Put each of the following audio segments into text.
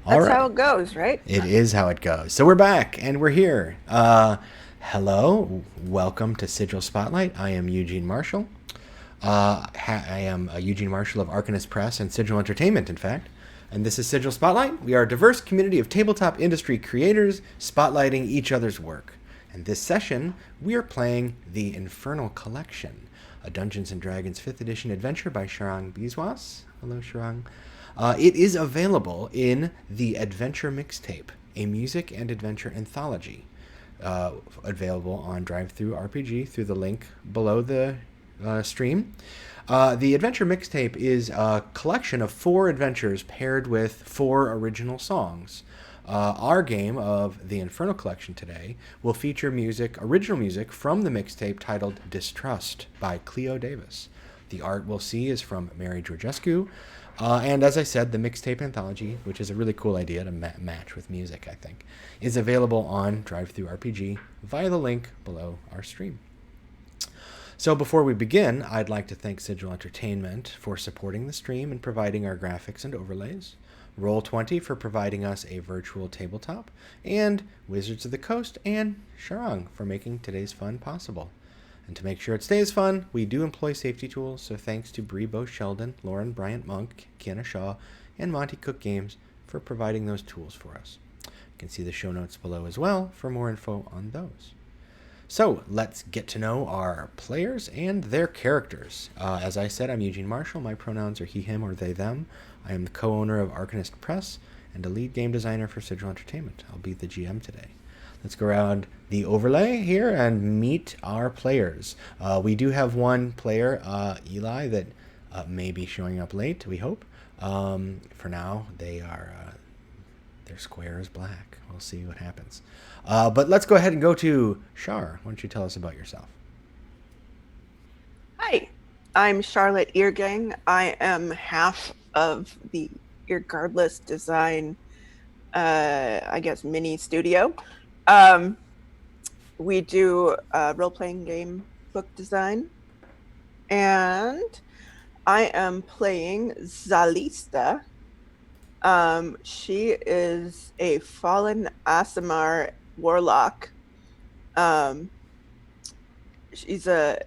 All That's right. how it goes, right? It is how it goes. So we're back and we're here. Hello. Welcome to Sigil Spotlight. I am Eugene Marshall. I am Eugene Marshall of Arcanist Press and Sigil Entertainment, in fact. And this is Sigil Spotlight. We are a diverse community of tabletop industry creators spotlighting each other's work. And this session, we are playing the Infernal Collection, a Dungeons & Dragons 5th edition adventure by Sharang Biswas. Hello, Sharang. It is available in the Adventure Mixtape, a music and adventure anthology, available on DriveThruRPG through the link below the stream. The Adventure Mixtape is a collection of 4 adventures paired with 4 original songs. Our game of the Infernal Collection today will feature original music from the mixtape titled Distrust by Cleo Davis. The art we'll see is from Mary Georgescu. And as I said, the mixtape anthology, which is a really cool idea to match with music, I think, is available on DriveThruRPG via the link below our stream. So before we begin, I'd like to thank Sigil Entertainment for supporting the stream and providing our graphics and overlays, Roll20 for providing us a virtual tabletop, and Wizards of the Coast and Sharang for making today's fun possible. And to make sure it stays fun, we do employ safety tools, so thanks to Bree Bo Sheldon, Lauren Bryant Monk, Kiana Shaw, and Monty Cook Games for providing those tools for us. You can see the show notes below as well for more info on those. So let's get to know our players and their characters. As I said, I'm Eugene Marshall. My pronouns are he, him, or they, them. I am the co-owner of Arcanist Press and a lead game designer for Sigil Entertainment. I'll be the GM today. Let's go around the overlay here and meet our players. We do have one player, Eli, that may be showing up late, we hope. For now, their square is black. We'll see what happens. But let's go ahead and go to Shar. Why don't you tell us about yourself? Hi, I'm Charlotte Eargang. I am half of the Irregardless Design, mini studio. We do role-playing game book design. And I am playing Zalista. She is a fallen Aasimar warlock. She's a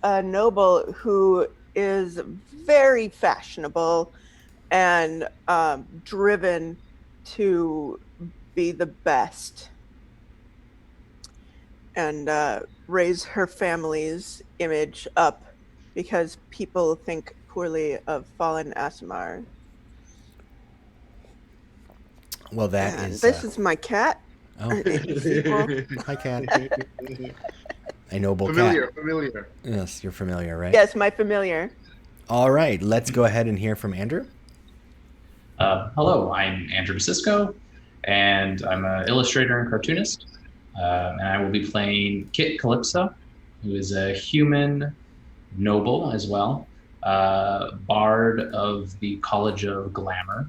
noble who is very fashionable and driven to be the best and raise her family's image up because people think poorly of fallen Aasimar. Well, This is my cat. Oh. Hi, cat. A noble familiar. Yes, you're familiar, right? Yes, my familiar. All right, let's go ahead and hear from Andrew. Hello, I'm Andrew Cisco, and I'm an illustrator and cartoonist. And I will be playing Kit Calypso, who is a human noble as well, bard of the College of Glamour,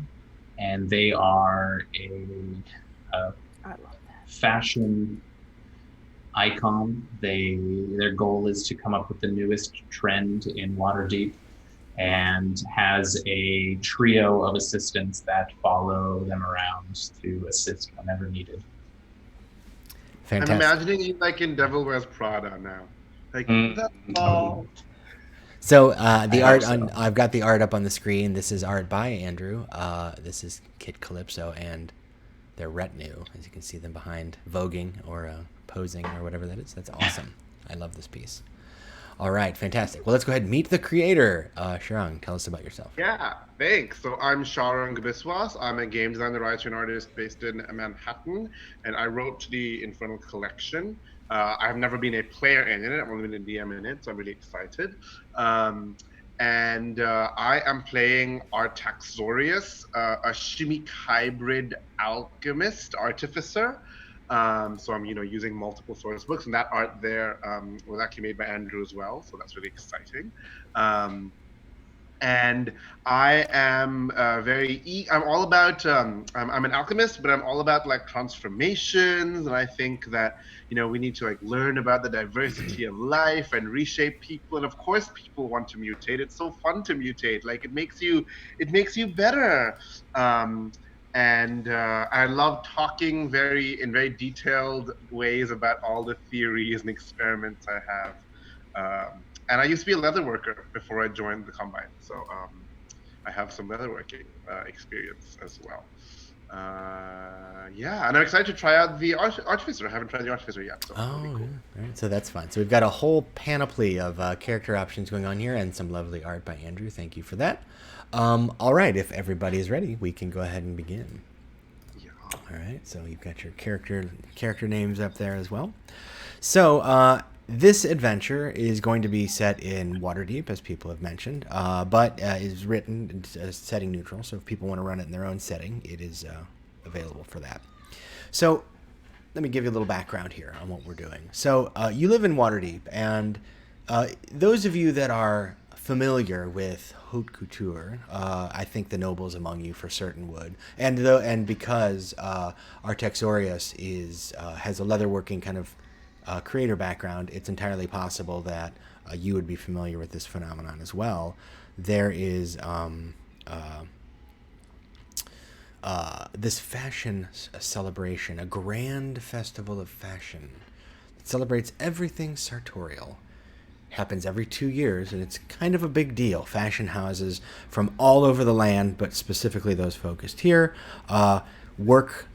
and they are a fashion icon. Their goal is to come up with the newest trend in Waterdeep, and has a trio of assistants that follow them around to assist whenever needed. Fantastic. I'm imagining you like in Devil Wears Prada now. Like So the art I've got the art up on the screen. This is art by Andrew. This is Kit Calypso and their retinue, as you can see them behind, voguing or posing or whatever that is. That's awesome. I love this piece. All right, fantastic. Well, let's go ahead and meet the creator. Sharang, tell us about yourself. Yeah, thanks. So I'm Sharang Biswas. I'm a game designer, writer, and artist based in Manhattan, and I wrote the Infernal Collection. I've never been a player in it. I've only been a DM in it, so I'm really excited. And I am playing Artaxorius, a Shimmick hybrid alchemist, artificer. So I'm, using multiple source books, and that art there was actually made by Andrew as well. So that's really exciting. And I am I'm all about, I'm an alchemist, but I'm all about like transformations. And I think that, we need to like learn about the diversity of life and reshape people. And of course, people want to mutate. It's so fun to mutate. Like it makes you better. and I love talking in very detailed ways about all the theories and experiments I have. And I used to be a leather worker before I joined the Combine, so I have some leatherworking experience as well. Yeah, and I'm excited to try out the Artificer. I haven't tried the Artificer yet, so that'll be cool. All right, so that's fun. So we've got a whole panoply of character options going on here, and some lovely art by Andrew. Thank you for that. All right, if everybody is ready, we can go ahead and begin. Yeah. All right, so you've got your character names up there as well. So this adventure is going to be set in Waterdeep, as people have mentioned, but is written as setting neutral. So if people want to run it in their own setting, it is available for that. So let me give you a little background here on what we're doing. So you live in Waterdeep, and those of you that are familiar with haute couture, I think the nobles among you for certain would, and because Artaxorius has a leatherworking kind of creator background, it's entirely possible that you would be familiar with this phenomenon as well. There is this fashion celebration, a grand festival of fashion that celebrates everything sartorial. Happens every 2 years, and it's kind of a big deal. Fashion houses from all over the land, but specifically those focused here, work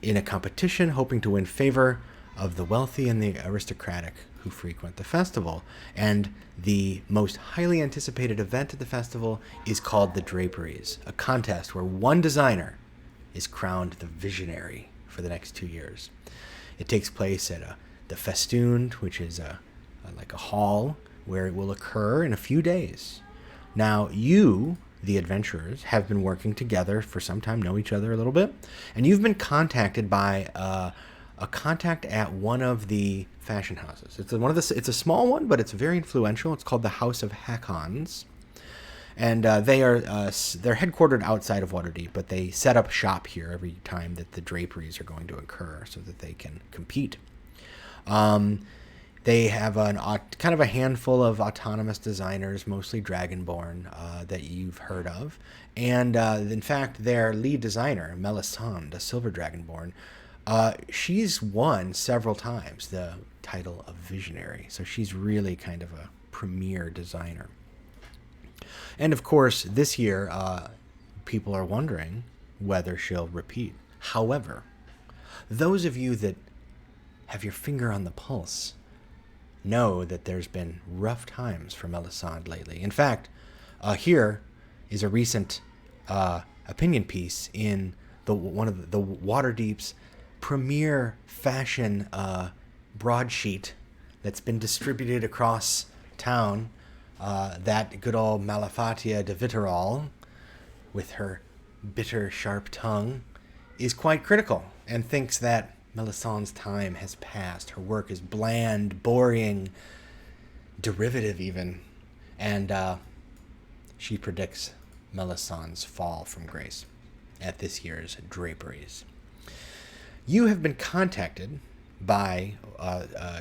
in a competition hoping to win favor of the wealthy and the aristocratic who frequent the festival. And the most highly anticipated event at the festival is called the Draperies, a contest where one designer is crowned the visionary for the next 2 years. It takes place at the Festooned, which is like a hall where it will occur in a few days. Now, you, the adventurers, have been working together for some time, know each other a little bit, and you've been contacted by a contact at one of the fashion houses. It's a small one, but it's very influential. It's called the House of Hakons, and they're headquartered outside of Waterdeep, but they set up shop here every time that the draperies are going to occur, so that they can compete. They have kind of a handful of autonomous designers, mostly Dragonborn, that you've heard of, and in fact, their lead designer, Melisande, a Silver Dragonborn, she's won several times the title of Visionary, so she's really kind of a premier designer. And of course, this year, people are wondering whether she'll repeat. However, those of you that have your finger on the pulse know that there's been rough times for Melisande lately. In fact, here is a recent opinion piece in one of the Waterdeep's premier fashion broadsheet that's been distributed across town. That good old Malafatia de Vitterall, with her bitter, sharp tongue, is quite critical and thinks that Melisandre's time has passed. Her work is bland, boring, derivative even, and she predicts Melisandre's fall from grace at this year's Draperies. You have been contacted by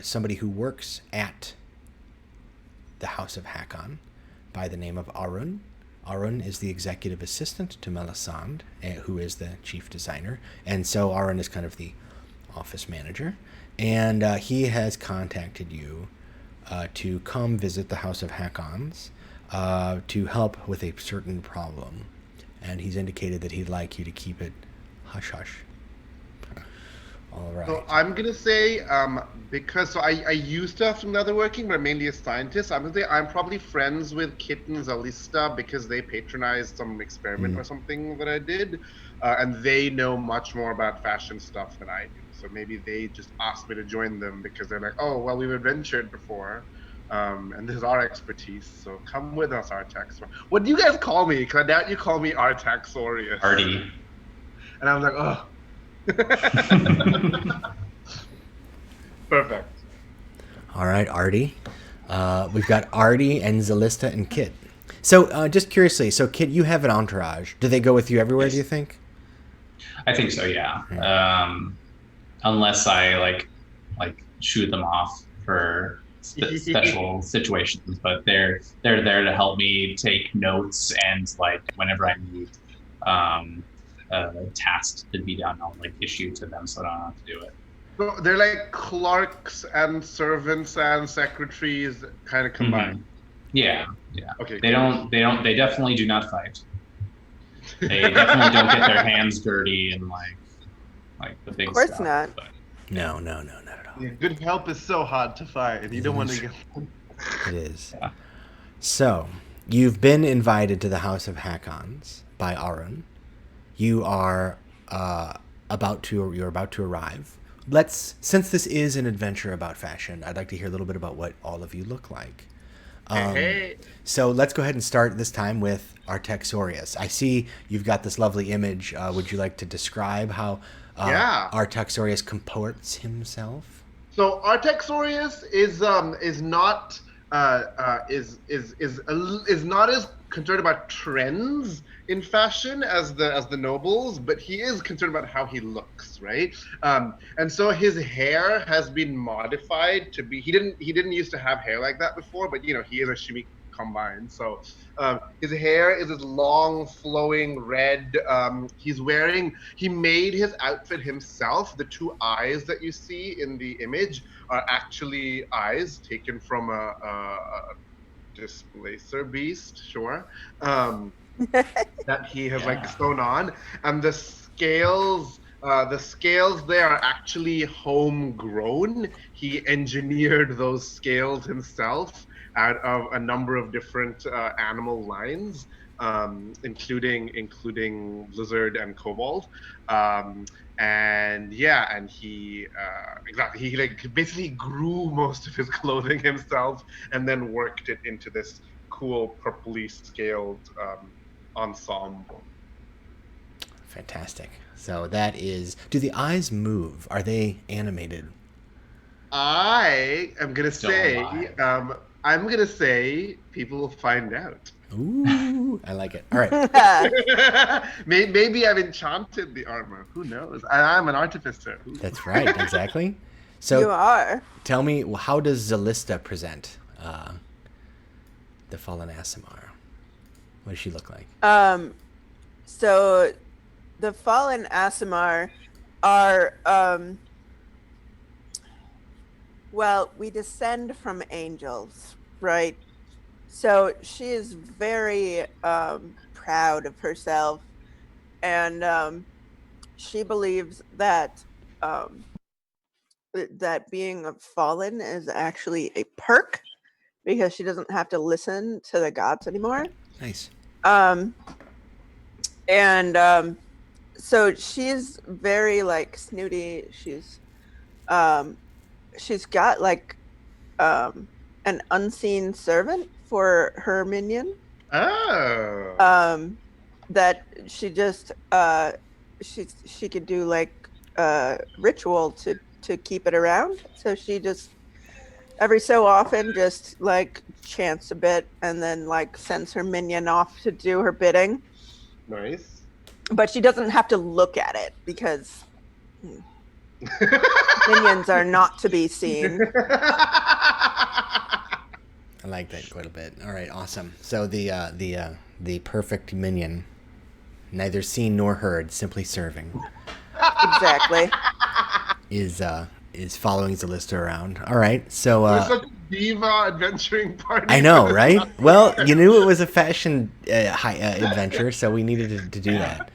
somebody who works at the House of Hakon by the name of Arun. Arun is the executive assistant to Melisande, who is the chief designer, and so Arun is kind of the office manager, and he has contacted you to come visit the House of Hakons to help with a certain problem, and he's indicated that he'd like you to keep it hush-hush. All right. So I'm gonna say, because I used to have some leatherworking, but I'm mainly a scientist. I'm gonna say I'm probably friends with Kit and Zalista because they patronized some experiment or something that I did, and they know much more about fashion stuff than I do. So maybe they just asked me to join them because they're like, oh, well, we've adventured before, and this is our expertise. So come with us, Artax. What do you guys call me? Because I doubt you call me Artaxorius. Artie. And I was like, oh. Perfect. All right, Artie. We've got Artie and Zalista and Kit. So just curiously, so Kit, you have an entourage. Do they go with you everywhere, do you think? I think so, yeah. Unless I like shoot them off for special situations, but they're there to help me take notes and like whenever I need tasks to be done. I'll like issue to them so I don't have to do it. So they're like clerks and servants and secretaries kind of combined. Yeah. Okay. They definitely do not fight. They definitely don't get their hands dirty and like the big stuff. Of course not. But No, not at all. Yeah, good help is so hard to find. You don't want to get. It is. Yeah. So, you've been invited to the House of Hakons by Arun. You are about to arrive. Since this is an adventure about fashion, I'd like to hear a little bit about what all of you look like. Hey. So let's go ahead and start this time with Artaxorius. I see you've got this lovely image. Would you like to describe how Artaxorius comports himself? So Artaxorius is not as concerned about trends in fashion as the nobles, but he is concerned about how he looks, right? And so his hair has been modified to be. He didn't used to have hair like that before, but he is a shimmy combine. So his hair is this long, flowing red. He made his outfit himself. The two eyes that you see in the image are actually eyes taken from a displacer beast, sure, that he has like sewn on, and the scales there are actually homegrown. He engineered those scales himself out of a number of different animal lines, including lizard and kobold. And he like basically grew most of his clothing himself and then worked it into this cool purpley scaled ensemble. Fantastic. So that is. Do the eyes move? Are they animated? I am gonna say people will find out. Ooh, I like it. All right. Maybe I've enchanted the armor. Who knows? I'm an artificer. That's right. Exactly. So You are. Tell me, how does Zalista present the fallen Aasimar? What does she look like? So the fallen Aasimar are well, we descend from angels, right? So she is very proud of herself, and she believes that that being a fallen is actually a perk because she doesn't have to listen to the gods anymore. Nice. So she's very like snooty. She's got like an unseen servant for her minion. Oh. That she just she could do like ritual to keep it around. So she just every so often just like chants a bit and then like sends her minion off to do her bidding. Nice. But she doesn't have to look at it because minions are not to be seen. I like that quite a bit. All right, awesome. So the perfect minion, neither seen nor heard, simply serving. Exactly. Is following Zalista around. All right, so It's such a diva adventuring party. I know, right? Well, you knew it was a fashion adventure, so we needed to do that.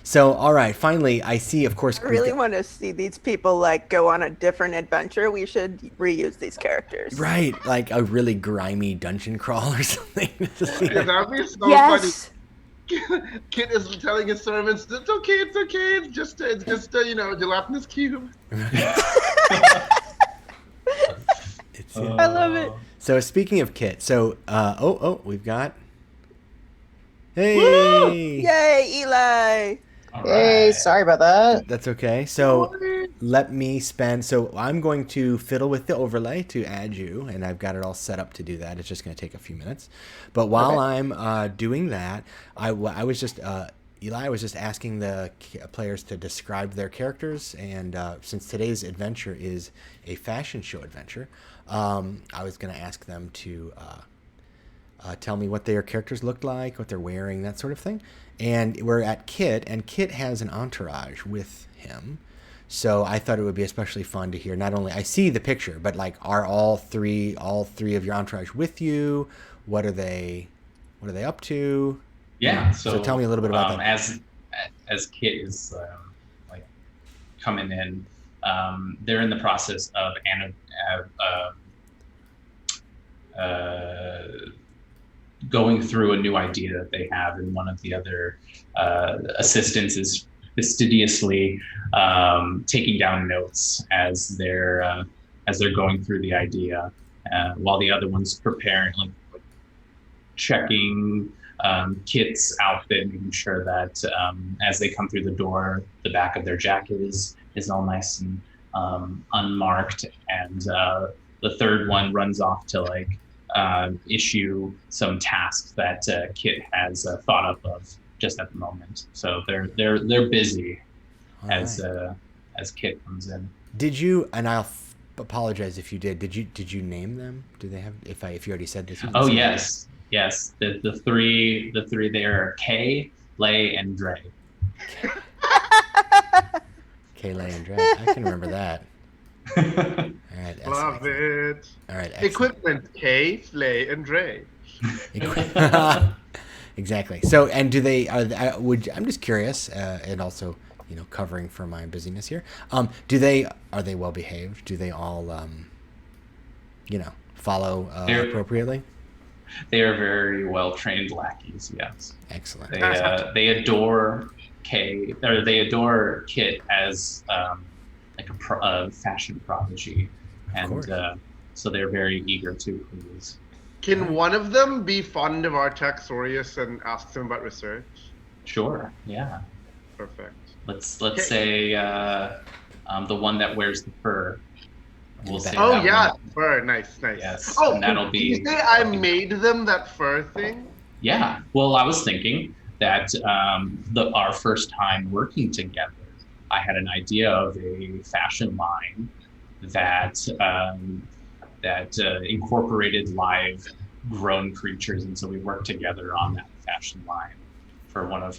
So, all right, finally, I see, of course. I really want to see these people like go on a different adventure. We should reuse these characters. Right, like a really grimy dungeon crawl or something. Yeah, that'd be so Yes. funny. Kit is telling his servants, it's okay, it's just gelatinous cube. I love it. So speaking of Kit, so we've got. Hey! Woo! Yay, Eli! Hey, sorry about that. That's okay. So let me spend. So I'm going to fiddle with the overlay to add you, and I've got it all set up to do that. It's just going to take a few minutes. But while I'm doing that, I was just Eli was just asking the players to describe their characters, and since today's adventure is a fashion show adventure, I was going to ask them to tell me what their characters looked like, what they're wearing, that sort of thing. And we're at Kit, and Kit has an entourage with him. So I thought it would be especially fun to hear. Not only I see the picture, but like, are all three of your entourage with you? What are they up to? Yeah. So tell me a little bit about that. As Kit is like coming in, they're in the process of going through a new idea that they have, and one of the other assistants is fastidiously taking down notes as they're going through the idea, while the other one's preparing, like checking Kit's outfit, making sure that as they come through the door, the back of their jacket is all nice and unmarked, and the third one runs off to like issue some tasks that Kit has thought up of just at the moment. So they're busy as Kit comes in. Did you? And I'll apologize if you did. Did you name them? Do they have? If you already said this. Oh yes. The three there are Kay, Lay, and Dre. Kay, Lay, and Dre. I can remember that. All right. Love it. All right. Excellent. Equipment: Kay, Lay, and Dre. Exactly. So, and do they? I'm just curious, and also, covering for my busyness here. Are they well behaved? Do they all, follow appropriately? They are very well trained lackeys. Yes. Excellent. They adore Kay, or they adore Kit as like a fashion prodigy, and so they're very eager to please. Can one of them be fond of Artaxorius and ask him about research? Sure. Yeah. Perfect. Let's say the one that wears the fur. We'll say fur. Nice. Yes. Oh, and that'll be. Did you say I made them that fur thing? Yeah. Well, I was thinking that our first time working together, I had an idea of a fashion line that incorporated live grown creatures, and so we worked together on that fashion line for one of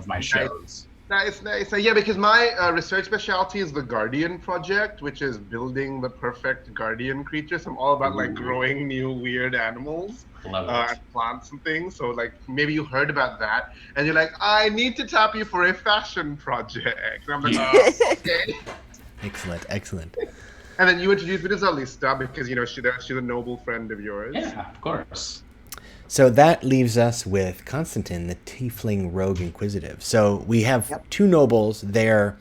my shows. Nice. Yeah, because my research specialty is the Guardian Project, which is building the perfect guardian creature. So I'm all about like growing new weird animals and plants and things. So like maybe you heard about that, and you're like, I need to tap you for a fashion project. And I'm like, okay. Excellent. And then you introduced me to Zalista because she's a noble friend of yours. Yeah, of course. So that leaves us with Constantine, the Tiefling Rogue Inquisitive. So we have two nobles. They're,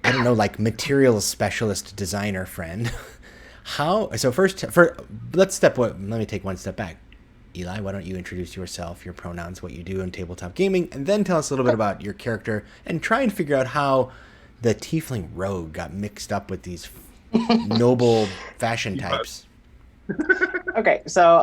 like materials specialist designer friend. Let me take one step back. Eli, why don't you introduce yourself, your pronouns, what you do in tabletop gaming, and then tell us a little bit about your character and try and figure out how the Tiefling Rogue got mixed up with these noble fashion types. Okay, so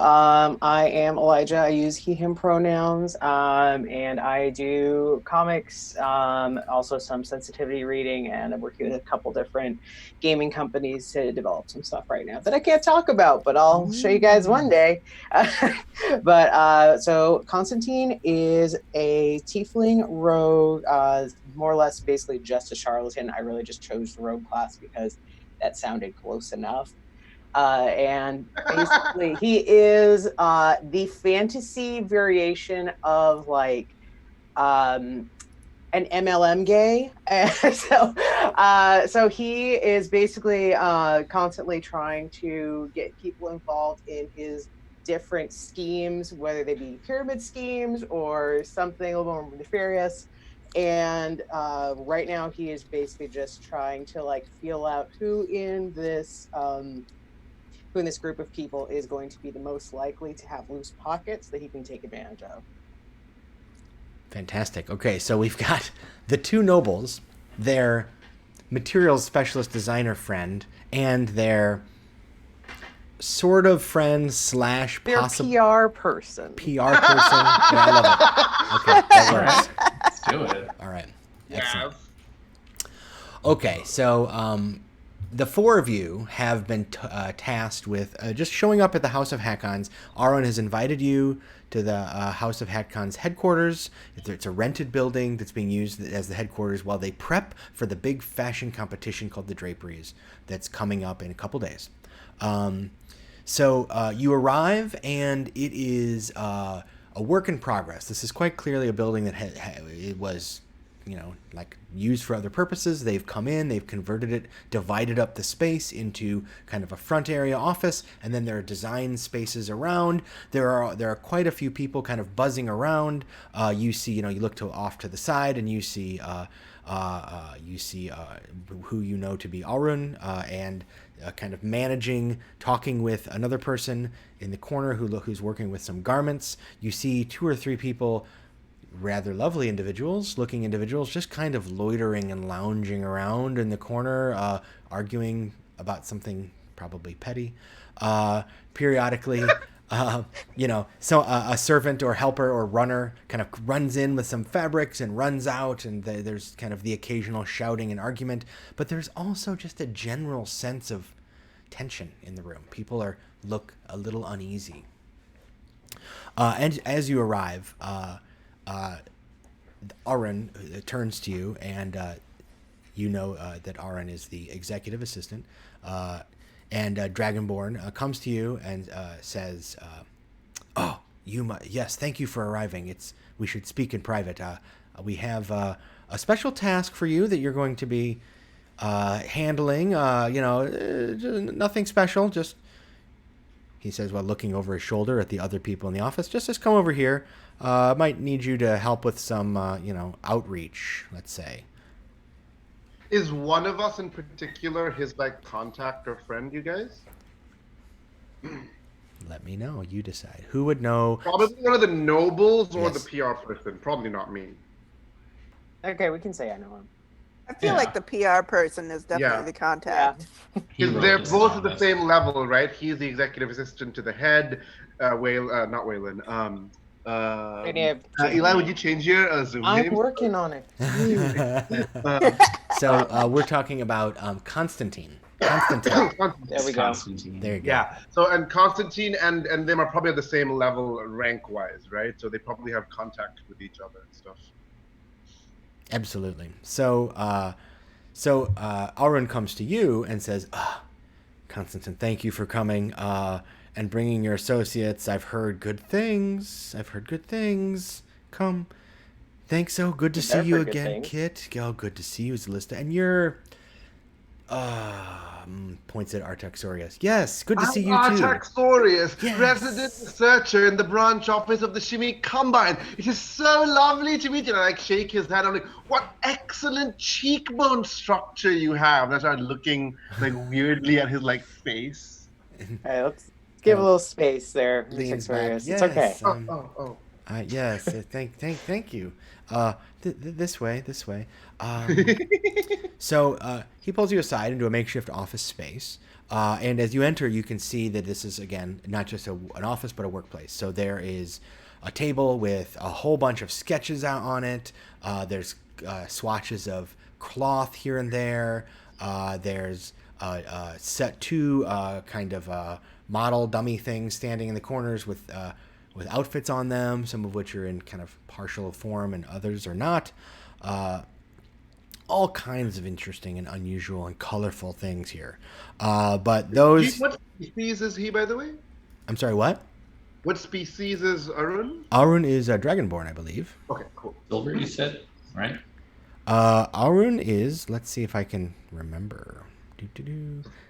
I am Elijah. I use he, him pronouns, and I do comics, also some sensitivity reading, and I'm working with a couple different gaming companies to develop some stuff right now that I can't talk about, but I'll show you guys one day. So Constantine is a Tiefling Rogue, more or less basically just a charlatan. I really just chose the Rogue class because that sounded close enough. And basically he is the fantasy variation of like an MLM gay. So he is basically constantly trying to get people involved in his different schemes, whether they be pyramid schemes or something a little more nefarious. And right now he is basically just trying to like feel out who in this group of people is going to be the most likely to have loose pockets that he can take advantage of. Fantastic. Okay, so we've got the two nobles, their materials specialist designer friend, and their sort of friend / their possible PR person. Yeah, I love it. Okay, that works. Let's do it. All right. Excellent. Okay, so the four of you have been tasked with just showing up at the House of Hackons. Aaron has invited you to the House of Hackons headquarters. It's a rented building that's being used as the headquarters while they prep for the big fashion competition called the Draperies that's coming up in a couple days. So you arrive, and it is a work in progress. This is quite clearly a building that it was, like used for other purposes. They've come in, they've converted it, divided up the space into kind of a front area office, and then there are design spaces around. There are quite a few people kind of buzzing around. You see, you look off to the side, and you see who you know to be Arun, and kind of talking with another person in the corner who's working with some garments. You see 2 or 3 people, rather lovely looking individuals, just kind of loitering and lounging around in the corner, arguing about something probably petty. Periodically, so a servant or helper or runner kind of runs in with some fabrics and runs out, and there's kind of the occasional shouting and argument, but there's also just a general sense of tension in the room. People look a little uneasy. And as you arrive, Arun turns to you, and you know that Arun is the executive assistant, and Dragonborn comes to you and says, yes, thank you for arriving. We should speak in private. We have a special task for you that you're going to be handling. Nothing special, just, he says while looking over his shoulder at the other people in the office, just come over here. Might need you to help with some, outreach, let's say. Is one of us in particular his contact or friend, you guys? Let me know. You decide. Who would know? Probably one of the nobles or Yes. the PR person. Probably not me. Okay, we can say I know him. I feel like the PR person is definitely the contact. Because they're both at the same level, right? He's the executive assistant to the head. Not Waylon. Eli, would you change your Zoom I'm name? working on it. So we're talking about Constantine. Constantine. There we go. Constantine. There you go. Yeah. So and Constantine and them are probably at the same level rank-wise, right? So they probably have contact with each other and stuff. Absolutely. So Arun comes to you and says, Constantine, thank you for coming and bringing your associates. I've heard good things. Come. Thanks. So good to see you again, Kit. Oh, good to see you, Zalista. And you're, points at Artaxorius. Yes, good to see you too. Artaxorius, Yes. resident researcher in the branch office of the Shimmy Combine. It is so lovely to meet you. And I shake his hand. I'm like, what excellent cheekbone structure you have. And I started looking weirdly at his face. Hey, let's give a little space there, Leans back. Artaxorius. Yes, It's okay. Yes, thank you. This way. So he pulls you aside into a makeshift office space, and as you enter, you can see that this is again not just an office but a workplace. So there is a table with a whole bunch of sketches out on it. There's swatches of cloth here and there. There's set 2 kind of model dummy things standing in the corners with outfits on them, some of which are in kind of partial form and others are not. All kinds of interesting and unusual and colorful things here. But those... What species is he, by the way? I'm sorry, what? What species is Arun? Arun is Dragonborn, I believe. Okay, cool. Silver, you said, right? Arun is... Let's see if I can remember.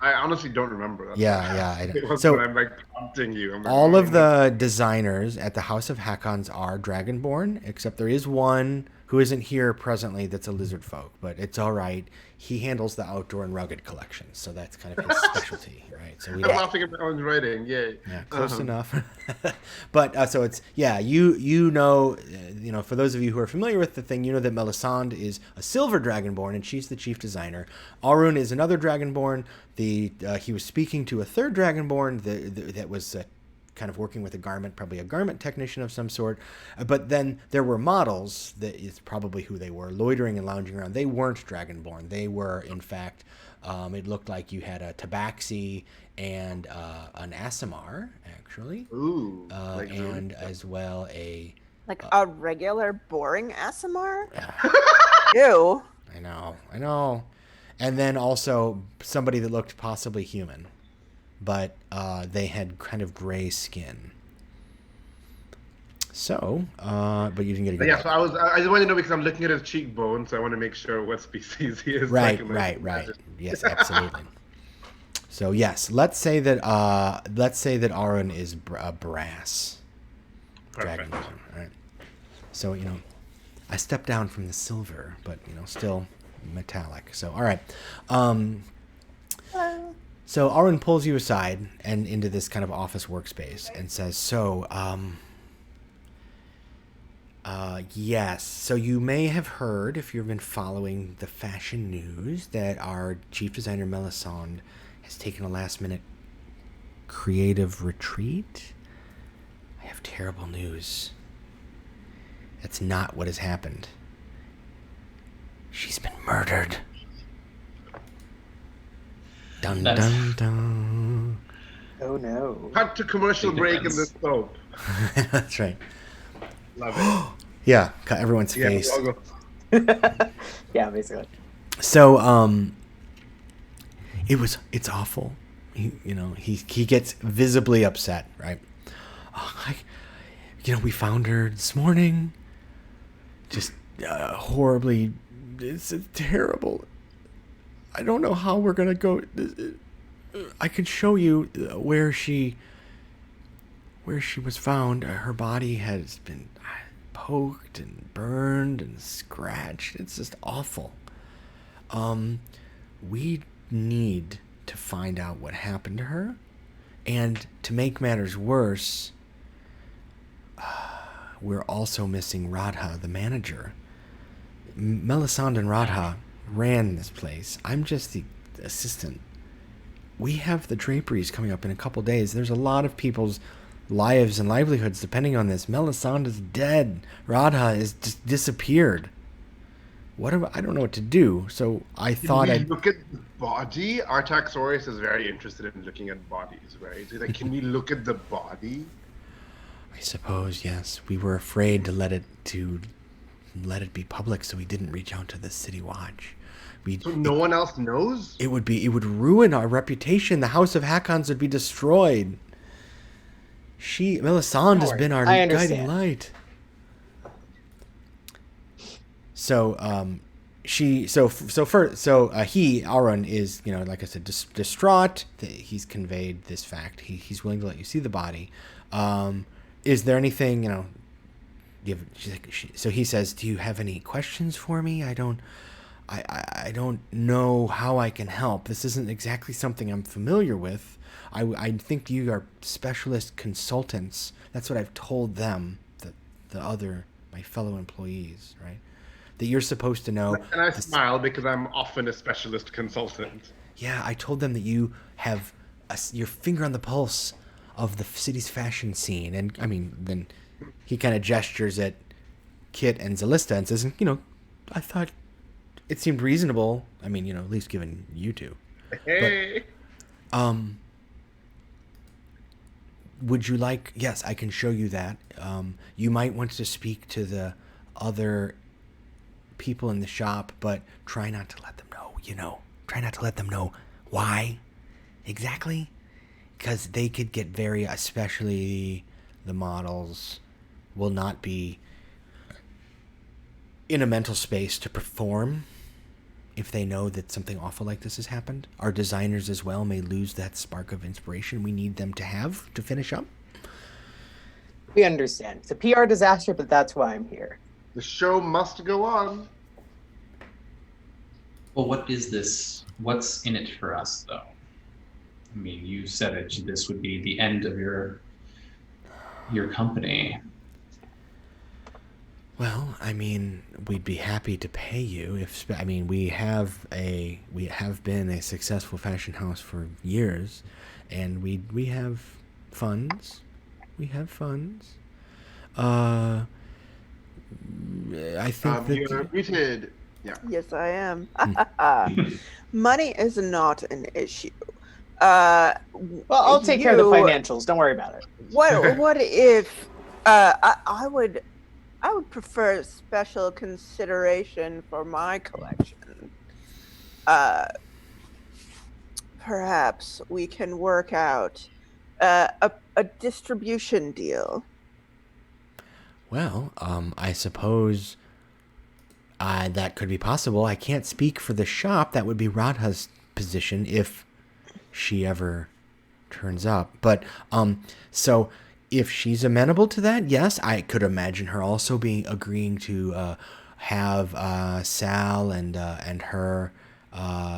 I honestly don't remember that. Yeah. I know. So So I'm prompting you. all of the designers at the House of Hackons are Dragonborn, except there is one who isn't here presently that's a lizard folk, but it's all right. He handles the outdoor and rugged collections, so that's kind of his specialty, right? So we I'm laughing at my own writing. Yay. Yeah, close enough. But so it's you know, for those of you who are familiar with the thing, you know that Melisande is a silver dragonborn and she's the chief designer. Arun is another dragonborn. He was speaking to a third dragonborn that was kind of working with a garment, probably a garment technician of some sort. But then there were models, that is probably who they were, loitering and lounging around. They weren't Dragonborn. They were, in fact, it looked like you had a Tabaxi and an Aasimar, actually. Ooh. And as well Like a regular boring Aasimar? Ew. I know. And then also somebody that looked possibly human, but they had kind of gray skin. So, but you didn't get a good Yeah, so I just want to know because I'm looking at his cheekbone, so I want to make sure what species he is. Right. Yes, absolutely. So yes, let's say that Aaron is a brass Perfect. dragonborn. All right. So I stepped down from the silver, but still metallic. So all right. So Aaron pulls you aside and into this kind of office workspace and says, "So, yes. So you may have heard, if you've been following the fashion news, that our chief designer Melisande has taken a last-minute creative retreat. I have terrible news. That's not what has happened. She's been murdered." Dun dun dun. Oh no. Cut to commercial Big break in difference. the soap. That's right. Love it. Yeah, cut everyone's Yeah, face. I'll go. Yeah, basically. So, it's awful. He gets visibly upset, right? We found her this morning. Just horribly. It's terrible. I don't know how we're gonna go. I could show you where she was found. Her body has been poked and burned and scratched. It's just awful. We need to find out what happened to her, and to make matters worse, we're also missing Radha, the manager. Melisande and Radha ran this place. I'm just the assistant. We have the draperies coming up in a couple days. There's a lot of people's lives and livelihoods depending on this. Melisande is dead. Radha is just disappeared. I don't know what to do. So I thought Can we I'd look at the body? Artaxorus is very interested in looking at bodies, right? So like, can we look at the body? I suppose, yes. We were afraid to let it be public, so we didn't reach out to the City Watch. So no one else knows? It would ruin our reputation. The House of Hakons would be destroyed. Melisande has been our I guiding understand. light. So, Aaron is, like I said, distraught. He's conveyed this fact. He's willing to let you see the body. Is there anything, so he says, "Do you have any questions for me? I don't know how I can help. This isn't exactly something I'm familiar with. I think you are specialist consultants." That's what I've told them, my fellow employees, right? That you're supposed to know. And I smile because I'm often a specialist consultant. Yeah, I told them that you have your finger on the pulse of the city's fashion scene. And, then he kind of gestures at Kit and Zalista and says, I thought it seemed reasonable. At least given you two. Hey. But, would you like... Yes, I can show you that. You might want to speak to the other people in the shop, but try not to let them know, Try not to let them know why exactly. Because they could get especially the models will not be in a mental space to perform if they know that something awful like this has happened. Our designers as well may lose that spark of inspiration we need them to have to finish up. We understand. It's a PR disaster, but that's why I'm here. The show must go on. Well, what is this? What's in it for us, though? You said it. This would be the end of your company. Well, we'd be happy to pay you if we have been a successful fashion house for years, and we have funds. We have funds. I think that You're muted. Yeah. Yes, I am. Money is not an issue. Well, I'll take care of the financials. Don't worry about it. What if I would prefer special consideration for my collection. Perhaps we can work out a distribution deal. Well, I suppose that could be possible. I can't speak for the shop. That would be Radha's position if she ever turns up. But so if she's amenable to that, yes, I could imagine her also agreeing to have Sal and her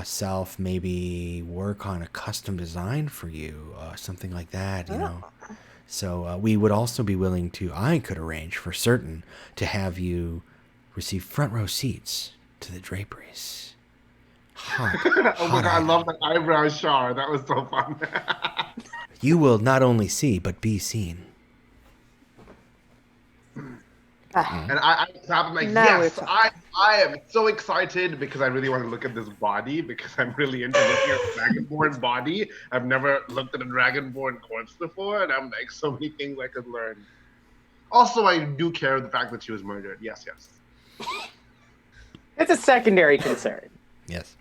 self maybe work on a custom design for you, something like that, you know. So we would also be willing to, I could arrange for certain to have you receive front row seats to the draperies. Oh my god, I love that eyebrow Shar. That was so fun. You will not only see, but be seen. And I I'm like, yes, I am so excited because I really want to look at this body because I'm really into looking at a Dragonborn body. I've never looked at a Dragonborn corpse before, and I'm like, so many things I could learn. Also, I do care of the fact that she was murdered. Yes, yes. It's a secondary concern. Yes.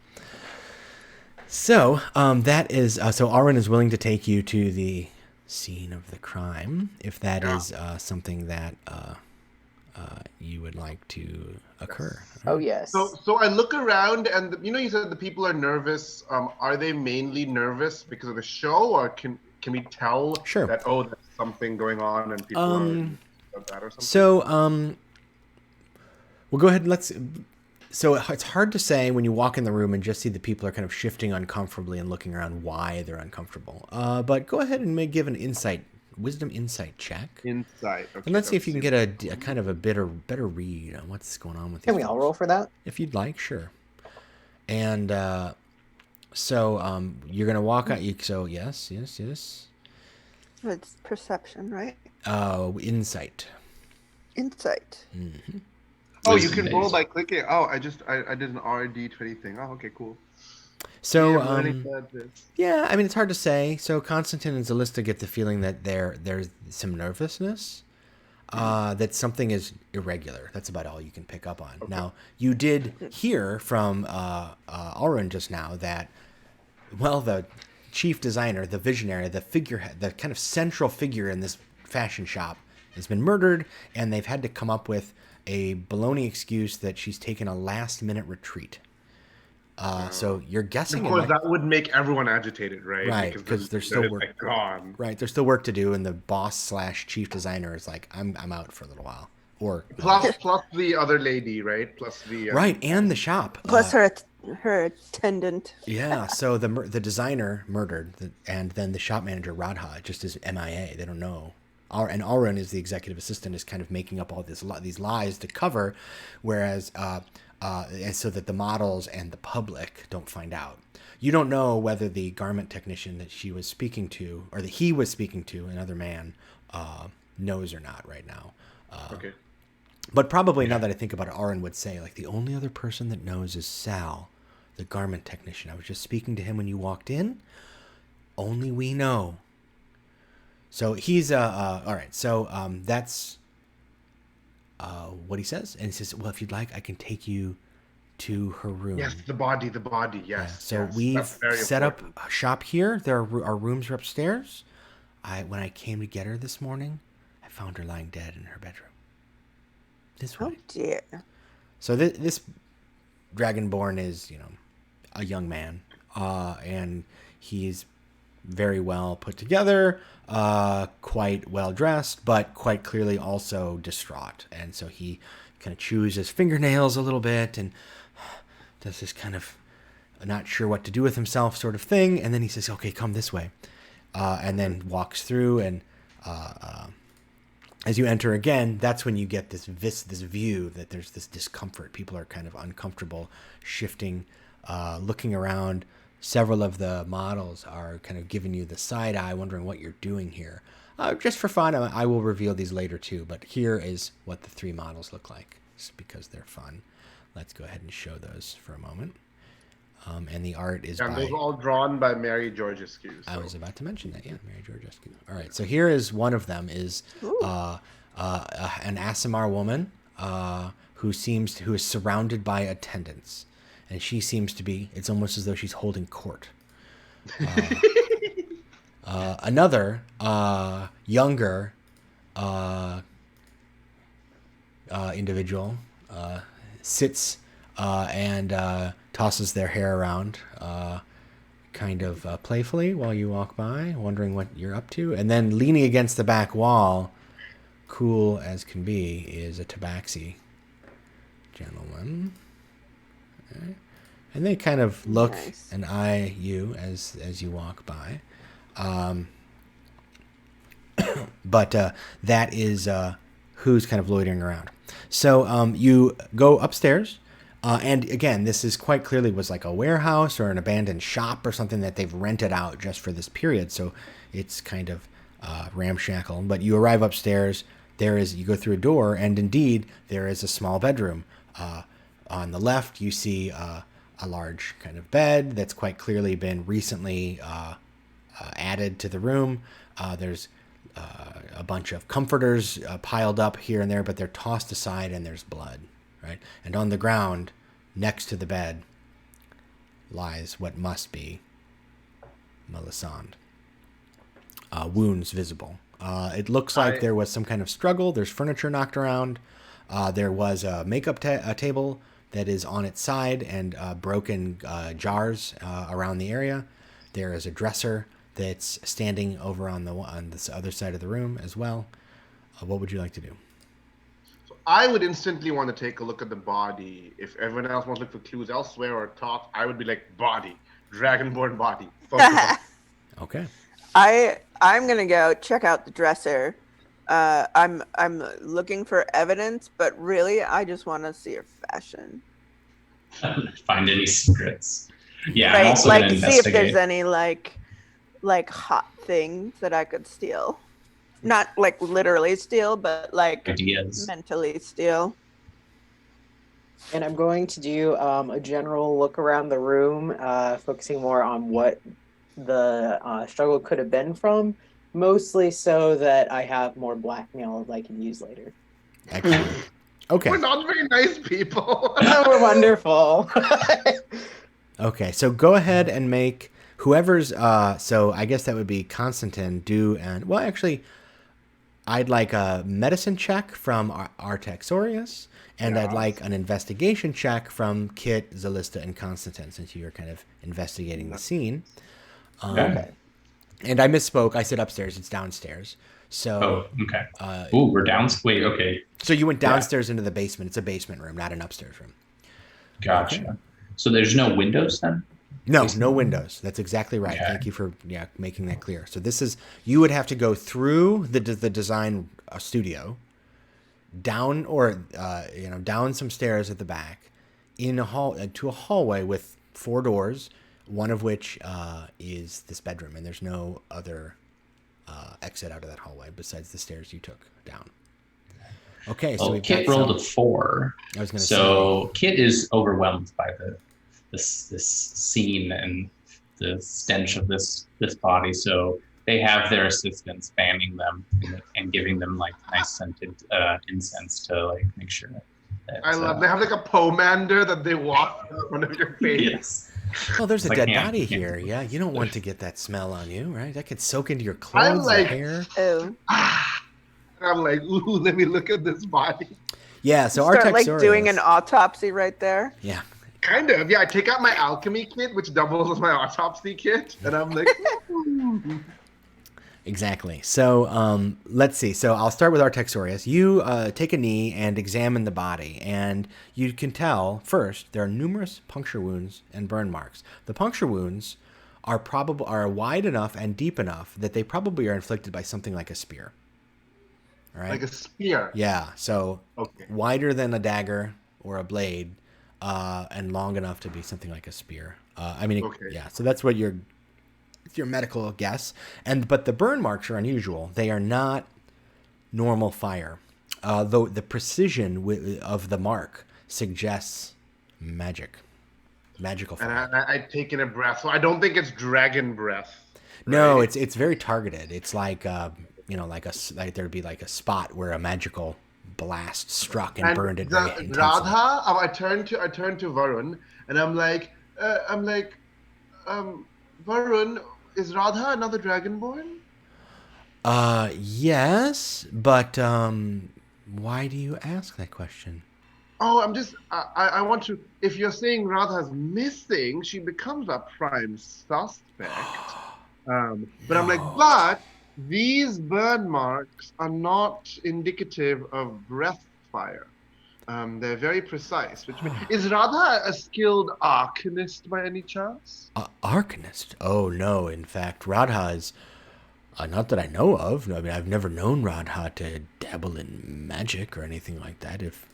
So that is so Arwen is willing to take you to the scene of the crime if that is something that you would like to occur. Oh yes. So I look around and you said the people are nervous. Are they mainly nervous because of the show, or can we tell Sure. that there's something going on and people are like that or something? So we'll go ahead and so it's hard to say when you walk in the room and just see the people are kind of shifting uncomfortably and looking around why they're uncomfortable. But go ahead and give an wisdom insight check. Insight. Okay, and let's see if you can get a kind of a better read on what's going on with you. Can we all roll for that? If you'd like, sure. And so you're going to walk out. So yes. It's perception, right? Insight. Insight. Mm-hmm. Oh, you can roll by clicking. Oh, I did an RD20 thing. Oh, okay, cool. So, yeah, I mean, it's hard to say. So Constantine and Zalista get the feeling that there's some nervousness, that something is irregular. That's about all you can pick up on. Okay. Now, you did hear from Alrun just now that, well, the chief designer, the visionary, the figurehead, the kind of central figure in this fashion shop has been murdered, and they've had to come up with a baloney excuse that she's taken a last-minute retreat. So you're guessing. Of course, that would make everyone agitated, right? Right, because there's still work. Like gone. Right, there's still work to do, and the boss / chief designer is like, I'm out for a little while. Or plus the other lady, right? Plus the right, and the shop. Plus her attendant. Yeah, so the designer murdered, and then the shop manager Radha just is MIA. They don't know. And Alrun is the executive assistant, is kind of making up all these lies to cover, whereas and so that the models and the public don't find out. You don't know whether the garment technician that she was speaking to, or that he was speaking to, another man, knows or not right now. Okay. But probably now that I think about it, Arryn would say, like, the only other person that knows is Sal, the garment technician. I was just speaking to him when you walked in. Only we know. So he's all right. So that's what he says, and he says, "Well, if you'd like, I can take you to her room." Yes, the body. Yes. Yeah. So yes, we've set up a shop here. Our rooms are upstairs. When I came to get her this morning, I found her lying dead in her bedroom. This way. Oh dear. So this Dragonborn is, a young man, and he's very well put together, quite well dressed, but quite clearly also distraught. And so he kind of chews his fingernails a little bit and does this kind of not sure what to do with himself sort of thing. And then he says, "Okay, come this way," and then walks through. And as you enter again, that's when you get this view that there's this discomfort. People are kind of uncomfortable, shifting, looking around. Several of the models are kind of giving you the side eye, wondering what you're doing here. just for fun, I will reveal these later too, but here is what the 3 models look like, just because they're fun. Let's go ahead and show those for a moment. And the art is And by... those are all drawn by Mary Georgescu. I was about to mention that, yeah, Mary Georgescu. All right, so here is one of them, is an Aasimar woman who is surrounded by attendants. And she seems to be, it's almost as though she's holding court. Another younger individual sits and tosses their hair around kind of playfully while you walk by, wondering what you're up to. And then leaning against the back wall, cool as can be, is a tabaxi gentleman. Okay. And they kind of look and eye you as you walk by. But that is who's kind of loitering around. So you go upstairs. And again, this is quite clearly was like a warehouse or an abandoned shop or something that they've rented out just for this period. So it's kind of ramshackle. But you arrive upstairs. You go through a door, and indeed, there is a small bedroom. On the left, you see a large kind of bed that's quite clearly been recently added to the room. There's a bunch of comforters piled up here and there, but they're tossed aside, and there's blood, right? And on the ground, next to the bed, lies what must be Melisande. Wounds visible. It looks like there was some kind of struggle. There's furniture knocked around. There was a makeup table that is on its side, and broken jars around the area. There is a dresser that's standing over on this other side of the room as well. What would you like to do? So I would instantly want to take a look at the body. If everyone else wants to look for clues elsewhere or talk, I would be like, body, dragonborn body. Focus on. Okay. I'm gonna go check out the dresser. I'm looking for evidence, but really, I just want to see her fashion. Find any secrets. Yeah, Right, I'm also like gonna see if investigate. there's any like hot things that I could steal. Not like literally steal, but like Ideas. mentally steal. And I'm going to do a general look around the room, focusing more on what the struggle could have been from, mostly so that I have more blackmail that I can use later. Excellent. Okay. We're not very nice people. Oh, we're wonderful. Okay, so go ahead and make whoever's, so I guess that would be Constantine, well, actually, I'd like a medicine check from Artaxorius, and I'd like an investigation check from Kit, Zalista, and Constantine, since you're kind of investigating the scene. Okay. And I misspoke. I said upstairs. It's downstairs. So. Oh, okay. We're down. Wait, okay. So you went downstairs into the basement. It's a basement room, not an upstairs room. Gotcha. Okay. So there's no windows then? No, no windows. That's exactly right. Okay. Thank you for making that clear. So this is, you would have to go through the design studio, down down some stairs at the back, in a hall to a hallway with 4 doors, one of which is this bedroom, and there's no other exit out of that hallway besides the stairs you took down. Okay, so Kit rolled a 4. I was going to say. Kit is overwhelmed by this scene and the stench of this body. So they have their assistants fanning them and giving them like nice scented incense to like make sure that. I love. They have like a pomander that they walk in front of your face. Yes. Well, there's It's a like dead hand- body hand- here. Yeah, you don't want to get that smell on you, right? That could soak into your clothes, like- hair. Oh, I'm like, ooh, let me look at this body. Yeah, so start Artaxorius. like doing an autopsy right there. Yeah. Kind of. Yeah, I take out my alchemy kit, which doubles as my autopsy kit, and I'm like, ooh. Exactly. So let's see. So I'll start with Artaxorius. You take a knee and examine the body, and you can tell first there are numerous puncture wounds and burn marks. The puncture wounds are wide enough and deep enough that they probably are inflicted by something like a spear. All right. Like a spear. Yeah. So Okay. wider than a dagger or a blade, and long enough to be something like a spear. Okay. Yeah. So that's what you're It's your medical guess. But the burn marks are unusual. They are not normal fire. Though the precision of the mark suggests magical fire. And I take in a breath, so I don't think it's dragon breath. No, right? it's very targeted. It's like like there'd be like a spot where a magical blast struck and burned it very intensely. Radha, I turn to Varun, and I'm like, Varun, is Radha another dragonborn? Yes, but why do you ask that question? Oh, I want to. If you're saying Radha's missing, she becomes a prime suspect. But I'm like, but these burn marks are not indicative of breath fire. They're very precise. Is Radha a skilled arcanist by any chance? Arcanist? Oh no! In fact, Radha is not that I know of. I mean, I've never known Radha to dabble in magic or anything like that. If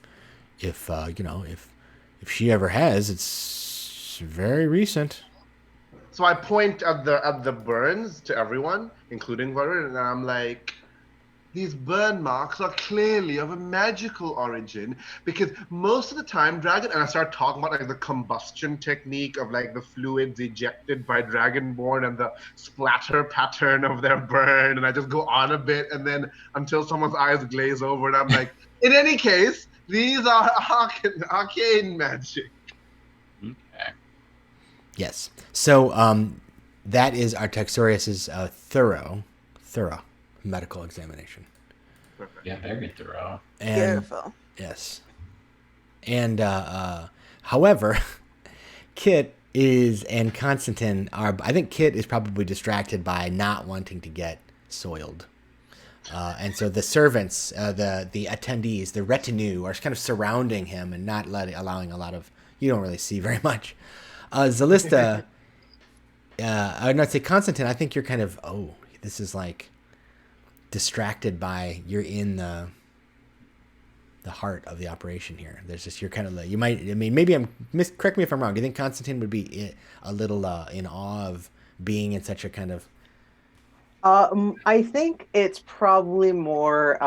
she ever has, it's very recent. So I point at the burns to everyone, including Varun, and I'm like, these burn marks are clearly of a magical origin, because most of the time and I start talking about like the combustion technique of like the fluids ejected by dragonborn and the splatter pattern of their burn, and I just go on a bit, and then until someone's eyes glaze over, and I'm like, in any case, these are arcane magic. Okay. Yes. So that is Artaxorius's thorough medical examination. Perfect. Yeah, very thorough. And, Beautiful. Yes. And however, Kit and Constantine I think Kit is probably distracted by not wanting to get soiled. And so the servants, the attendees, the retinue are kind of surrounding him and not allowing a lot of, you don't really see very much. Zalista, I would not say Constantine, I think you're kind of, this is like distracted by, you're in the heart of the operation here. There's just, you're kind of like, maybe correct me if I'm wrong. Do you think Constantine would be a little in awe of being in such a kind of, I think it's probably more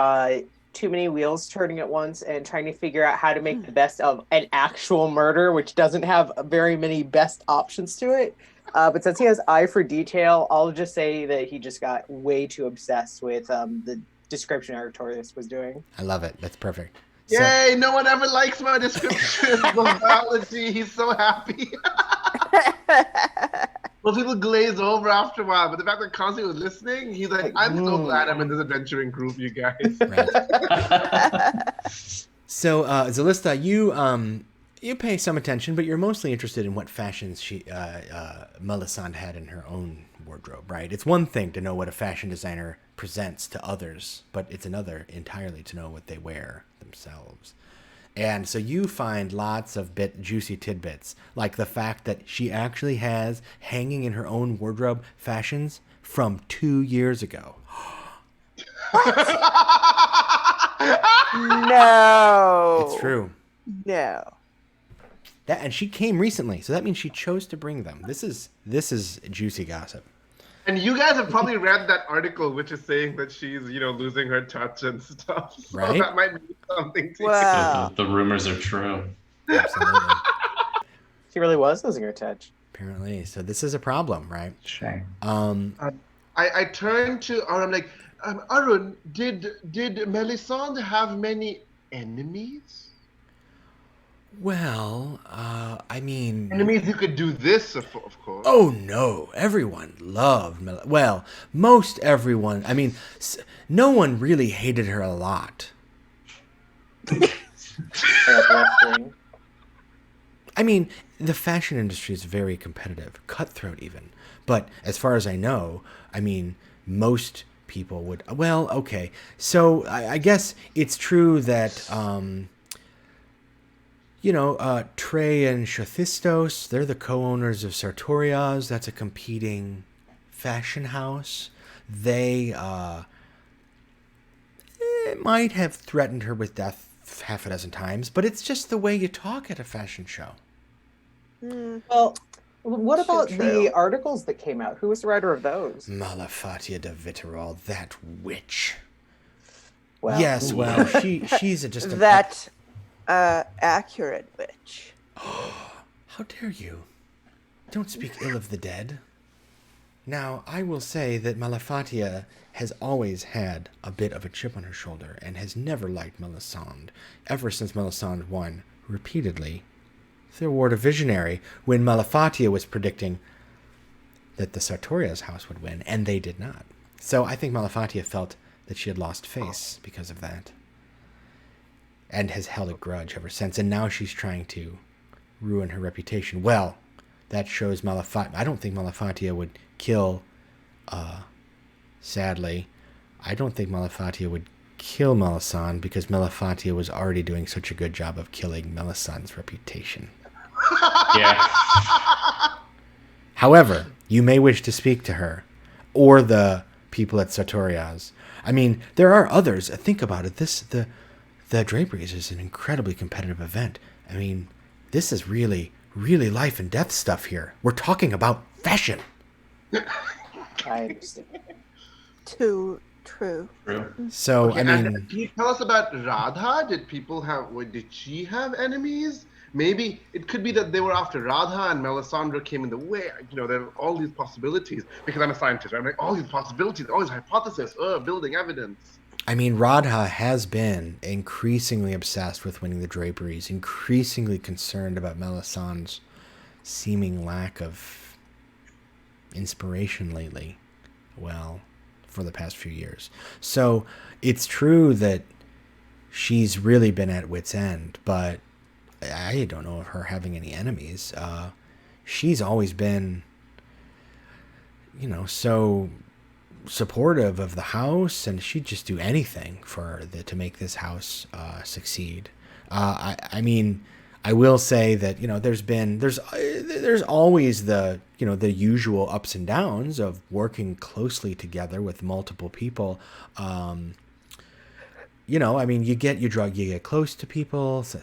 too many wheels turning at once and trying to figure out how to make the best of an actual murder, which doesn't have very many best options to it. But since he has eye for detail, I'll just say that he just got way too obsessed with the description Artorius was doing. I love it. That's perfect. Yay, no one ever likes my description of biology. He's so happy. Well, people glaze over after a while, but the fact that Constantine was listening, he's like, I'm so glad I'm in this adventuring group, you guys. Right. So, Zalista, you pay some attention, but you're mostly interested in what fashions Melisande had in her own wardrobe, right? It's one thing to know what a fashion designer presents to others, but it's another entirely to know what they wear themselves. And so you find lots of juicy tidbits, like the fact that she actually has hanging in her own wardrobe fashions from 2 years ago. No. It's true. No. And she came recently, so that means she chose to bring them. This is juicy gossip. And you guys have probably read that article, which is saying that she's, losing her touch and stuff. So Right? that might mean something to Wow. The rumors are true. Absolutely. She really was losing her touch. Apparently. So this is a problem, right? Shame. I turn to Arun, I'm like, Arun, did Melisande have many enemies? Well, I mean... Enemies who could do this, of course. Oh, no. Everyone loved well, most everyone. I mean, no one really hated her a lot. I mean, the fashion industry is very competitive, cutthroat even. But as far as I know, I mean, most people would... Well, okay. So I guess it's true that... Trey and Shathistos, they're the co-owners of Sartorias. That's a competing fashion house. They might have threatened her with death half a dozen times, but it's just the way you talk at a fashion show. Well, What about True. the articles that came out? Who was the writer of those? Malafatia de Vitterall, that witch. Well, Yes, well, she's just That accurate witch. How dare you? Don't speak ill of the dead. Now, I will say that Malafatia has always had a bit of a chip on her shoulder and has never liked Melisande, ever since Melisande won repeatedly the award of Visionary when Malafatia was predicting that the Sartoria's house would win, and they did not. So I think Malafatia felt that she had lost face because of that and has held a grudge ever since, and now she's trying to ruin her reputation. Well, that shows Malafatia. I don't think Malafatia would kill, sadly, I don't think Malafatia would kill Melisande because Malafatia was already doing such a good job of killing Melisande's reputation. Yeah. However, you may wish to speak to her or the people at Sartoria's. I mean, there are others. Think about it. The Draperies is an incredibly competitive event. I mean, this is really, really life and death stuff here. We're talking about fashion. I understand. Too true. True. So, Okay, I mean, and can you tell us about Radha? Did she have enemies? Maybe it could be that they were after Radha and Melisandre came in the way. There are all these possibilities because I'm a scientist. Right? I'm like, all these possibilities, all these hypotheses, building evidence. I mean, Radha has been increasingly obsessed with winning the Draperies, increasingly concerned about Melisandre's seeming lack of inspiration lately. Well, for the past few years. So it's true that she's really been at wit's end, but I don't know of her having any enemies. She's always been, so supportive of the house, and she'd just do anything to make this house succeed. I mean, I will say that there's always the the usual ups and downs of working closely together with multiple people. I mean, you get close to people. So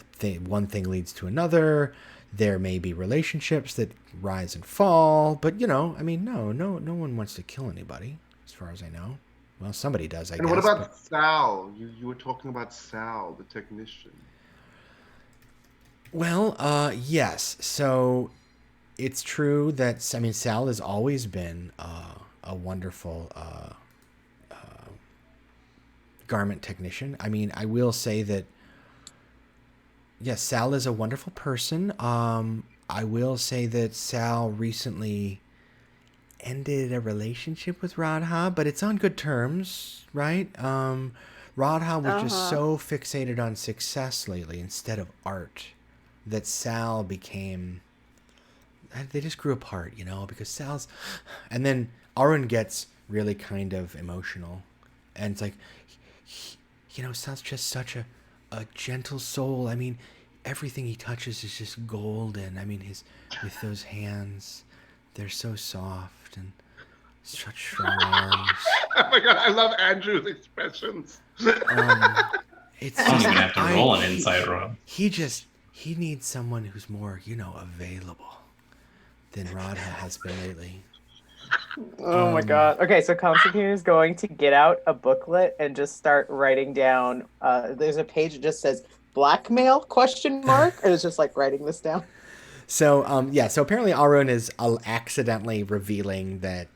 one thing leads to another. There may be relationships that rise and fall, but I mean, no one wants to kill anybody, as far as I know. Well, somebody does, I guess. And what about Sal? You were talking about Sal, the technician. Well, yes. So it's true that, I mean, Sal has always been a wonderful garment technician. I mean, I will say that, yes, Sal is a wonderful person. I will say that Sal recently ended a relationship with Radha, but it's on good terms, right? Radha was just so fixated on success lately instead of art that Sal became... They just grew apart, because Sal's... And then Arun gets really kind of emotional. And it's like, Sal's just such a gentle soul. I mean, everything he touches is just golden. I mean, with those hands, they're so soft and such strong arms. Oh my god, I love Andrew's expressions. It's I don't even have to roll an insight roll. He needs someone who's more, available than Radha has been lately. Oh my god. Okay, so Constantine is going to get out a booklet and just start writing down. There's a page that just says blackmail ? And it's just like writing this down. So so apparently Arun is accidentally revealing that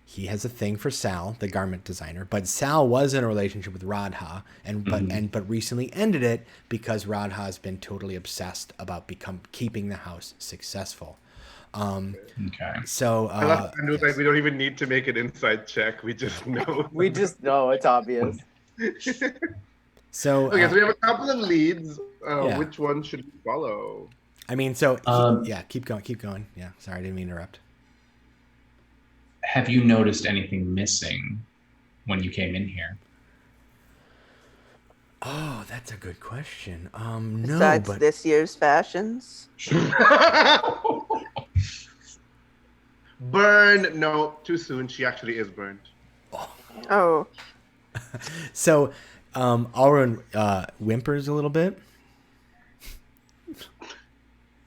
he has a thing for Sal, the garment designer, but Sal was in a relationship with Radha, but recently ended it because Radha has been totally obsessed about keeping the house successful. Okay. So I love Andrew's like, we don't even need to make an inside check. We just know. We just know it's obvious. So okay, so we have a couple of leads. Yeah. Which one should we follow? I mean, keep going. Yeah, sorry, I didn't mean to interrupt. Have you noticed anything missing when you came in here? Oh, that's a good question. Besides this year's fashions. Burn. No, too soon. She actually is burned. Oh. So, Arun whimpers a little bit.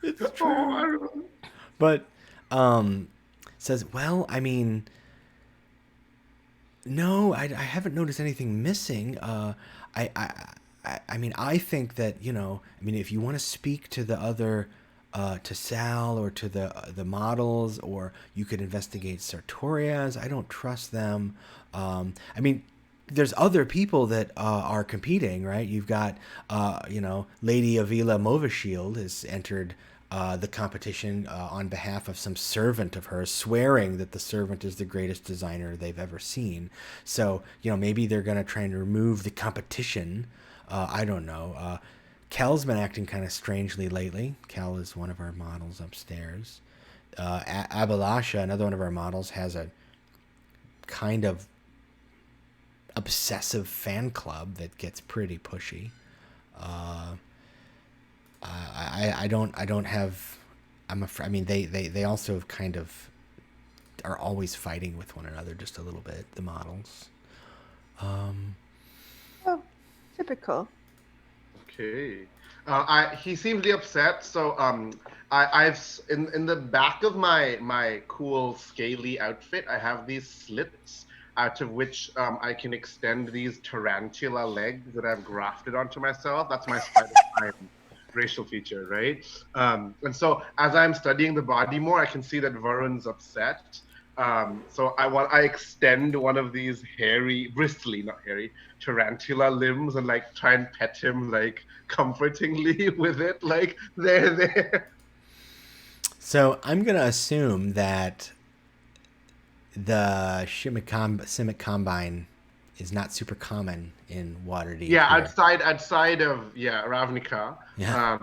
It's true. Oh, But says, well, I mean, no, I haven't noticed anything missing. I mean, I think that, I mean, if you want to speak to the other, to Sal or to the models, or you could investigate Sartorias. I don't trust them. I mean, there's other people that are competing, right? You've got, Lady Avila Movashield has entered the competition on behalf of some servant of hers, swearing that the servant is the greatest designer they've ever seen. So, maybe they're going to try and remove the competition. I don't know. Kel's been acting kind of strangely lately. Kel is one of our models upstairs. Abalasha, another one of our models, has a kind of obsessive fan club that gets pretty pushy. I don't have. I'm afraid. I mean, they also kind of are always fighting with one another just a little bit. The models. Oh, typical. Okay. He seems really upset. So I've in the back of my cool scaly outfit, I have these slits out of which I can extend these tarantula legs that I've grafted onto myself. That's my spider-time racial feature, right? And so as I'm studying the body more, I can see that Varun's upset. So I extend one of these bristly, not hairy, tarantula limbs and like try and pet him like comfortingly with it, like there. So I'm gonna assume that the Simic Combine is not super common in Waterdeep. Yeah, here. outside of Ravnica, Yeah.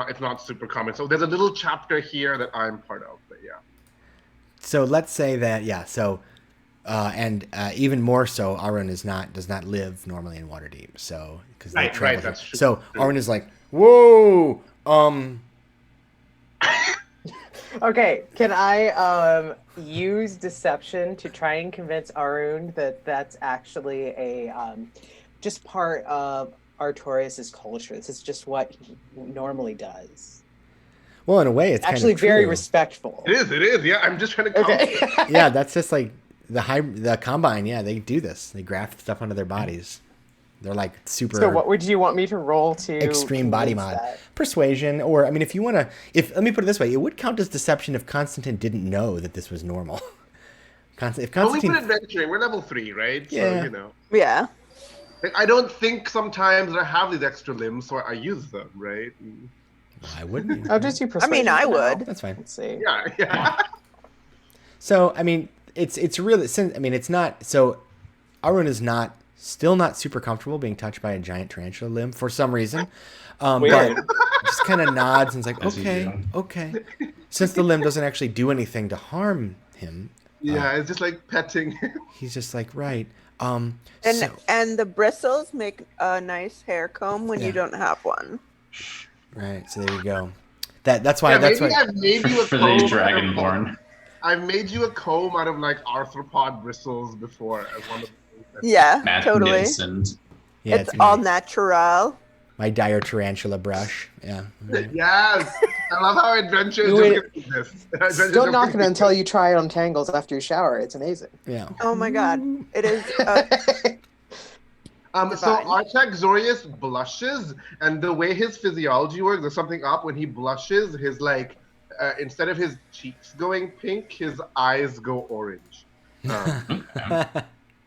it's not super common. So there's a little chapter here that I'm part of, but yeah. So let's say that, yeah. So, and even more so, Arun does not live normally in Waterdeep. So because they travel here. That's true. So Arun is like, whoa, Okay, can I use deception to try and convince Arun that that's actually a just part of Artorias' culture? This is just what he normally does. Well, in a way, it's Actually kind of very true. respectful. It is. Yeah, I'm just trying to. Okay. Yeah, that's just like the Combine. Yeah, they do this. They graft stuff onto their bodies. They're like super. So what would you want me to roll to extreme body convince mod that? persuasion, or I mean, if you want to, let me put it this way, it would count as deception if Constantine didn't know that this was normal. If Well, we Constantine, put adventuring. We're level 3, right? Yeah. So Yeah. Like, I don't think sometimes that I have these extra limbs, so I use them, right? why wouldn't you? I'll just do persuasion. mean, I for now. would. That's fine. Let's see. Yeah. So I mean, it's really, I mean, it's not. So Arun is still not super comfortable being touched by a giant tarantula limb for some reason. Weird. But just kind of nods and is like, As you okay, do. okay. Since the limb doesn't actually do anything to harm him, Yeah, it's just like petting. he's just like, right. And So- and the bristles make a nice hair comb when Yeah. you don't have one. right. So there you go. That's why. Yeah, that's maybe why. I've made you a For the comb. Dragonborn. I've made you a comb out of like arthropod bristles before as one of the things that- Yeah, totally. Magnificent. Yeah, it's all natural. my dire tarantula brush. Yeah. Yes, I love how adventure is Wait. just gonna do this. Don't knock it until you try it on Tangles after you shower. It's amazing. Yeah. Oh my god, it is. So Divine. Artaxorius blushes, and the way his physiology works, there's something up when he blushes. His instead of his cheeks going pink, his eyes go orange. So yeah,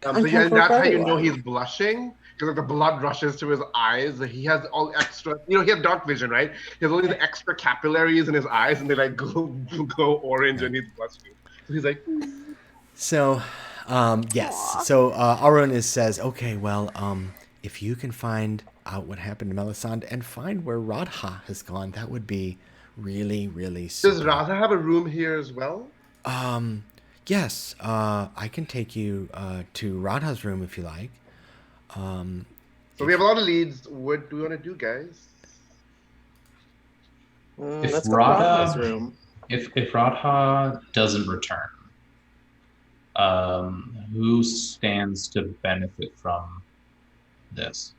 for that's how you know everyone. he's blushing, because the blood rushes to his eyes. He has all extra, he has dark vision, right? He has all these extra capillaries in his eyes, and they like go orange, and he's blushing. So he's like, So, yes. Aw. So Arun says, okay, well, if you can find out what happened to Melisande and find where Radha has gone, that would be really, really does super. Radha have a room here as well? Yes. I can take you to Radha's room if you like. So we have a lot of leads. What do we want to do, guys? If Let's go to Radha- Radha's room. If Radha doesn't return, who stands to benefit from this?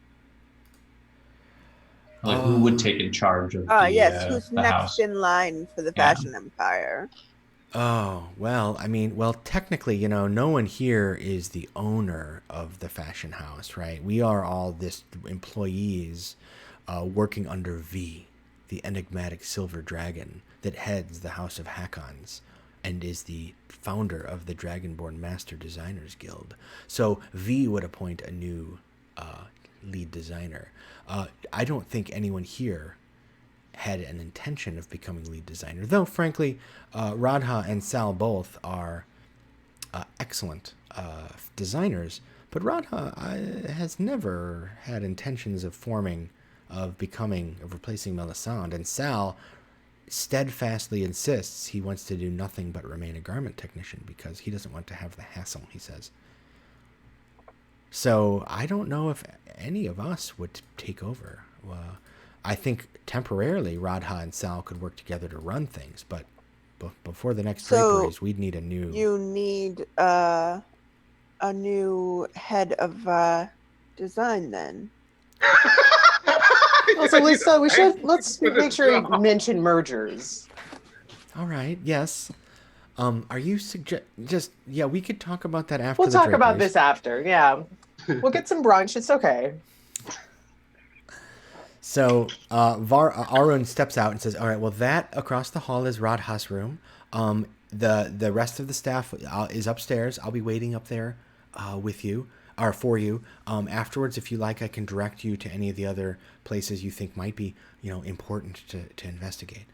Like, who would take in charge of Yes, who's the next house? in line for the Yeah. Fashion Empire? Oh, well, I mean, well, technically, no one here is the owner of the fashion house, right? We are all this employees working under V, the enigmatic silver dragon that heads the House of Hakons and is the founder of the Dragonborn Master Designers Guild. So V would appoint a new lead designer. I don't think anyone here had an intention of becoming lead designer, though frankly Radha and Sal both are excellent designers, but Radha has never had intentions of replacing Melisande, and Sal steadfastly insists he wants to do nothing but remain a garment technician because he doesn't want to have the hassle, he says. So I don't know if any of us would take over. I think temporarily Radha and Sal could work together to run things, but before the next draperies, we'd need a new... You need a new head of design then. Also, let's make sure we mention mergers. All right, yes. Are you we could talk about that after We'll talk about this after, yeah. We'll get some brunch, it's okay. So Arun steps out and says, all right, well, that across the hall is Radha's room. The rest of the staff is upstairs. I'll be waiting up there with you, or for you. Afterwards, if you like, I can direct you to any of the other places you think might be, important to investigate.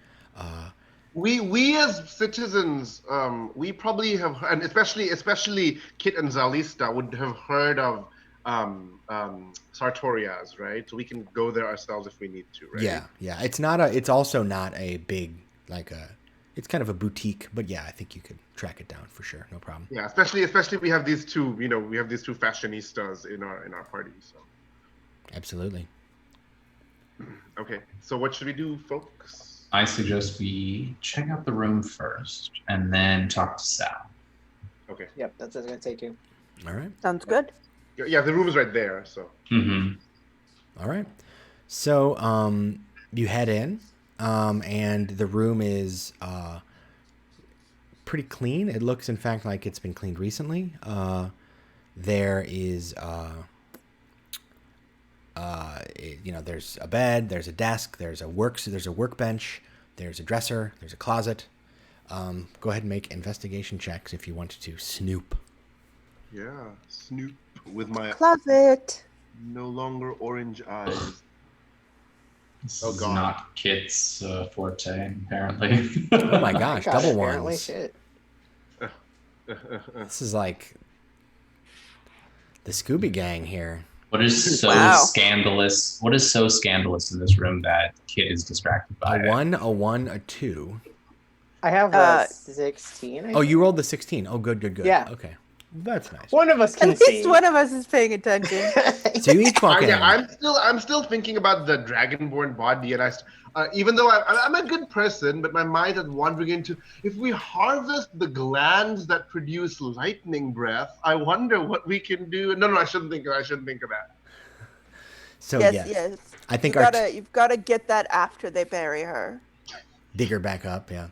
We as citizens, we probably have, and especially Kit and Zalista would have heard of Sartorias, right? So we can go there ourselves if we need to, right? Yeah. It's also not a big, it's kind of a boutique, but yeah, I think you could track it down for sure, no problem. Yeah, especially we have these two, fashionistas in our party. So absolutely. Okay, so what should we do, folks? I suggest we check out the room first and then talk to Sal. Okay. Yep, that's what it's gonna take you. All right. Sounds good. Yeah, the room is right there. So. Mm-hmm. All right. So you head in, and the room is pretty clean. It looks, in fact, like it's been cleaned recently. There is, there's a bed, there's a desk, there's a workbench, there's a dresser, there's a closet. Go ahead and make investigation checks if you want to snoop. Yeah, snoop with my closet. No longer orange eyes. This Oh, is God. not Kit's forte, apparently. Oh my gosh, double apparently ones. shit. This is like the Scooby Gang here. What is so Wow. scandalous? What is so scandalous in this room that Kit is distracted by? A 1, a 1, a 2. I have a 16. I Oh, think. you rolled the 16. Oh, good. Yeah. Okay. That's nice. One of us At can see. least one of us is paying attention. So you each walk in. I'm still thinking about the dragonborn body, and even though I'm a good person, but my mind is wandering into, if we harvest the glands that produce lightning breath, I wonder what we can do. No, I shouldn't think of that. So yes. I think You've got to get that after they bury her. dig her back up, yeah.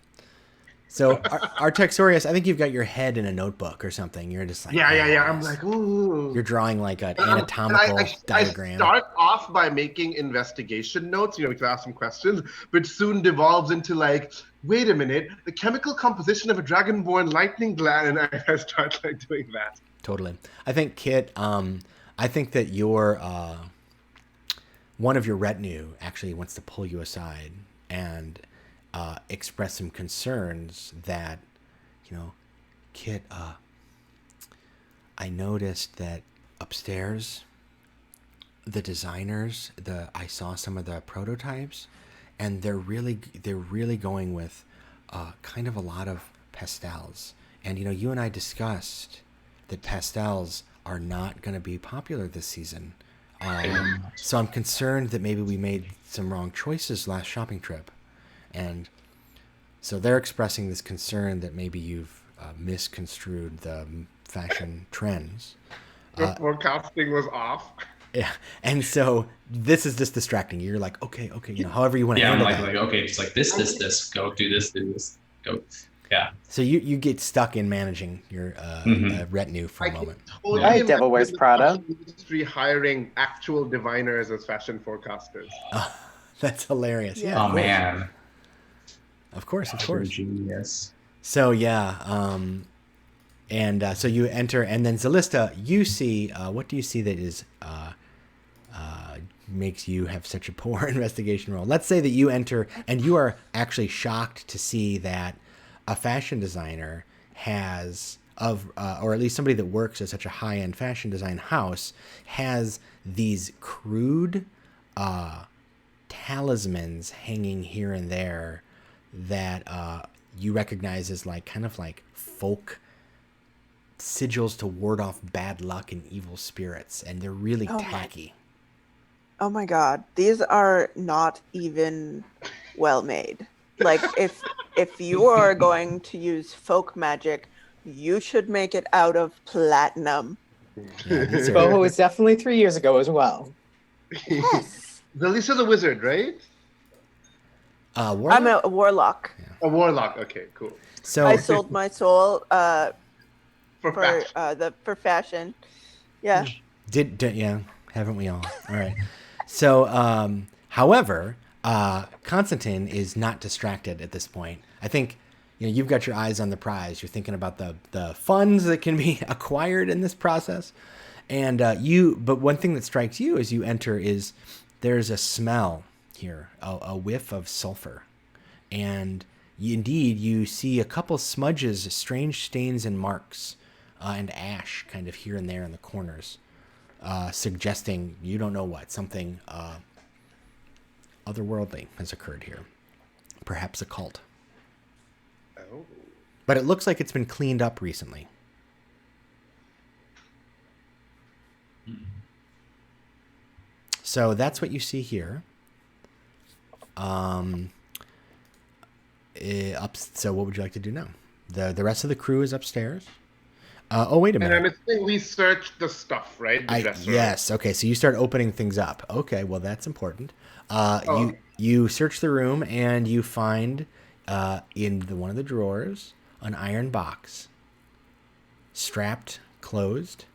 So Artaxorius, I think you've got your head in a notebook or something. You're just like, Yeah. I'm like, ooh. You're drawing like an anatomical diagram. I start off by making investigation notes, we can ask some questions, but soon devolves into like, wait a minute, the chemical composition of a dragonborn lightning gland, and I start like doing that. Totally. I think, Kit, I think that your one of your retinue actually wants to pull you aside and express some concerns that, Kit, I noticed that upstairs, the designers, I saw some of the prototypes, and they're really going with kind of a lot of pastels. And you and I discussed that pastels are not going to be popular this season. So I'm concerned that maybe we made some wrong choices last shopping trip. And so they're expressing this concern that maybe you've misconstrued the fashion trends. The forecasting was off. Yeah. And so this is just distracting. You're like, okay, however you want to Yeah, I'm handle like, that. okay, it's like this, go do this, go. Yeah. So you get stuck in managing your retinue for a I can moment. totally Right, Devil imagine Wears the Prada. fashion industry hiring actual diviners as fashion forecasters. That's hilarious. Yeah. Yeah. Of Oh course. man. Of course. Of True course. genius. So yeah. So you enter, and then Zalista, you see. What do you see that is makes you have such a poor investigation roll? Let's say that you enter, and you are actually shocked to see that a fashion designer has or at least somebody that works at such a high-end fashion design house has these crude talismans hanging here and there that you recognize as like kind of like folk sigils to ward off bad luck and evil spirits, and they're really tacky. Oh my god, these are not even well made. Like if you are going to use folk magic, you should make it out of platinum. Yeah, these are, Boho was definitely 3 years ago as well. Yes. Zalisa's a wizard, right? warlock? I'm a warlock. A warlock. Okay, cool. So I sold my soul For fashion. for fashion. Yeah. yeah, haven't we all? All right. So, however, Constantine is not distracted at this point. I think you've got your eyes on the prize. You're thinking about the funds that can be acquired in this process, and But one thing that strikes you as you enter is there's a smell here, a whiff of sulfur, and you see a couple smudges, strange stains and marks, and ash kind of here and there in the corners. Suggesting you don't know what, something otherworldly has occurred here. Perhaps a cult. Oh. But it looks like it's been cleaned up recently. So that's what you see here. So what would you like to do now? The rest of the crew is upstairs. Wait a minute. And I'm assuming we searched the stuff, right? The dresser. Yes. Okay. So you start opening things up. Okay. Well, that's important. Oh. You search the room and you find in one of the drawers an iron box, strapped, closed.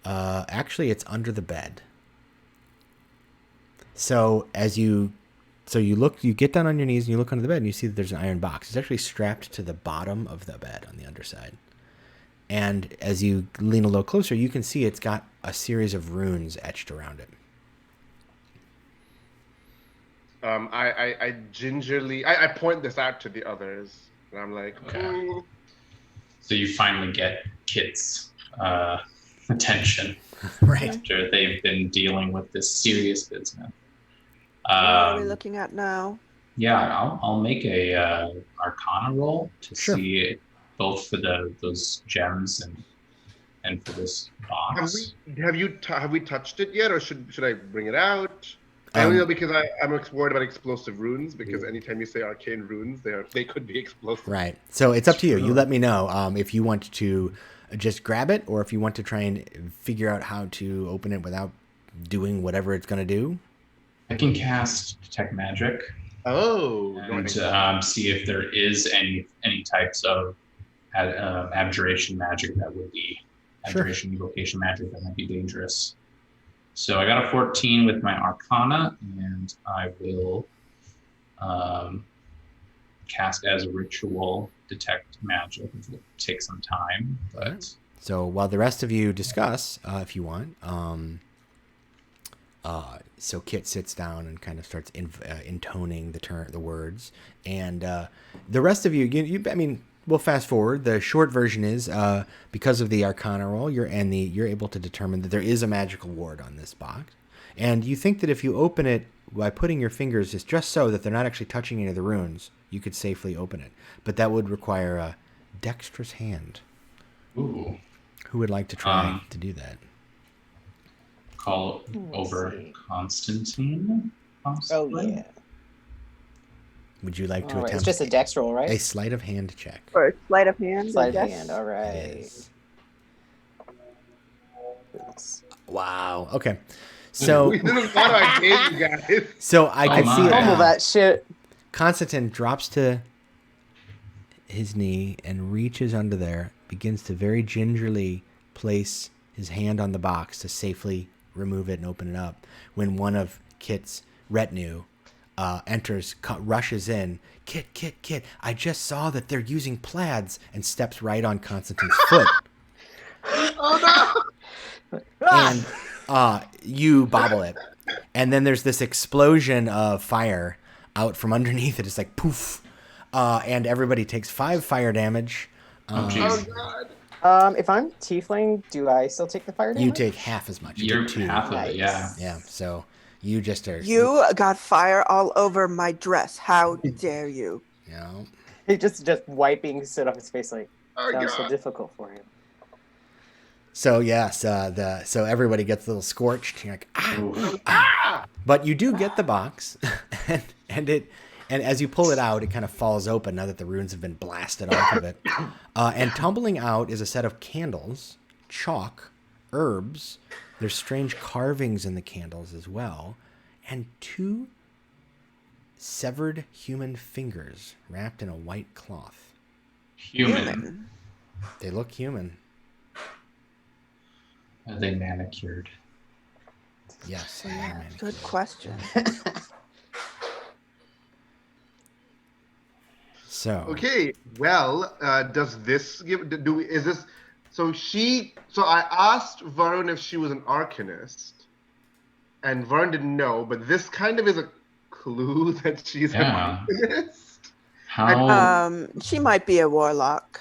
Actually, it's under the bed. So you get down on your knees and you look under the bed and you see that there's an iron box. It's actually strapped to the bottom of the bed on the underside. And as you lean a little closer, you can see it's got a series of runes etched around it. I gingerly I point this out to the others, and I'm like, Okay. So you finally get Kit's attention Right. after they've been dealing with this serious business. What are we looking at now? Yeah, I'll make a Arcana roll to Sure. see both for those gems and for this box. have we touched it yet, or should I bring it out? I only know because I'm worried about explosive runes, because anytime you say arcane runes, they could be explosive. Right. So it's up to you. You let me know if you want to just grab it or if you want to try and figure out how to open it without doing whatever it's going to do. I can cast Detect Magic Oh. and see if there is any types of abjuration magic that would be abjuration evocation magic that might be dangerous. So I got a 14 with my Arcana, and I will cast as a ritual Detect Magic. It will take some time, but So while the rest of you discuss, if you want, so Kit sits down and kind of starts intoning the words, and the rest of you, I mean, we'll fast forward. The short version is because of the Arcana roll, you're able to determine that there is a magical ward on this box, and you think that if you open it by putting your fingers just so that they're not actually touching any of the runes, you could safely open it. But that would require a dexterous hand. ooh, Who would like to try to do that? call over see. Constantine. Oh possibly? yeah. Would you like to All right. It's attempt just a dex roll, right? a sleight of hand check? Or sleight of hand? Sleight I of guess. hand. All It right. is. Wow. Okay. So We didn't thought I gave you guys. so I can Oh see it my. Fumble now. that shit. Constantine drops to his knee and reaches under there, begins to very gingerly place his hand on the box to safely remove it and open it up, when one of Kit's retinue enters, rushes in. Kit, I just saw that they're using plaids, and steps right on Constantine's foot. Oh no! And you bobble it. And then there's this explosion of fire out from underneath it. It's like poof. And everybody takes 5 fire damage. Oh jeez. god! If I'm tiefling, do I still take the fire damage? You take half as much. You You're take 2. half of it, yeah. Yeah, so you just are... You got fire all over my dress. How dare you? You know, He just wiping soot off his face like, Oh sounds so god! difficult for him. so yes, so everybody gets a little scorched. You're like, Oof. But you do get the box, and as you pull it out, it kind of falls open now that the runes have been blasted off of it. And tumbling out is a set of candles, chalk, herbs. There's strange carvings in the candles as well, and 2 severed human fingers wrapped in a white cloth. Human. They look human. Are they manicured? Yes, they are manicured. Good question. So Okay, well, does this give? Do we? Is this? So I asked Varun if she was an Arcanist, and Varun didn't know. But this kind of is a clue that she's Yeah. an Arcanist. How, She might be a warlock.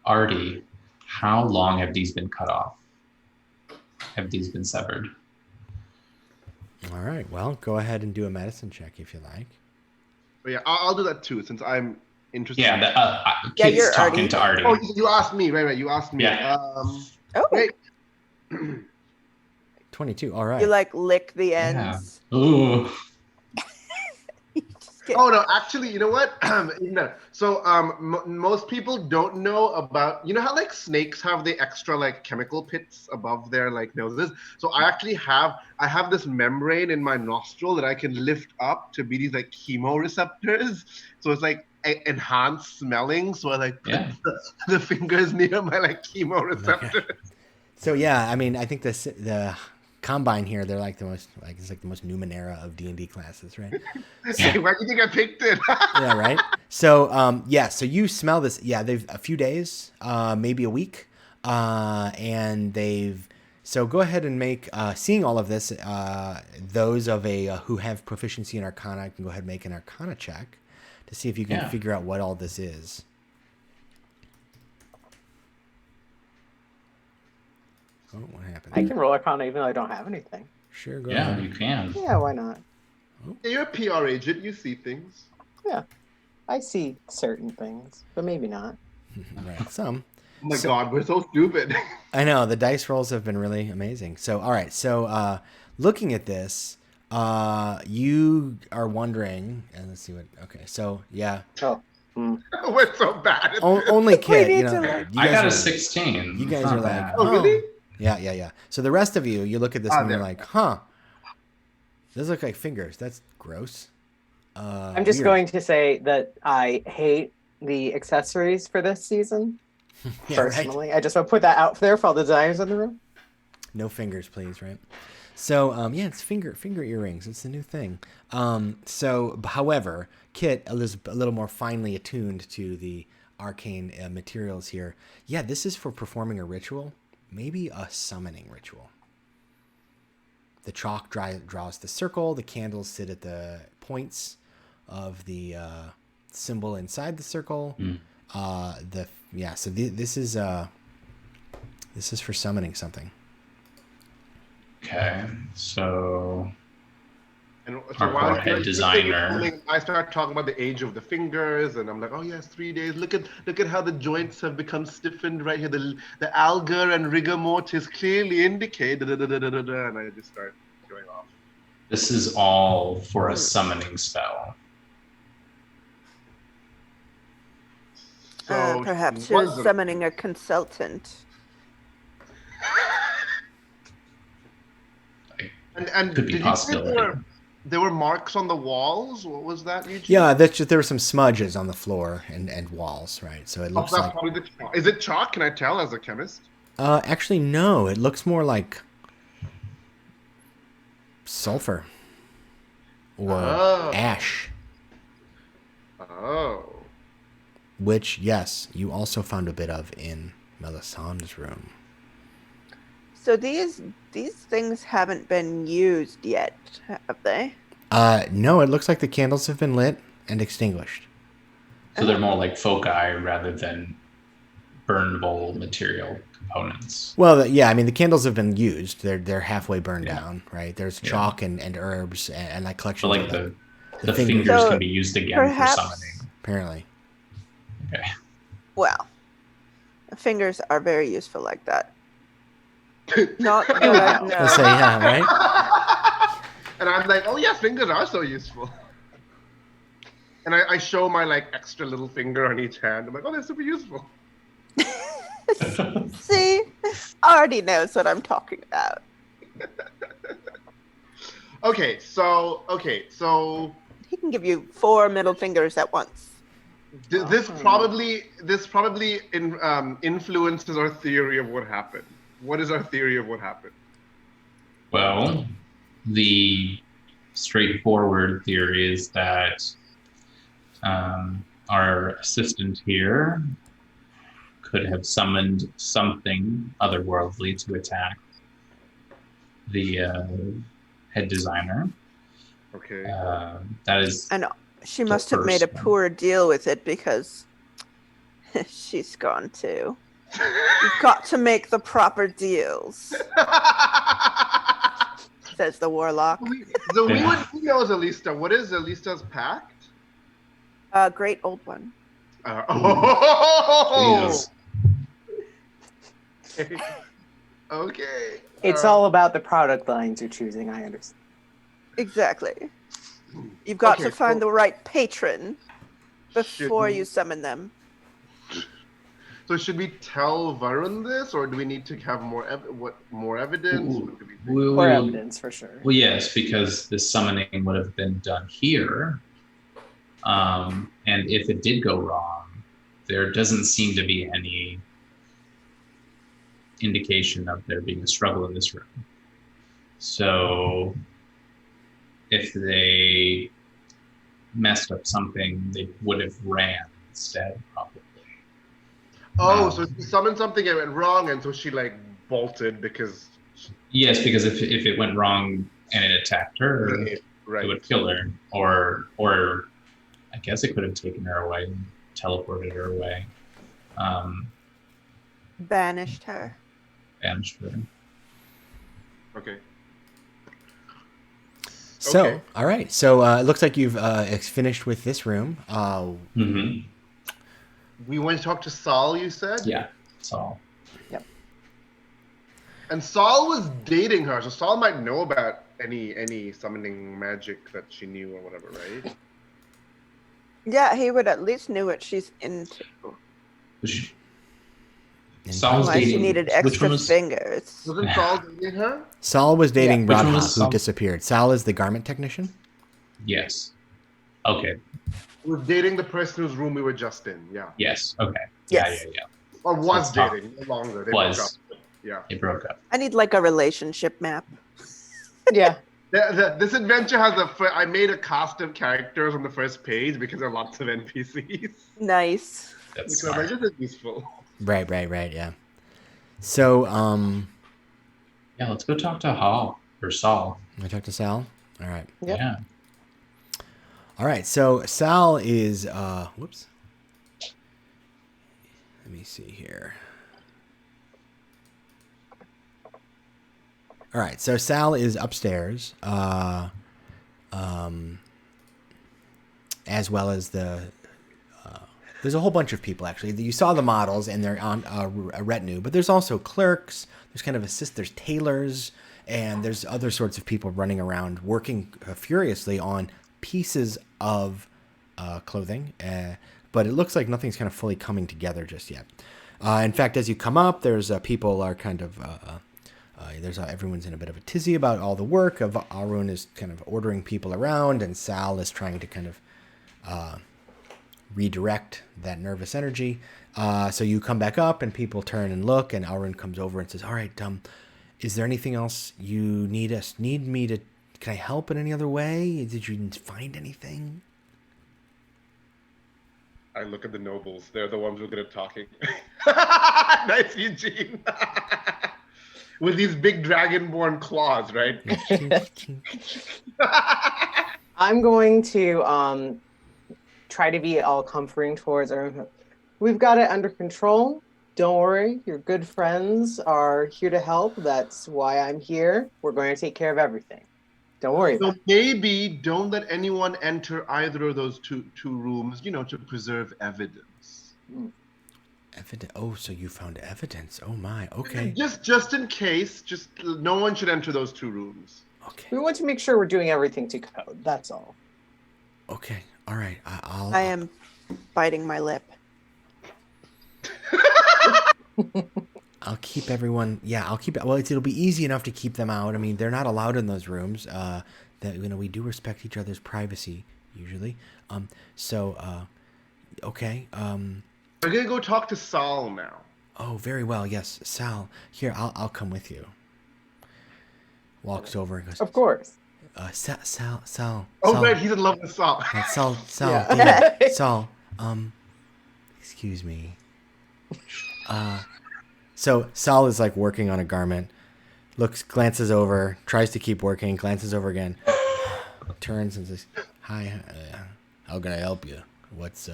Artie, how long have these been cut off? Have these been severed? all right, well, go ahead and do a medicine check if you like. But yeah, I'll do that too since I'm interested. Yeah, Yeah, Kit's you're talking Artie. to Artie. Oh, you asked me, right? You asked me. Yeah. Oh, Wait. 22. All right. you like lick the Yeah. ends. Ooh. You just get- Oh no, actually, you know what? No. So most people don't know about, you know how like snakes have the extra like chemical pits above their like noses. So I actually have this membrane in my nostril that I can lift up to be these like chemoreceptors. So it's like enhanced smelling. So I like put Yeah. the fingers near my like chemoreceptors. So yeah, I mean, I think the Combine here, they're like the most, like it's like the most Numenera of D&D classes, right? Hey, why do you think I picked it? Yeah, right. So yeah, so you smell this. Yeah, they've a few days, maybe a week, and they've. So go ahead and make seeing all of this. Those of who have proficiency in Arcana can go ahead and make an Arcana check to see if you can figure out what all this is. Oh, what happened? I can roll Arcana even though I don't have anything. Sure, go Yeah, ahead. you can. Yeah, why not? You're a PR agent. You see things. Yeah. I see certain things, but maybe not. Right, some. Oh my So- God, we're so stupid. I know the dice rolls have been really amazing. So, all right. So, looking at this, you are wondering, and let's see what. Okay, so yeah, Oh. We're so bad. only Kit. need You know, to, like- you I guys got are, a 16. You guys It's not are like, bad. Oh, really? Yeah. So the rest of you look at this Ah, and you're there. like, huh? Those look like fingers. That's gross. I'm just weird. going to say that I hate the accessories for this season. Yeah, right? Personally, I just want to put that out there for all the designers in the room. No fingers, please, right? So, yeah, it's finger earrings. It's the new thing. So, however, Kit is a little more finely attuned to the arcane materials here. Yeah, this is for performing a ritual, maybe a summoning ritual. The chalk draws the circle. The candles sit at the points of the symbol inside the circle. So this is for summoning something. Okay, so And Our while head you're designer. filming, I start talking about the age of the fingers, and I'm like, oh yes, 3 days. Look at how the joints have become stiffened right here. The alga and rigor mortis clearly indicate. And I just start going off. this is all for a summoning spell. So Perhaps she you're wasn't- summoning a consultant. And Could be did you say possibility. There were marks on the walls. What was that, Eugene? Yeah, that's just there were some smudges on the floor and walls, right? So it Oh, looks that's like. probably the chalk. Is it chalk? Can I tell as a chemist? Actually, no. It looks more like sulfur or Oh. ash. Oh. Which, yes, you also found a bit of in Melisandre's room. So these things haven't been used yet, have they? No, it looks like the candles have been lit and extinguished. So they're more like foci rather than burnable material components. Well, yeah, I mean the candles have been used. They're halfway burned Yeah. down, right? There's Yeah. chalk and herbs and like But collections like of the fingers. fingers So can be used again perhaps- for summoning. Apparently. Okay. Well, fingers are very useful like that. Not that I So know. yeah, right? And I'm like, oh yeah, fingers are so useful. And I show my like extra little finger on each hand. I'm like, oh, they're super useful. See, already knows what I'm talking about. Okay, so He can give you 4 middle fingers at once. this probably influences our theory of what happened. What is our theory of what happened? Well, the straightforward theory is that our assistant here could have summoned something otherworldly to attack the head designer. Okay. That is And she The must have made a first one. poor deal with it because she's gone too. You've got to make the proper deals, says the warlock. So Yeah. who knows Alista? What is Alista's pact? Great old one. Oh. Jesus. Okay. Okay. It's all about the product lines you're choosing. I understand. Exactly. You've got Okay, to find cool. the right patron before Should you we- summon them. So should we tell Varun this, or do we need to have more evidence? Ooh. What do we think? We Or will- evidence for sure. Well, yes, because this summoning would have been done here. And if it did go wrong, there doesn't seem to be any indication of there being a struggle in this room. So if they messed up something, they would have ran instead, probably. Oh, so she summoned something and it went wrong, and so she like bolted because. Yes, because if it went wrong and it attacked her, Right. it would kill her, or I guess it could have taken her away and teleported her away, Banished her. banished her. Okay. So, Okay. all right. So it looks like you've finished with this room. Mm-hmm. We went to talk to Saul, you said? Yeah, that's all. And Saul was dating her, so Saul might know about any summoning magic that she knew or whatever, right? Yeah, he would at least knew what she's into. Which, Saul's Why she dating. needed Which extra one was? fingers. Wasn't Saul dating her? Sal was dating Which one Radha, was who Sal? disappeared. Sal is the garment technician. Yes. Okay. He was dating the person whose room we were just in, yeah. Yes. Okay. Yes. Yeah. Or was Let's talk. dating, no longer. They Was. broke up. Yeah. It broke up. I need like a relationship map. Yeah. This adventure has I made a cast of characters on the first page because there are lots of NPCs. Nice. That's Because I smart. just is useful. Right. Yeah. So, Yeah. Let's go talk to Hall or Saul. I talked to Sal. All right. Yep. Yeah. All right. So Sal is. Whoops. Let me see here. All right. So Sal is upstairs, as well as the. There's a whole bunch of people actually. You saw the models and they're on a retinue, but there's also clerks. There's kind of there's tailors, and there's other sorts of people running around working furiously on pieces of clothing. But it looks like nothing's kind of fully coming together just yet. In fact, as you come up, there's people are kind of Everyone's in a bit of a tizzy about all the work. Arun is kind of ordering people around, and Sal is trying to kind of redirect that nervous energy. So you come back up, and people turn and look, and Arun comes over and says, "All right, is there anything else you need me to? Can I help in any other way? Did you find anything?" I look at the nobles. They're the ones who are good at talking. Nice, Eugene. With these big dragonborn claws, right? I'm going to try to be all comforting towards everyone. We've got it under control. Don't worry. Your good friends are here to help. That's why I'm here. We're going to take care of everything. Don't worry. So maybe don't let anyone enter either of those two rooms, to preserve evidence. Oh, so you found evidence. Oh my. Okay. Just in case, no one should enter those two rooms. Okay. We want to make sure we're doing everything to code. That's all. Okay. All right. I am biting my lip. I'll keep everyone. Yeah, I'll keep it. Well, it'll be easy enough to keep them out. I mean, they're not allowed in those rooms. That we do respect each other's privacy usually. Okay. We're gonna go talk to Sal now. Oh, very well. Yes, Sal. Here, I'll come with you. Walks over and goes, Of course. Sal. Oh, Sal, right, he's in love with Sal. Sal. Yeah. David, Sal. Excuse me. So Sal is like working on a garment, glances over, tries to keep working, glances over again, turns and says, "Hi, how can I help you? What does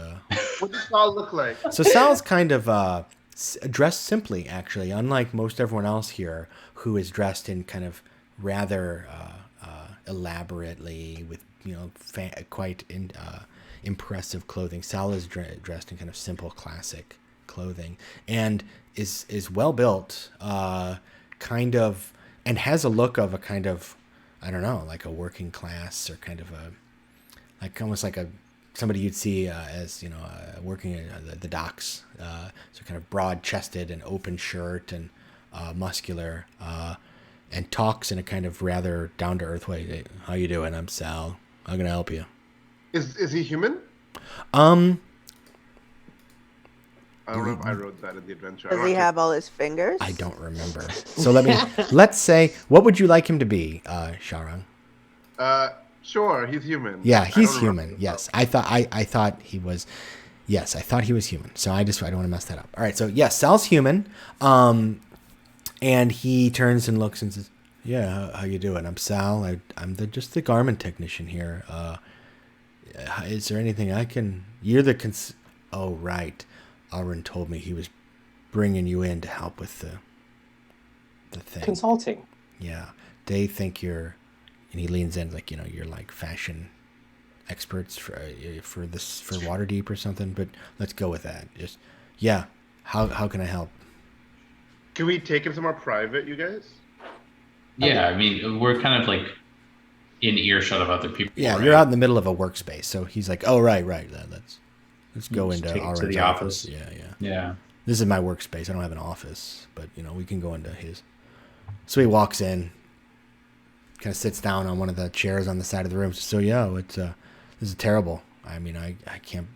Sal look like?" So Sal's kind of dressed simply, actually, unlike most everyone else here, who is dressed in kind of rather elaborately with quite impressive clothing. Sal is dressed in kind of simple, classic clothing, and is well built, kind of, and has a look of a kind of, I don't know, like a working class, or kind of almost like somebody you'd see as working at the docks. So kind of broad chested and open shirt and muscular, and talks in a kind of rather down to earth way. "Hey, how you doing? I'm Sal. How can I help you?" Is he human? I don't know if I wrote that in the adventure. Does he have all his fingers? I don't remember. So let's say, what would you like him to be, Sharang? Sure, he's human. Yeah, he's human. Yes, I thought he was. Yes, I thought he was human. So I don't want to mess that up. All right. So yes, Sal's human. And he turns and looks and says, "Yeah, how you doing? I'm Sal. I'm just the garment technician here. Is there anything I can? You're the Oh, right. Arun told me he was bringing you in to help with the thing. Consulting. Yeah, they think you're." And he leans in like, you're like fashion experts for Waterdeep or something. But let's go with that. Just how can I help? Can we take him somewhere private, you guys? Yeah, I mean, we're kind of like in earshot of other people. Yeah, right? You're out in the middle of a workspace, so he's like, "Oh, right. Let's go into to the office." office. Yeah. This is my workspace. I don't have an office, but we can go into his. So he walks in, kind of sits down on one of the chairs on the side of the room. So this is terrible. I mean, I can't.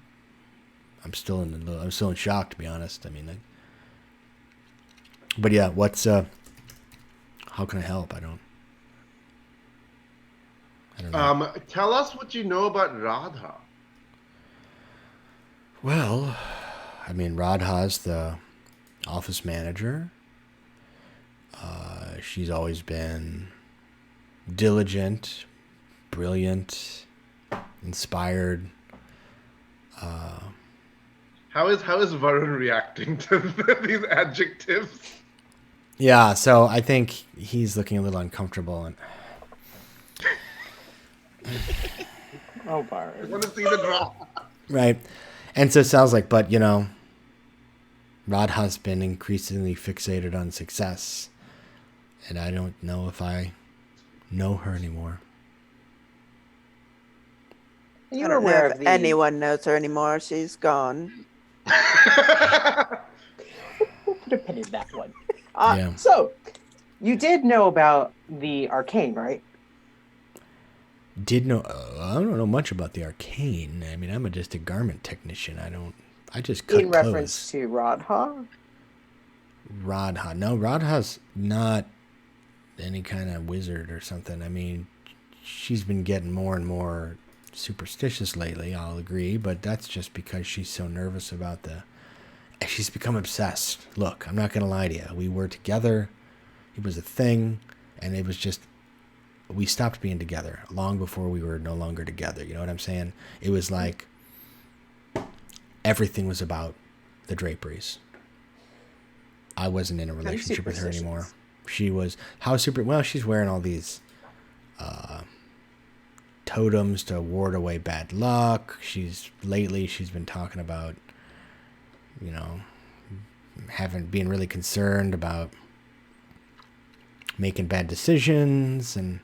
I'm still in shock, to be honest. I mean, but yeah, how can I help? I don't know. Tell us what you know about Radha. Well, I mean, Radha's the office manager. She's always been diligent, brilliant, inspired. How is Varun reacting to these adjectives? Yeah, so I think he's looking a little uncomfortable and. Oh, I Byron. want to see the drama. Right. And so Sal's like, but Radha's been increasingly fixated on success, and I don't know if I know her anymore. I You're don't know aware if of the anyone knows her anymore. She's gone. We'll put a pin in that one. Yeah. So, You did know about the arcane, right? Did know? I don't know much about the arcane. I mean, I'm just a garment technician. I just cut In reference clothes. to Radha? Radha. No, Radha's not any kind of wizard or something. I mean, she's been getting more and more superstitious lately, I'll agree, but that's just because she's so nervous about she's become obsessed. Look, I'm not going to lie to you. We were together. It was a thing, and it was just, we stopped being together long before we were no longer together. You know what I'm saying? It was like everything was about the draperies. I wasn't in a relationship with her anymore. She was, well, she's wearing all these totems to ward away bad luck. She's been talking about, you know, being really concerned about making bad decisions, and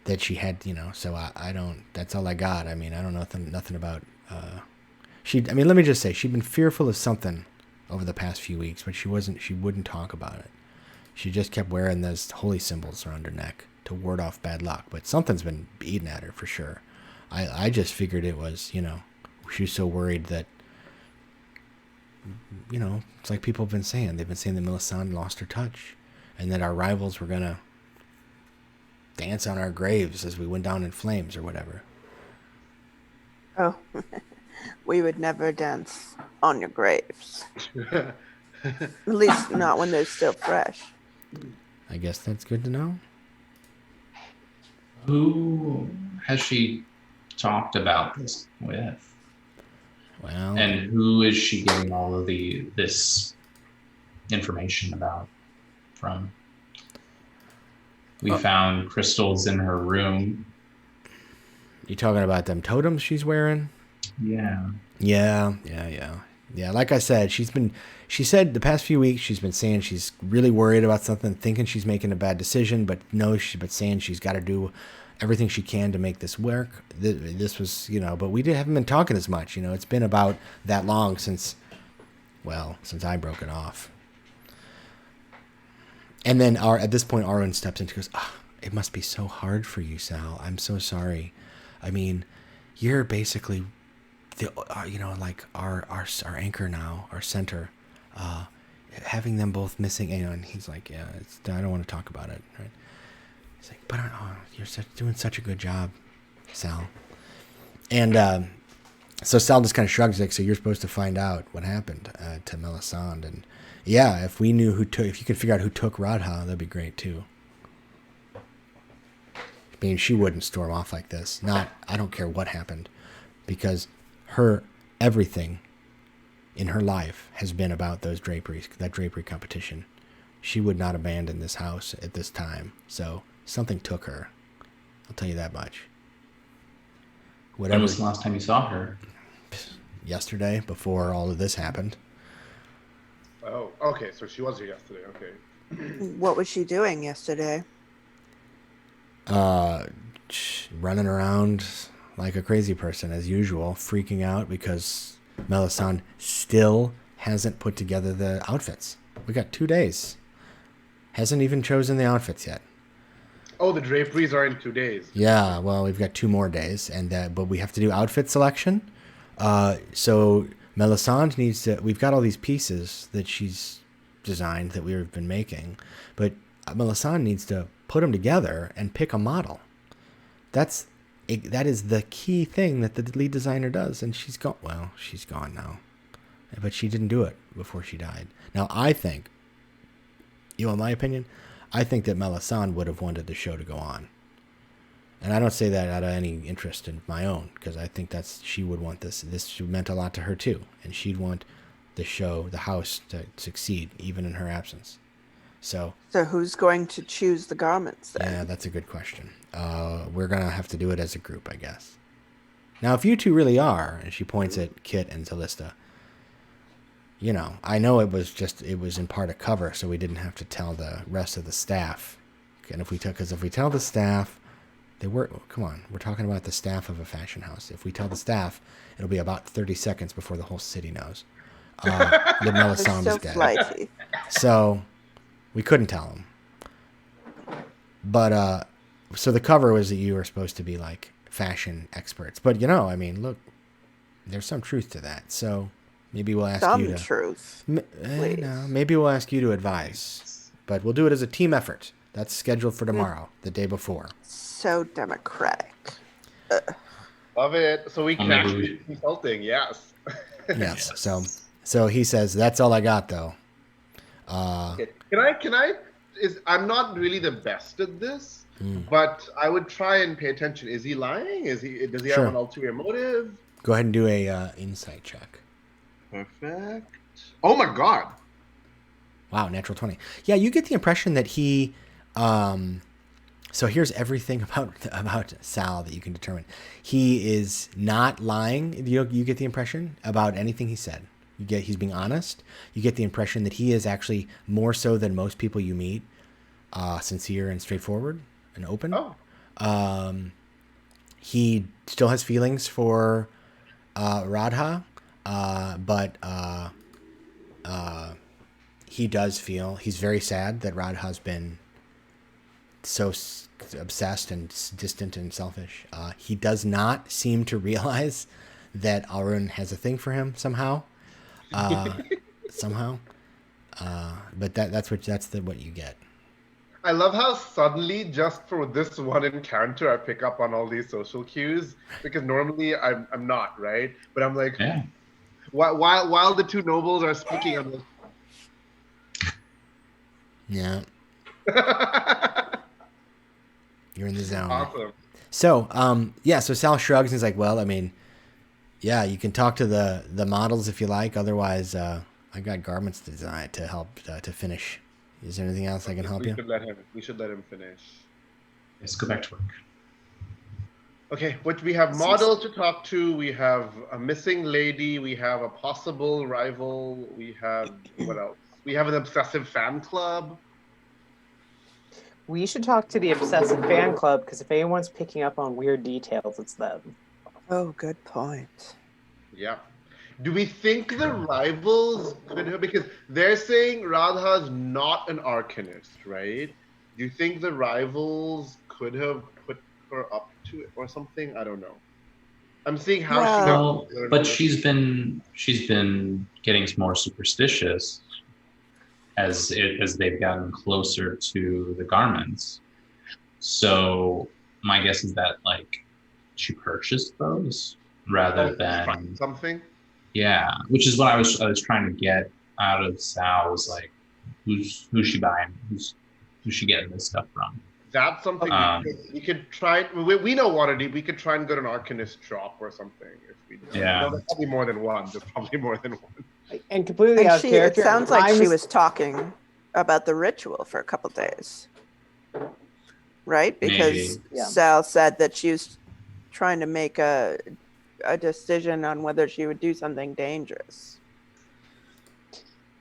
that she had, you know, so I don't, that's all I got. I mean, I don't know nothing about, I mean, let me just say, she'd been fearful of something over the past few weeks, but she wouldn't talk about it. She just kept wearing those holy symbols around her neck to ward off bad luck, but something's been eating at her for sure. I just figured it was, you know, she was so worried that, you know, it's like people have been saying. They've been saying that Melisande lost her touch, and that our rivals were going to dance on our graves as we went down in flames or whatever. Oh, we would never dance on your graves. At least not when they're still fresh. I guess that's good to know. Who has she talked about this with? Well, And who is she getting all of this information about from? We found crystals in her room. you talking about them totems she's wearing? Yeah. Yeah. Like I said, she said the past few weeks she's been saying she's really worried about something, thinking she's making a bad decision, but saying she's got to do everything she can to make this work. This was, you know, but we haven't been talking as much. You know, it's been about that long since I broke it off. And then at this point, Arwen steps in and goes, it must be so hard for you, Sal. I'm so sorry. I mean, you're basically you know, like our anchor now, our center, having them both missing, you know, and he's like, yeah, I don't want to talk about it, right? He's like, but you're doing such a good job, Sal. And so Sal just kind of shrugs, like, so you're supposed to find out what happened to Melisande, and yeah, if you could figure out who took Radha, that'd be great too. I mean, she wouldn't storm off like this. I don't care what happened, because everything in her life has been about those draperies, that drapery competition. She would not abandon this house at this time. So something took her. I'll tell you that much. When was the last time you saw her? Yesterday, before all of this happened. Oh, okay. So she was here yesterday. Okay. What was she doing yesterday? Running around like a crazy person as usual, freaking out because Melisande still hasn't put together the outfits. We got 2 days. Hasn't even chosen the outfits yet. Oh, the draperies are in 2 days. Yeah, well, we've got 2 more days, but we have to do outfit selection. So Melisande needs to. We've got all these pieces that she's designed that we've been making, but Melisande needs to put them together and pick a model. That is the key thing that the lead designer does, and she's gone. Well, she's gone now, but she didn't do it before she died. Now, I think, you want my opinion? I think that Melisande would have wanted the show to go on. And I don't say that out of any interest in my own, because I think she would want this. This meant a lot to her too, and she'd want the show, the house, to succeed even in her absence. So who's going to choose the garments then? Yeah, that's a good question. We're gonna have to do it as a group, I guess. Now, if you two really are, and she points at Kit and Zalista, you know, I know it was in part a cover, so we didn't have to tell the rest of the staff. And if we tell the staff, come on, we're talking about the staff of a fashion house. If we tell the staff, it'll be about 30 seconds before the whole city knows that Melisande is dead. Flighty. So, We couldn't tell him. But so the cover was that you were supposed to be like fashion experts. But I mean, look, there's some truth to that. So maybe we'll ask you to. Some truth. Please. No, maybe we'll ask you to advise. But we'll do it as a team effort. That's scheduled for tomorrow, the day before. So democratic. Love it. So we can Maybe actually we- do consulting. Yes. Yes. So he says that's all I got though. Okay. Can I? I'm not really the best at this, but I would try and pay attention. Is he lying? Does he Sure. have an ulterior motive? Go ahead and do a insight check. Perfect. Oh my god. Wow, natural 20. Yeah, you get the impression that he. So here's everything about Sal that you can determine. He is not lying. You get the impression about anything he said. He's being honest. You get the impression that he is actually more so than most people you meet, sincere and straightforward and open. Oh. He still has feelings for Radha, but he does feel he's very sad that Radha's been so obsessed and distant and selfish. He does not seem to realize that Arun has a thing for him somehow. But that's what you get. I love how suddenly, just for this one encounter, I pick up on all these social cues, because normally I'm not, right? But I'm like, Yeah. while the two nobles are speaking, I'm like, Yeah, you're in the zone. awesome. So, so Sal shrugs and he's like, well, I mean, yeah, you can talk to the models if you like. Otherwise, I got garments to design to help to finish. Is there anything else I can help you? We should let him finish. Let's go back to work. Okay, we have models to talk to. We have a missing lady. We have a possible rival. We have what else? We have an obsessive fan club. We should talk to the obsessive fan club, because if anyone's picking up on weird details, it's them. Oh, good point. Yeah. Do we think the rivals could have, because they're saying Radha's not an Arcanist, right? Do you think the rivals could have put her up to it or something? I don't know. I'm seeing how Well, but she's been getting more superstitious as they've gotten closer to the garments. So my guess is that like she purchased those rather than something. Yeah, which is what I was trying to get out of Sal, was like, who's she buying? Who's she getting this stuff from? That's something we could try. We know what it is. We could try and go to an Arcanist shop or something. If we do. Yeah. No, there's probably more than one. There's probably more than one. And completely And out of it character. sounds like I she was talking about the ritual for a couple days, right? Because Maybe. Yeah. Sal said that she was trying to make a decision on whether she would do something dangerous.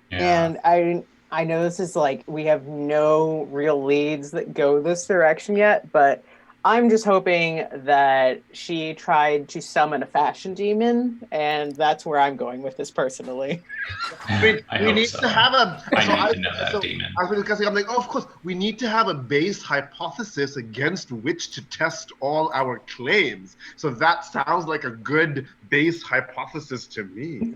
Yeah. And I know this is like, we have no real leads that go this direction yet, but I'm just hoping that she tried to summon a fashion demon, and that's where I'm going with this personally. We hope need so. to have a. I need to know that demon. I was discussing. I'm like, oh, of course, we need to have a base hypothesis against which to test all our claims. So that sounds like a good base hypothesis to me.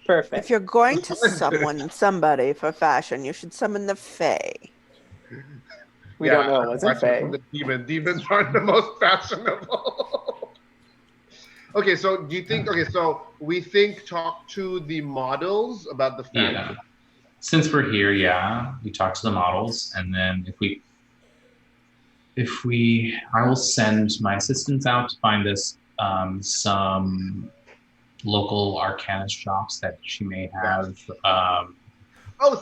Perfect. If you're going to summon somebody for fashion, you should summon the Fae. We don't know what's a fashion Fae. from the demons aren't the most fashionable. Okay, so do you think? Okay, so we think talk to the models about the fan. Yeah. Since we're here, we talk to the models, and then I will send my assistants out to find us some local Arcanist shops that she may have.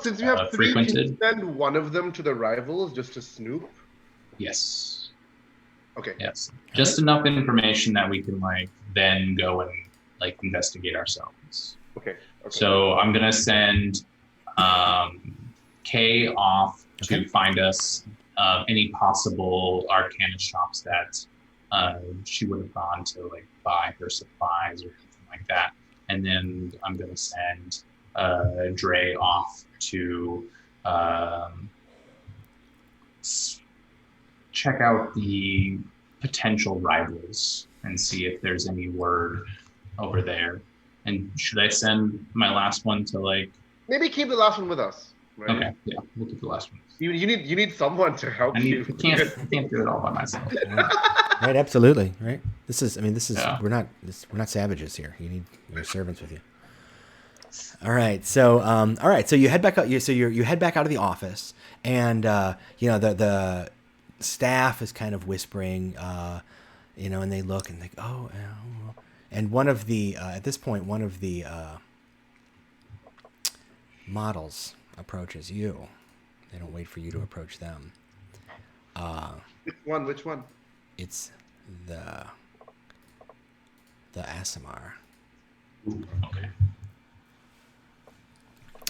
Since we have three, can you frequented. send one of them to the rivals just to snoop? Yes. Okay. Yes. Just enough information that we can then go and investigate ourselves. Okay. So I'm gonna send Kay off to find us any possible Arcanist shops that she would have gone to buy her supplies or something like that. And then I'm gonna send Dre off to um, check out the potential rivals and see if there's any word over there. And should I send my last one to like? Maybe keep the last one with us. Right? Okay, yeah, we'll keep the last one. You need someone to help you. I can't do it all by myself. Right, absolutely. Right. This is Yeah. we're not savages here. You need your servants with you. All right. So you head back out. You head back out of the office, and the staff is kind of whispering, and they look and think, oh, and one of the at this point one of the models approaches you. They don't wait for you to approach them. Which one? It's the Asimar. Okay.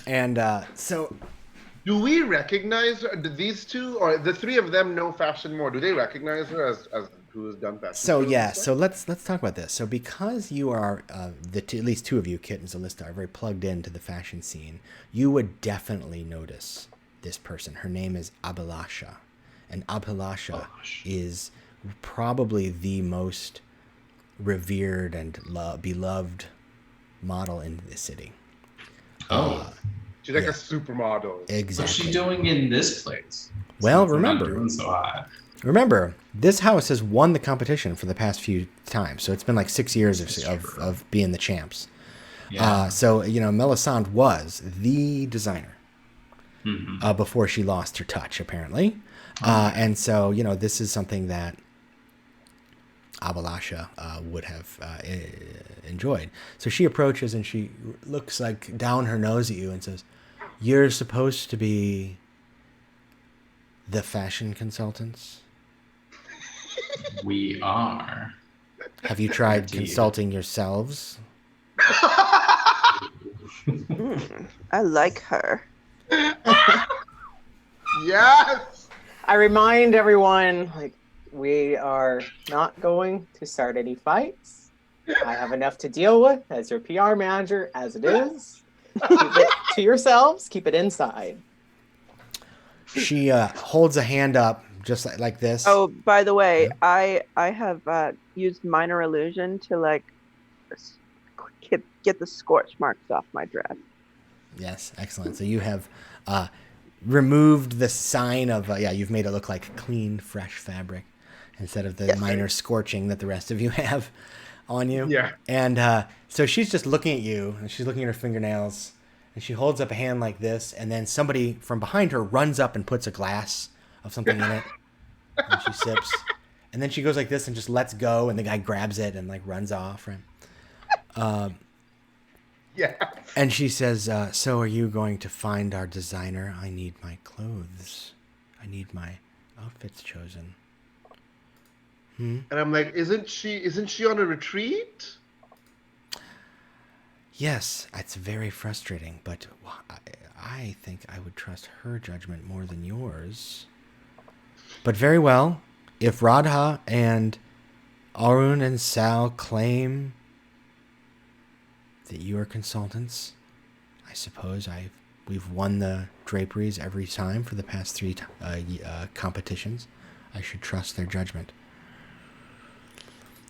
And so Do we recognize these two, or the three of them know fashion more? Do they recognize her as who has done fashion? So shows yeah, and stuff? so let's talk about this. So because you are at least two of you, Kit and Zalista, are very plugged into the fashion scene, you would definitely notice this person. Her name is Abhilasha, and Abhilasha is probably the most revered and beloved model in the city. She's like yeah. a supermodel. Exactly. What's she doing in this place? Well, Since we're not remember- doing so hot. Remember, this house has won the competition for the past few times, so it's been like 6 years of being the champs. Yeah. So Melisande was the designer Mhm. before she lost her touch, apparently. And so this is something that Abhilasha would have enjoyed. So she approaches and she looks like down her nose at you and says, "You're supposed to be the fashion consultants. We are. Have you tried Indeed. consulting yourselves?" I like her. Yes. I remind everyone, like, we are not going to start any fights. I have enough to deal with as your PR manager as it is. Keep it to yourselves. Keep it inside. She holds a hand up just like this. Oh, by the way, I have used minor illusion to like get the scorch marks off my dress. Yes, excellent. So you have removed the sign of you've made it look like clean, fresh fabric instead of the minor scorching that the rest of you have on you. Yeah. And so she's just looking at you, and she's looking at her fingernails, and she holds up a hand like this, and then somebody from behind her runs up and puts a glass of something in it, and she sips, and then she goes like this and just lets go, and the guy grabs it and like runs off, right? Yeah. And she says, "So are you going to find our designer? I need my clothes. I need my outfits chosen." And I'm like, isn't she on a retreat? Yes, it's very frustrating, but I think I would trust her judgment more than yours. But very well, if Radha and Arun and Sal claim that you are consultants, I suppose we've won the draperies every time for the past 3 competitions. I should trust their judgment.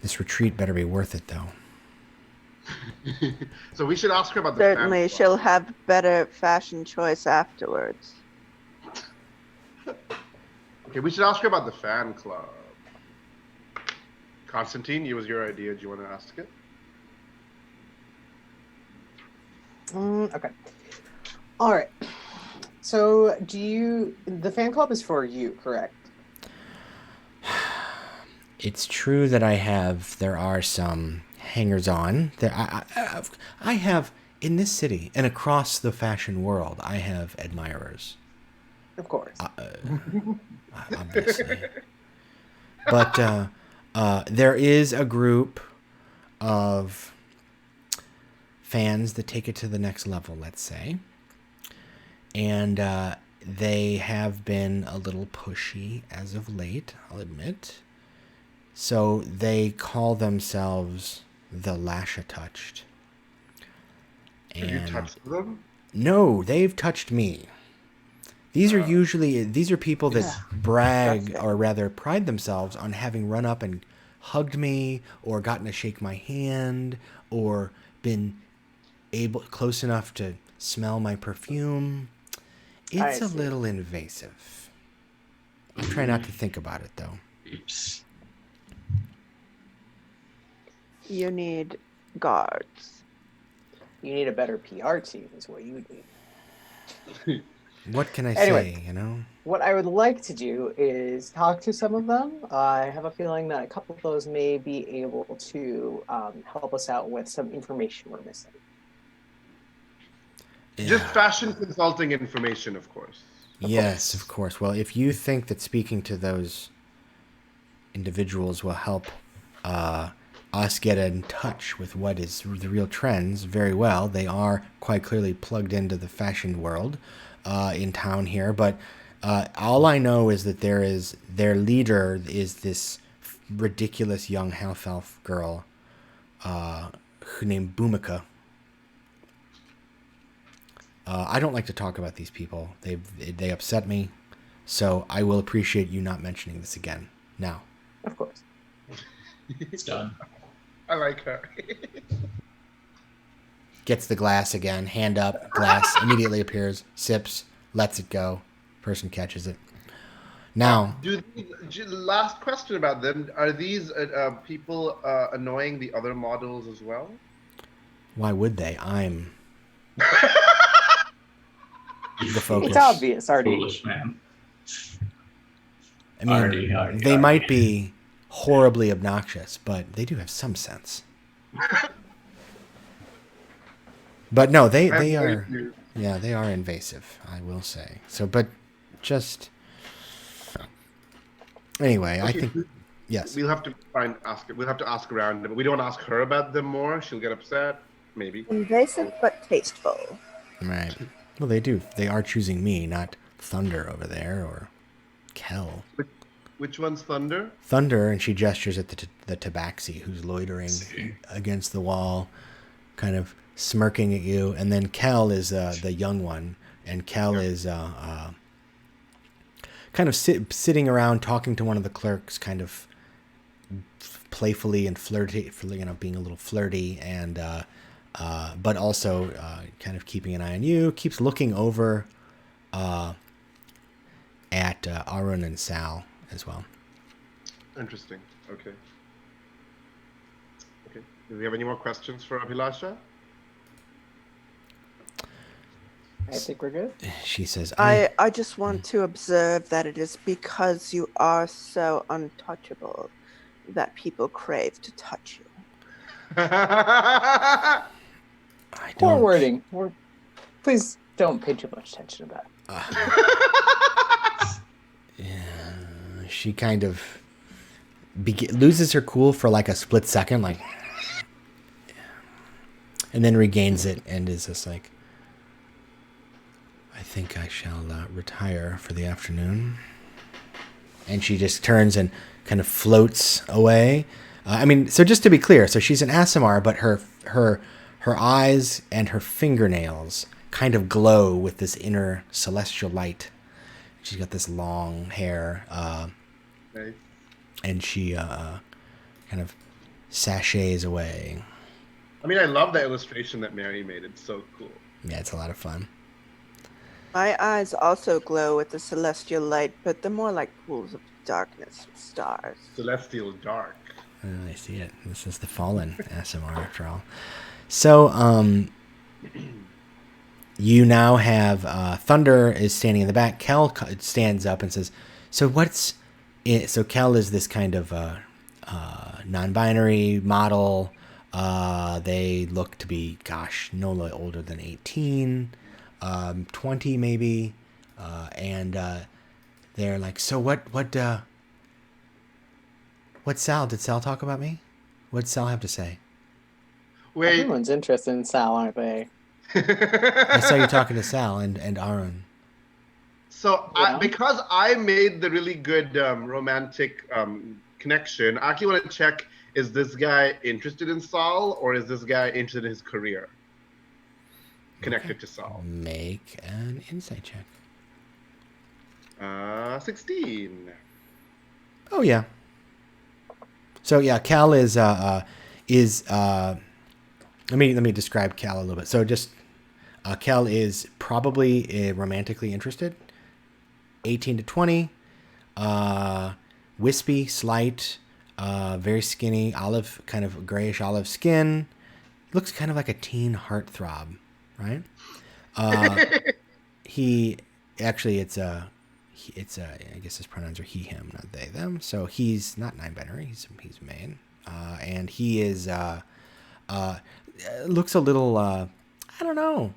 This retreat better be worth it, though. So we should ask her about the Certainly, fan she'll club. have better fashion choice afterwards. Okay, we should ask her about the fan club. Constantine, it was your idea. Do you want to ask it? Okay. All right. So the fan club is for you, correct? It's true that there are some hangers-on. I have, in this city and across the fashion world, I have admirers, Of course. obviously. But there is a group of fans that take it to the next level, let's say. And they have been a little pushy as of late, I'll admit. So they call themselves the Lasha Touched. Have you touched them? No, they've touched me. These are people that brag, That's or rather pride themselves on having run up and hugged me, or gotten to shake my hand, or been close enough to smell my perfume. It's a see. little invasive. I try not to think about it, though. Oops. You need guards. You need a better PR team, is what you need. What can I Anyway. say, you know? What I would like to do is talk to some of them. I have a feeling that a couple of those may be able to help us out with some information we're missing. Just Yeah. fashion consulting information, of course. Yes, of course. Well, if you think that speaking to those individuals will help us get in touch with what is the real trends, very well. They are quite clearly plugged into the fashion world in town here. But all I know is that their leader is this ridiculous young half-elf girl named Boomika. I don't like to talk about these people. They upset me, so I will appreciate you not mentioning this again. Now. Of course. It's done. I like her. Gets the glass again, hand up, glass immediately appears, sips, lets it go. Person catches it. Now. Last question about them. Are these people annoying the other models as well? Why would they? I'm the focus. It's obvious, already. Foolish man. I mean, Already. they might be horribly obnoxious, but they do have some sense. But no, they are, yeah, they are invasive, I will say. So, but just anyway, I think yes. We'll have to We'll have to ask around, but we don't ask her about them more. She'll get upset. Maybe. Invasive but tasteful. Right. Well, they do. They are choosing me, not Thunder over there or Kel. Which one's Thunder? Thunder, and she gestures at the Tabaxi, who's loitering against the wall, kind of smirking at you. And then Kel is the young one, and Kel is kind of sitting around talking to one of the clerks, kind of playfully and flirty, being a little flirty, and but also kind of keeping an eye on you. Keeps looking over at Arun and Sal as well. Interesting. Okay. Do we have any more questions for Abhilasha? I think we're good. She says, I just want to observe that it is because you are so untouchable that people crave to touch you. I Poor don't. wording. Please don't pay too much attention to that. Yeah, she kind of loses her cool for like a split second, like, and then regains it and is just like, I think I shall retire for the afternoon. And she just turns and kind of floats away. So just to be clear, so she's an Aasimar, but her eyes and her fingernails kind of glow with this inner celestial light. She's got this long hair, Nice. and she kind of sachets away. I mean, I love the illustration that Mary made. It's so cool. Yeah, it's a lot of fun. My eyes also glow with the celestial light, but they're more like pools of darkness with stars. Celestial dark. I see it. This is the fallen Aasimar, after all. So, you now have Thunder is standing in the back. Kel stands up and says, "So what's it?" So Kel is this kind of non-binary model. They look to be, no older than 18, 20 maybe, and they're like, "So what's Sal? Did Sal talk about me? What'd Sal have to say?" Wait. Everyone's interested in Sal, aren't they? I saw you talking to Sal and Arun. So Yeah. because I made the really good romantic connection, I actually want to check, is this guy interested in Saul or is this guy interested in his career? Connected to Saul. Make an insight check. 16. Oh yeah. So yeah, Cal is let me describe Cal a little bit. So just Cal is probably romantically interested. 18 to 20, wispy, slight, very skinny, olive, kind of grayish olive skin. Looks kind of like a teen heartthrob, right? He actually it's a I guess his pronouns are he, him, not they, them. So he's not nine-binary. He's main, and he is looks a little I don't know,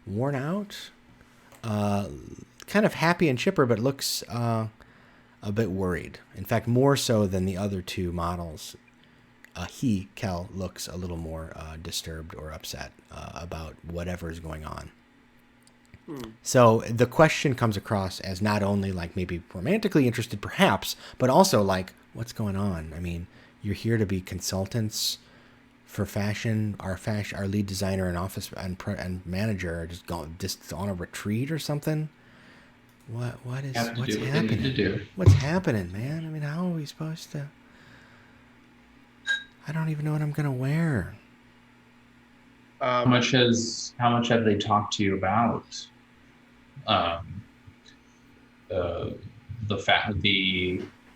worn out, kind of happy and chipper, but looks a bit worried. In fact, more so than the other two models. Cal, looks a little more disturbed or upset about whatever is going on. So the question comes across as not only like maybe romantically interested, perhaps, but also like, what's going on? I mean, you're here to be consultants for fashion. Our lead designer and office and manager are just on a retreat or something. What's happening? What's happening, man? I mean, how are we supposed to? I don't even know what I'm gonna wear. How much have they talked to you about the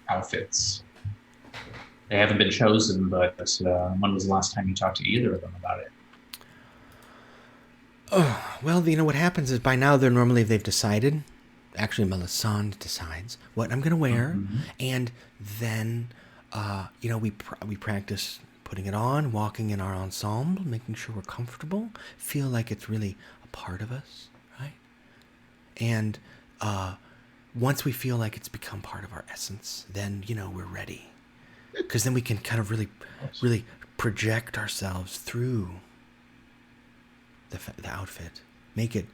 outfits? They haven't been chosen, but when was the last time you talked to either of them about it? Oh, well, what happens is by now they've decided. Actually, Melisande decides what I'm gonna wear, and then we practice putting it on, walking in our ensemble, making sure we're comfortable, feel like it's really a part of us, right? And once we feel like it's become part of our essence, then we're ready, because then we can kind of really, really project ourselves through the outfit, make it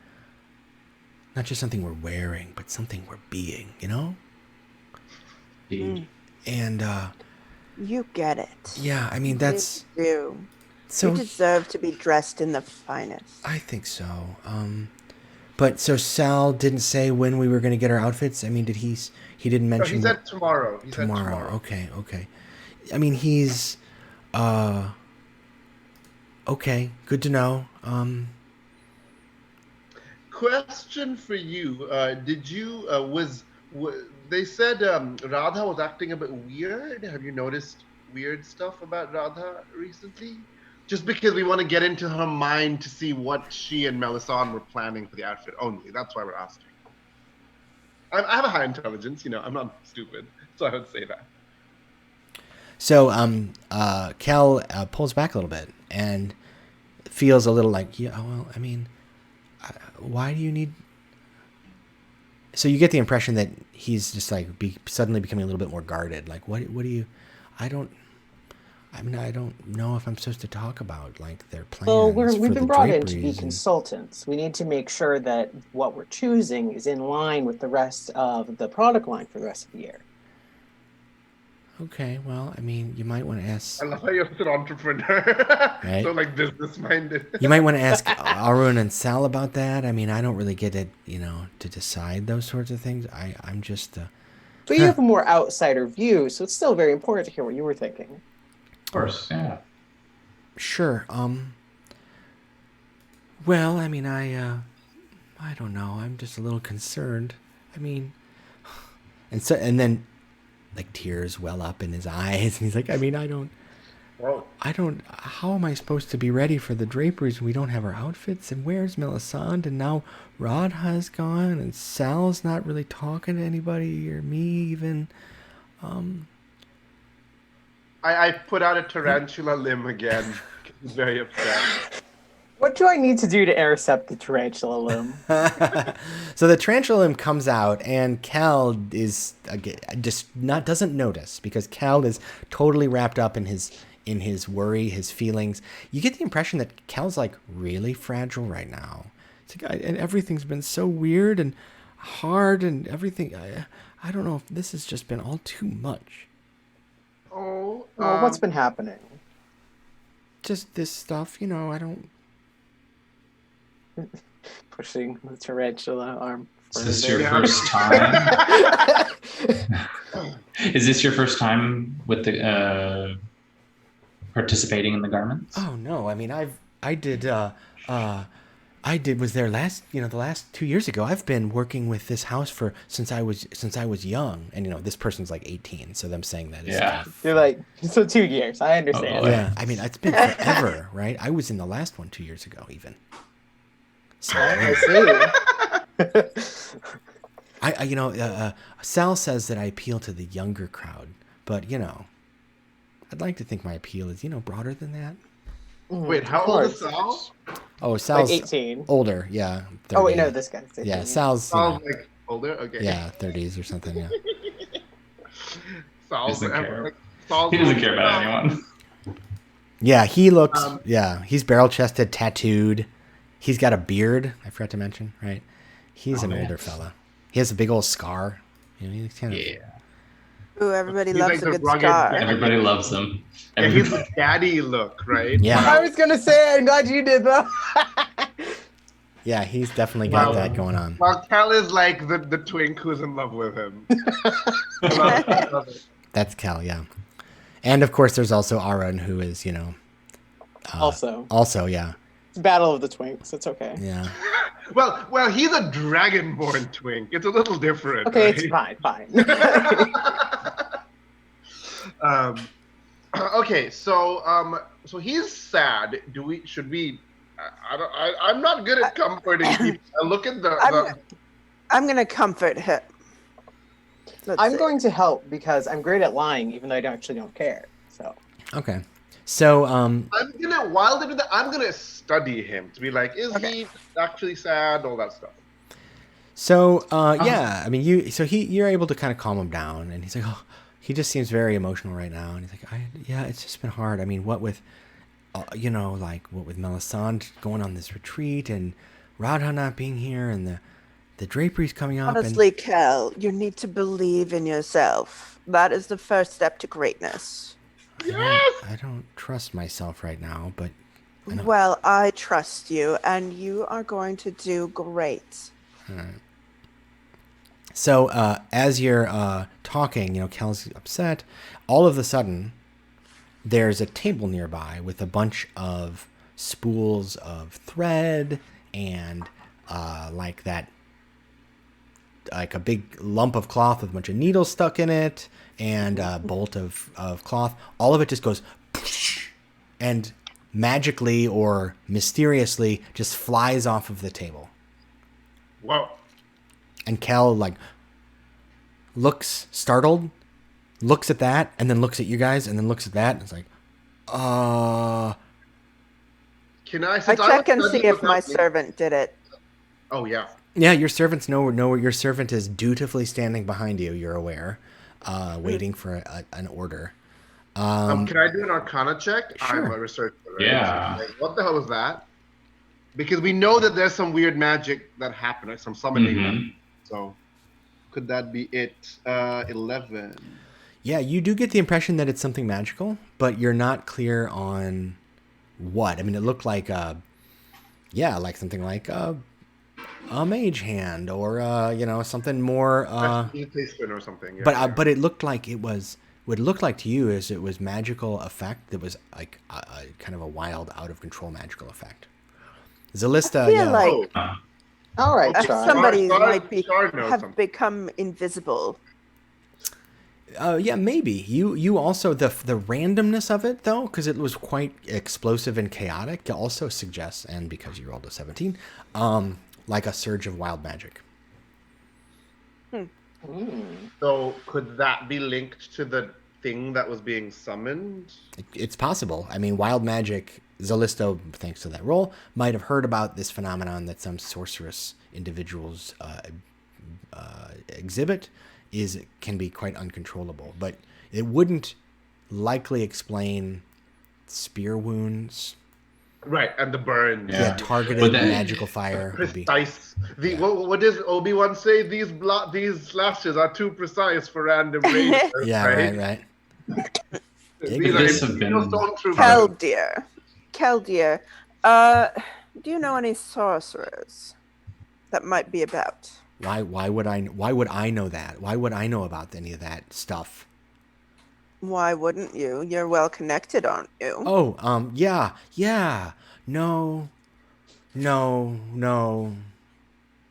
not just something we're wearing, but something we're being, And you get it. Yeah, I mean that's you do. So you deserve to be dressed in the finest. I think so. But so Sal didn't say when we were going to get our outfits. I mean, he didn't mention? No, he said tomorrow. Tomorrow. Okay. I mean, he's okay. Good to know. Question for you: did you they said Radha was acting a bit weird? Have you noticed weird stuff about Radha recently? Just because we want to get into her mind to see what she and Melisande were planning for the outfit only. That's why we're asking. I have a high intelligence, I'm not stupid, so I would say that. So Cal pulls back a little bit and feels a little like, yeah, well, I mean, why do you need? So you get the impression that he's just like suddenly becoming a little bit more guarded. Like, what do you? I don't know if I'm supposed to talk about like their plans. Well, we've been brought in to be consultants. We need to make sure that what we're choosing is in line with the rest of the product line for the rest of the year. Okay, well, I mean, you might want to ask. I love how you're an entrepreneur, right? So like business-minded. You might want to ask Arun and Sal about that. I mean, I don't really get it, to decide those sorts of things. I'm just. But you have a more outsider view, so it's still very important to hear what you were thinking. Of course, yeah. Sure. Well, I mean, I don't know. I'm just a little concerned. I mean, and then. Like tears well up in his eyes, and he's like, I mean, I don't, how am I supposed to be ready for the draperies when we don't have our outfits? And where's Melisande? And now Radha's gone, and Sal's not really talking to anybody, or me even. I put out a tarantula limb again. He's very upset. What do I need to do to intercept the tarantula limb? So the tarantula limb comes out, and Cal is doesn't notice because Cal is totally wrapped up in his worry, his feelings. You get the impression that Cal's like really fragile right now. It's like, and everything's been so weird and hard, and everything. I don't know if this has just been all too much. Oh, well, what's been happening? Just this stuff, I don't. pushing the tarantula arm. Is this your further. first time? Is this your first time with the participating in the garments? Oh no, I mean was there the last 2 years ago. I've been working with this house since I was young, and this person's like 18, so them saying that is Yeah. You're like, so 2 years. I understand. Oh, yeah. I mean, it's been forever, right? I was in the last one 2 years ago, even. So, I see. Sal says that I appeal to the younger crowd, but I'd like to think my appeal is broader than that. Wait, how old is Sal? Oh, Sal's Like 18. older, yeah. 30. Oh wait, no, this guy's 18. Yeah, Sal's Sal's like older. Okay. yeah, 30s or something. Yeah. Sal's He doesn't care. like, Sal's He doesn't care about anyone. Yeah, he looks. He's barrel chested, tattooed. He's got a beard. I forgot to mention, right? He's an older fella. He has a big old scar. He's kind of. Yeah. Ooh, everybody He's loves like a the good rugged scar. guy. Everybody loves them. Yeah, he's the daddy look, right? Yeah. I was gonna say, I'm glad you did that. Yeah, he's definitely got Wow. that going on. Well, Cal is like the twink who's in love with him. Love it. That's Cal, yeah. And of course, there's also Aaron, who is, Also, yeah, it's Battle of the Twinks. It's okay. yeah. Well, he's a dragonborn twink. It's a little different. Okay, right? it's fine. Okay, so he's sad. Should we? I'm not good at comforting people. I look at I'm gonna comfort him. Let's I'm see. going to help because I'm great at lying, even though I actually don't care. So Okay. So, while they do that, I'm gonna study him to be like, is he actually sad? All that stuff. So, yeah, I mean, you're able to kind of calm him down, and he's like, oh, he just seems very emotional right now, and he's like, it's just been hard. I mean, what with Melisande going on this retreat, and Radha not being here, and the draperies coming up. Honestly, Kel, you need to believe in yourself. That is the first step to greatness. I don't trust myself right now, but I know. Well, I trust you, and you are going to do great. All right. So, as you're talking, Kel's upset. All of a sudden, there's a table nearby with a bunch of spools of thread and like a big lump of cloth with a bunch of needles stuck in it and a bolt of cloth. All of it just goes and magically or mysteriously just flies off of the table. Whoa. And Kel looks startled, looks at that, and then looks at you guys, and then looks at that, and it's like, Can I? I check and see if my servant. servant did it. Oh yeah. Yeah, your servants know your servant is dutifully standing behind you. You're aware, waiting for an order. Can I do an Arcana check? Sure. I'm a researcher. Right? Yeah. Like, what the hell was that? Because we know that there's some weird magic that happened, like some summoning. Mhm. So, could that be it? 11. Yeah, you do get the impression that it's something magical, but you're not clear on what. I mean, it looked like like something like a mage hand or something more. Spin or something. Yeah. But it looked like it was. What it looked like to you is it was magical effect that was like a kind of a wild, out of control magical effect. Zalista, I feel yeah. like all right, Okay. Char. somebody Char might knows have something. become invisible. Yeah, maybe you also the randomness of it though, because it was quite explosive and chaotic, also suggests, and because you rolled a 17, like a surge of wild magic. So could that be linked to the thing that was being summoned? It's possible. I mean, wild magic. Zalisto, thanks to that roll, might have heard about this phenomenon that some sorceress individuals exhibit. Can be quite uncontrollable, but it wouldn't likely explain spear wounds. Right, and the burns. Yeah, Yeah. targeted But then- magical fire would be. Precise. What does Obi-Wan say? These slashes are too precise for random rangers. Yeah, right. These Could are this have Imperial been- stormtroopers. Kel dear, do you know any sorcerers? that might be about. Why would I know that? Why would I know about any of that stuff? Why wouldn't you? You're well connected, aren't you? Oh, yeah. No.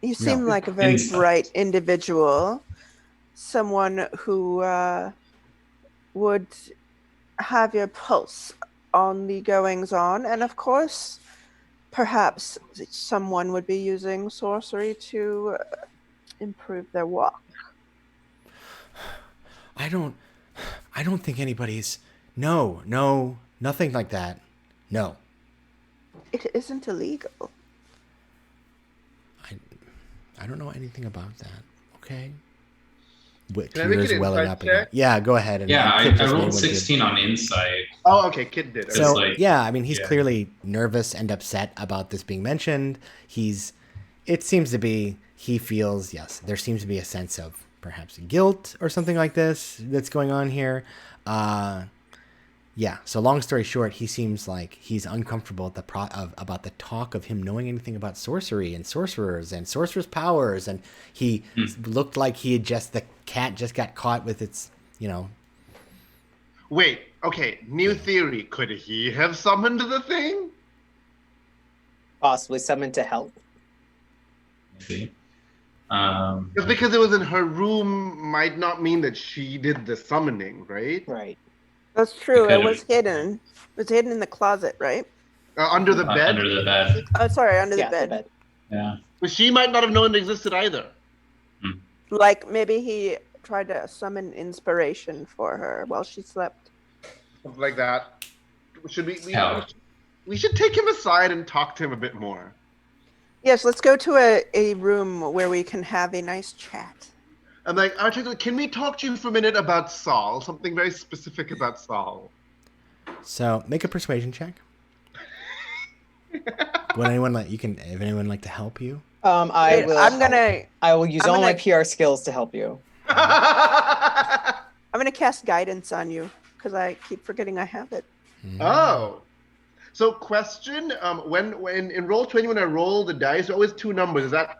You seem No. like a very Insight. bright individual, someone who would have your pulse on the goings on, and of course, perhaps someone would be using sorcery to improve their walk. I don't think anybody's. No, nothing like that. No. It isn't illegal. I don't know anything about that. Okay. Can I make Tears an welling insight up again. check? Yeah, go ahead. And Yeah, Kit I just made rolled one too. 16 on insight. Oh, okay, Kid did. So like- yeah, I mean, he's yeah. clearly nervous and upset about this being mentioned. It seems to be, he feels, yes, there seems to be a sense of perhaps guilt or something like this that's going on here. Yeah. So long story short, he seems like he's uncomfortable at about the talk of him knowing anything about sorcery and sorcerers and sorcerers' powers, and he looked like the cat just got caught with its, Wait, okay, new theory. Could he have summoned the thing? Possibly summoned to help. Maybe. Just because it was in her room might not mean that she did the summoning, right? Right. That's true. It could've- was hidden. It was hidden in the closet, right? Under the bed? Under the bed. Oh, sorry, under Yeah, the bed. the bed. Yeah. But she might not have known it existed either. Like maybe he tried to summon inspiration for her while she slept. Something like that. Should Hell. we should take him aside and talk to him a bit more. Yes, let's go to a room where we can have a nice chat. I'm like, Article, can we talk to you for a minute about Saul? Something very specific about Saul. So make a persuasion check. Would anyone if anyone like to help you? I will. I will use I'm all my gonna- PR skills to help you. I'm gonna cast guidance on you because I keep forgetting I have it. Oh. So question, when in Roll20, when I roll the dice, there are always two numbers. Is that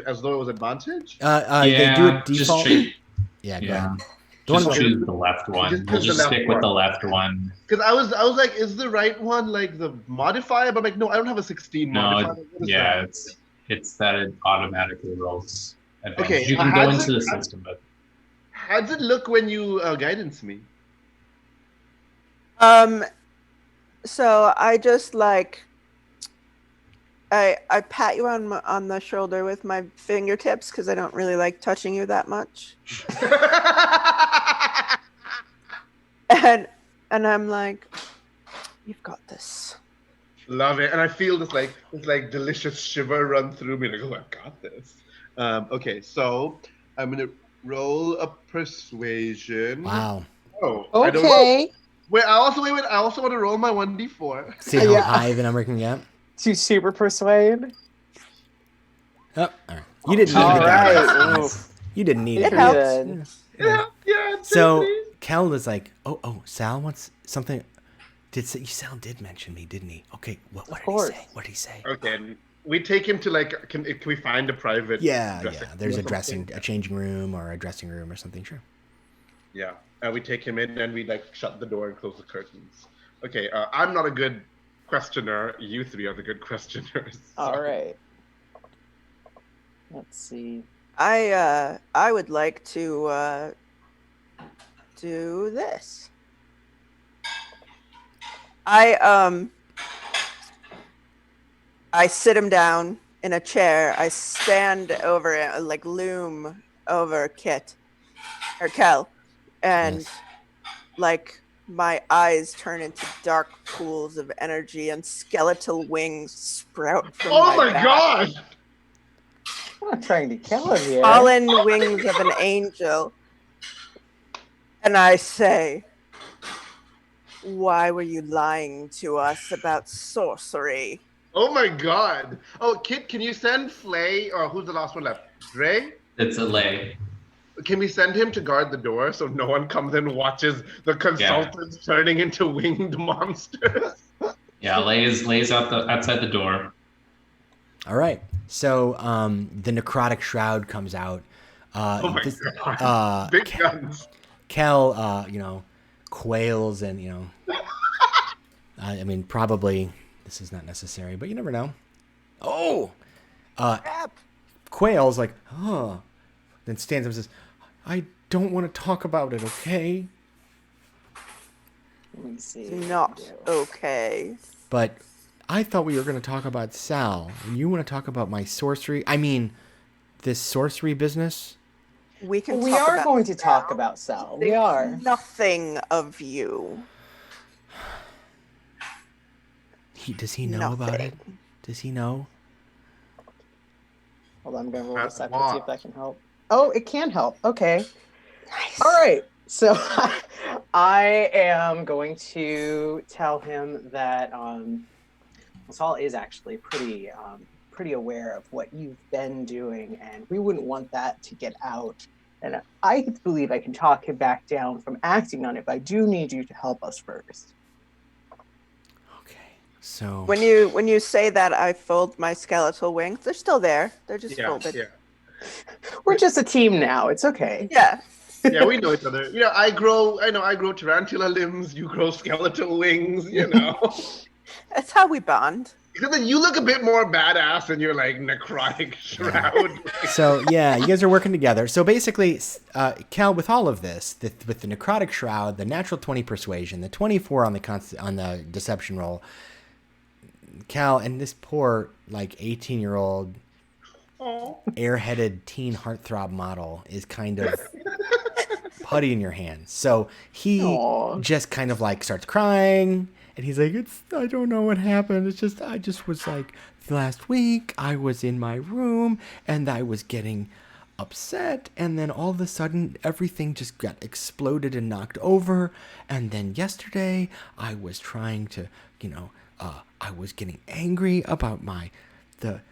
as though it was advantage? They do a just default. choose, Yeah, go yeah. ahead. The one Just with- choose the left one. Just We'll choose the just left stick with one. the left one. Because I was like, is the right one like the modifier? But I'm like, no, I don't have a 16 No, modifier. What is yeah, that? it's that it automatically rolls advantage. Okay, You can how go does into it- the system, but How does it look when you guidance me? So I just I pat you on the shoulder with my fingertips because I don't really like touching you that much, and I'm like, you've got this. Love it, and I feel this delicious shiver run through me. Like, oh, I've got this. Okay, so I'm gonna roll a persuasion. Wow. Oh, I don't know. Okay. Wait, I also want to roll my 1d4. See how Yeah. high the number can get? To super persuade. Oh, all right. You didn't need All the right. guidance. Oof. You didn't need It it. helps. Good. Yeah. So please. Kel was like, "Oh, Sal wants something." Sal did mention me, didn't he? Okay, what did course. he say? What did he say? Okay, and we take him to can we find a private? Yeah. dressing There's room a or something? changing room or a dressing room or something. Sure. Yeah, and we take him in and we shut the door and close the curtains. Okay, I'm not a good questioner. You three are the good questioners. All right. Let's see. I would like to do this. I sit him down in a chair. I stand over it, loom over Kit or Kel, and Yes. my eyes turn into dark pools of energy and skeletal wings sprout from Oh my back. god! I'm not trying to kill him here. Fallen wings of an angel. And I say, why were you lying to us about sorcery? Oh my god! Oh, Kit, can you send Flay, or who's the last one left? Dre? it's a lay. Can we send him to guard the door so no one comes and watches the consultants turning into winged monsters? Yeah, lays outside the door. All right. So the necrotic shroud comes out. Oh my god! Big guns. Kel, quails and I mean, probably this is not necessary, but you never know. Oh, quails like, oh, then stands up and says, "I don't want to talk about it, okay?" Let me see. Not okay. But I thought we were going to talk about Sal, and you want to talk about my sorcery. I mean, this sorcery business. We can. We talk are about going to Sal. talk about Sal. We are. Nothing of you. Does he know about it? Does he know? Hold on, I'm going to roll That's this to see if why. that can help. Oh, it can help. Okay. Nice. All right. So I am going to tell him that Sal is actually pretty aware of what you've been doing, and we wouldn't want that to get out. And I believe I can talk him back down from acting on it, but I do need you to help us first. Okay. So When you say that, I fold my skeletal wings. They're still there. They're just folded. Yeah. We're just a team now. It's okay. Yeah. Yeah, we know each other. I grow tarantula limbs, you grow skeletal wings, That's how we bond. Because then you look a bit more badass and you're like necrotic shroud. So yeah, you guys are working together. So basically, Cal, with all of this, with the necrotic shroud, the natural 20 persuasion, the 24 on the deception roll, Cal and this poor 18-year-old airheaded teen heartthrob model is kind of putty in your hands. So he just kind of starts crying. And he's like, I don't know what happened. I just was last week I was in my room and I was getting upset. And then all of a sudden everything just got exploded and knocked over. And then yesterday I was trying to, I was getting angry about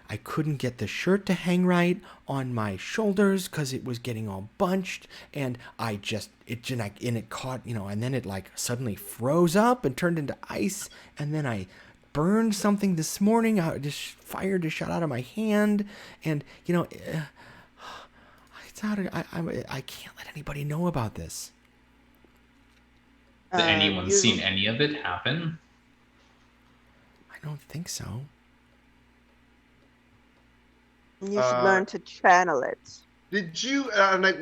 I couldn't get the shirt to hang right on my shoulders because it was getting all bunched, and it caught, and then it suddenly froze up and turned into ice, and then I burned something this morning. I just fired a shot out of my hand, and I can't let anybody know about this. Has anyone seen any of it happen? I don't think so. You should learn to channel it. Did you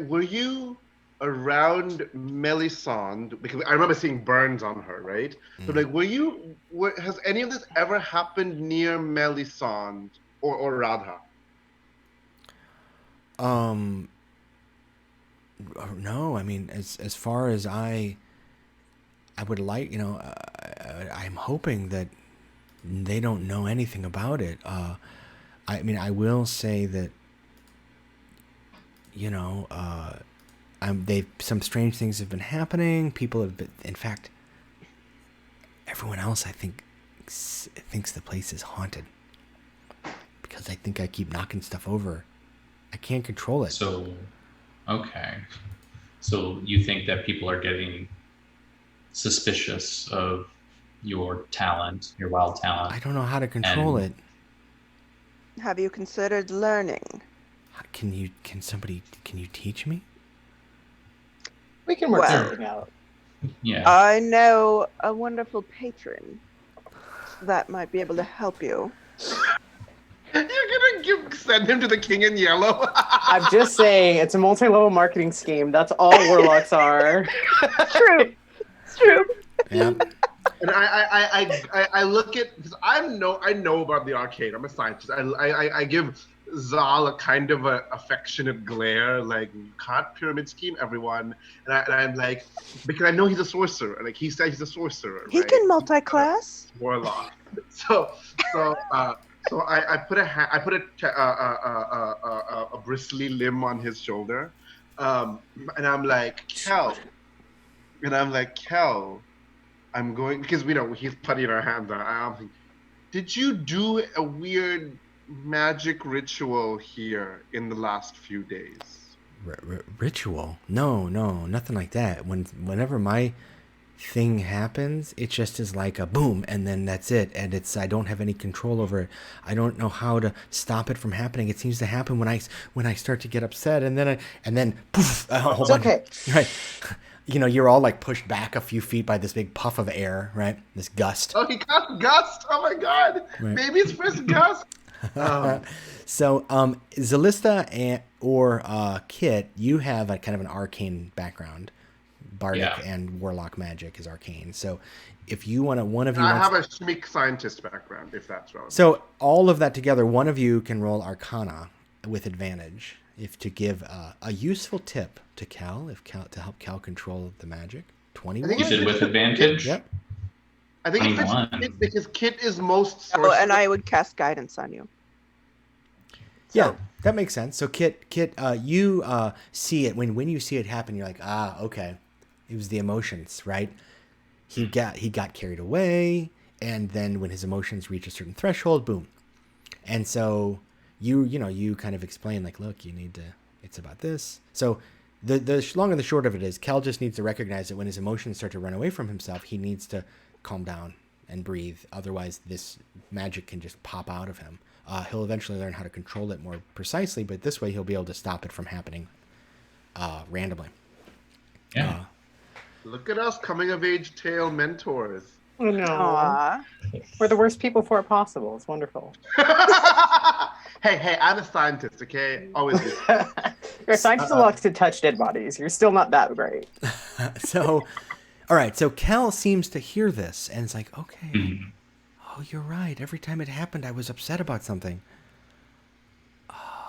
were you around Melisande? Because I remember seeing burns on her, right? So has any of this ever happened near Melisande or Radha? No, I mean, as far as I would like, I'm hoping that they don't know anything about it. I mean, I will say that, some strange things have been happening. People have been, in fact, everyone else, I think, thinks the place is haunted because I think I keep knocking stuff over. I can't control it. So, okay. So you think that people are getting suspicious of your talent, your wild talent? I don't know how to control it. Have you considered learning? Can you teach me? We can work something out. Yeah. I know a wonderful patron that might be able to help you. You're gonna send him to the King in Yellow? I'm just saying, it's a multi-level marketing scheme. That's all warlocks are. It's true. It's true. Yeah. And I look at, because I know about the arcade. I'm a scientist. I give Zal a kind of a affectionate glare, like, you can't pyramid scheme everyone. And I'm like, because I know he's a sorcerer. Like, he said he's a sorcerer. He can multi-class. Warlock. So I put a bristly limb on his shoulder, and I'm like, Kel. I'm going, because he's putting our hands on. I'm like, did you do a weird magic ritual here in the last few days? Ritual? No, nothing like that. Whenever my thing happens, it just is like a boom, and then that's it. And I don't have any control over it. I don't know how to stop it from happening. It seems to happen when I start to get upset, and then poof. It's okay. Right. You're all like pushed back a few feet by this big puff of air, right? This gust. Oh, he got gust. Oh my God. Right. Baby's first gust. So, Zalista or Kit, you have a kind of an arcane background. Bardic and Warlock magic is arcane. So, if you want to, one of you. I have a schmick scientist background, if that's relevant. So, all of that together, one of you can roll Arcana with advantage if to give a useful tip to Cal, to help Cal control the magic. 21. I think You said with advantage? Yep. I think it fits 21. Kit because Kit is most. Oh, and I would cast guidance on you. Yeah, that makes sense. So Kit, you see it when you see it happen. You're like, okay, it was the emotions, right? He got carried away, and then when his emotions reach a certain threshold, boom. And so you kind of explain like, look, you need to. It's about this. So the long and the short of it is, Cal just needs to recognize that when his emotions start to run away from himself, he needs to calm down and breathe. Otherwise, this magic can just pop out of him. He'll eventually learn how to control it more precisely, but this way he'll be able to stop it from happening randomly. Yeah. Look at us, coming of age tale mentors. Oh no. Aw. We're the worst people for it possible. It's wonderful. Hey, I'm a scientist, okay? Always be. You're a scientist who likes to touch dead bodies. You're still not that great. So, all right. So Cal seems to hear this, and it's like, okay, Mhm. oh, you're right. Every time it happened, I was upset about something.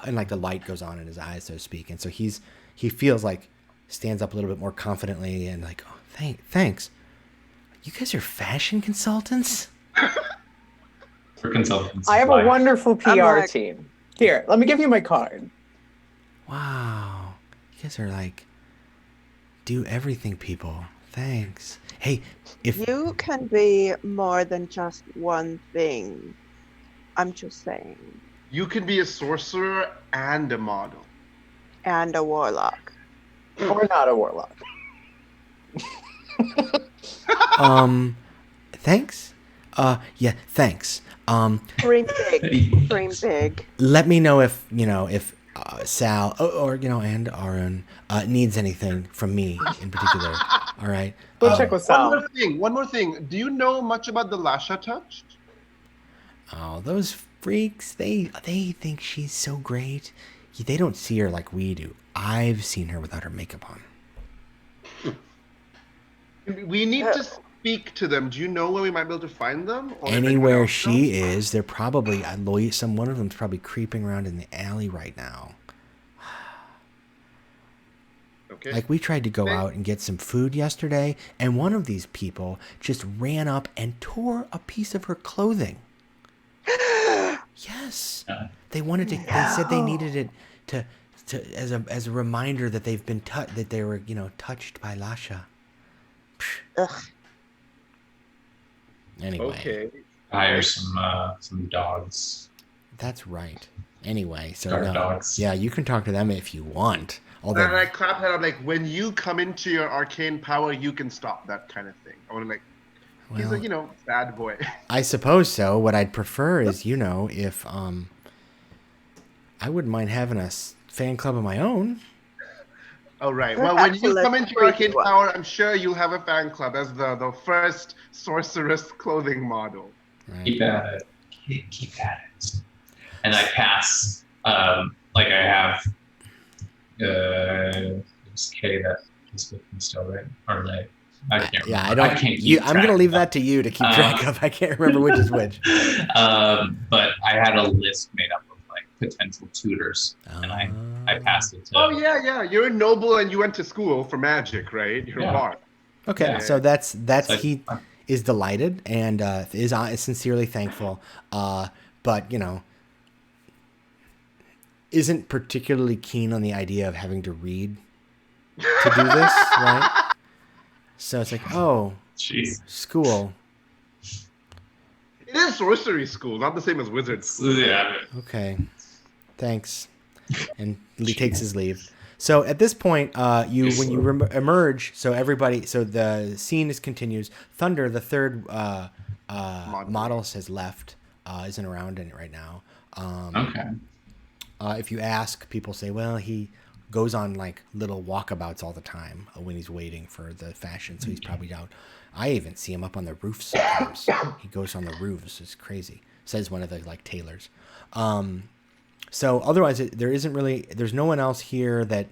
And like the light goes on in his eyes, so to speak. And so he feels like stands up a little bit more confidently and like, oh, thanks. You guys are fashion consultants? For consultants. I have a wonderful PR like- team. Here, let me give you my card. Wow. You guys are like, do everything people. Thanks. Hey, if You can be more than just one thing. I'm just saying. You can be a sorcerer and a model. And a warlock. Or not a warlock. thanks. Yeah, thanks. Dream big. Dream big. Let me know if Sal or and Arun needs anything from me in particular. All right. Go check with Sal. One more thing. Do you know much about the Lasha touch? Oh, those freaks! They think she's so great. They don't see her like we do. I've seen her without her makeup on. We need to speak to them. Do you know where we might be able to find them? Or if anyone Anywhere else she knows? is, they're probably one of them's probably creeping around in the alley right now. Okay. Like we tried to go out and get some food yesterday, and one of these people just ran up and tore a piece of her clothing. Yes, they wanted to. They said they needed it to as a reminder that they've been that they were touched by Lasha. Ugh. Anyway, Okay. Hire some dogs. that's right. Anyway, so Dark no, dogs. yeah, you can talk to them if you want. And Although, I clap head. I'm like, when you come into your arcane power, you can stop that kind of thing. I want to he's well, a bad boy. I suppose so. What I'd prefer is, if I wouldn't mind having a fan club of my own. Oh right. You're Well, when you excellent. come into your arcane Pretty power, I'm sure you'll have a fan club as the first sorceress clothing model. Right? Keep at it. Keep at it. And I pass, like I have, it's Kay that is with me still, right? Or like, I can't remember. Yeah, I don't. can't keep I'm gonna track leave of that to you to keep track of. I can't remember which is which. But I had a list made up of like potential tutors, and I passed it to. Oh yeah. You're a noble and you went to school for magic, right? You're a Yeah. bard. Okay, Yeah. so that's So- he is delighted and is sincerely thankful, but isn't particularly keen on the idea of having to read to do this, right? So it's like, oh, Jeez. school. It is sorcery school, not the same as wizard school. Yeah. Okay, thanks. And he takes his leave. So at this point, when you emerge, so the scene continues. Thunder, the third model, has left, isn't around in it right now. Okay. If you ask, people say, well, he goes on like little walkabouts all the time when he's waiting for the fashion, so he's probably out. I even see him up on the roofs sometimes. He goes on the roofs. It's crazy, says one of the like tailors. So otherwise, there's no one else here that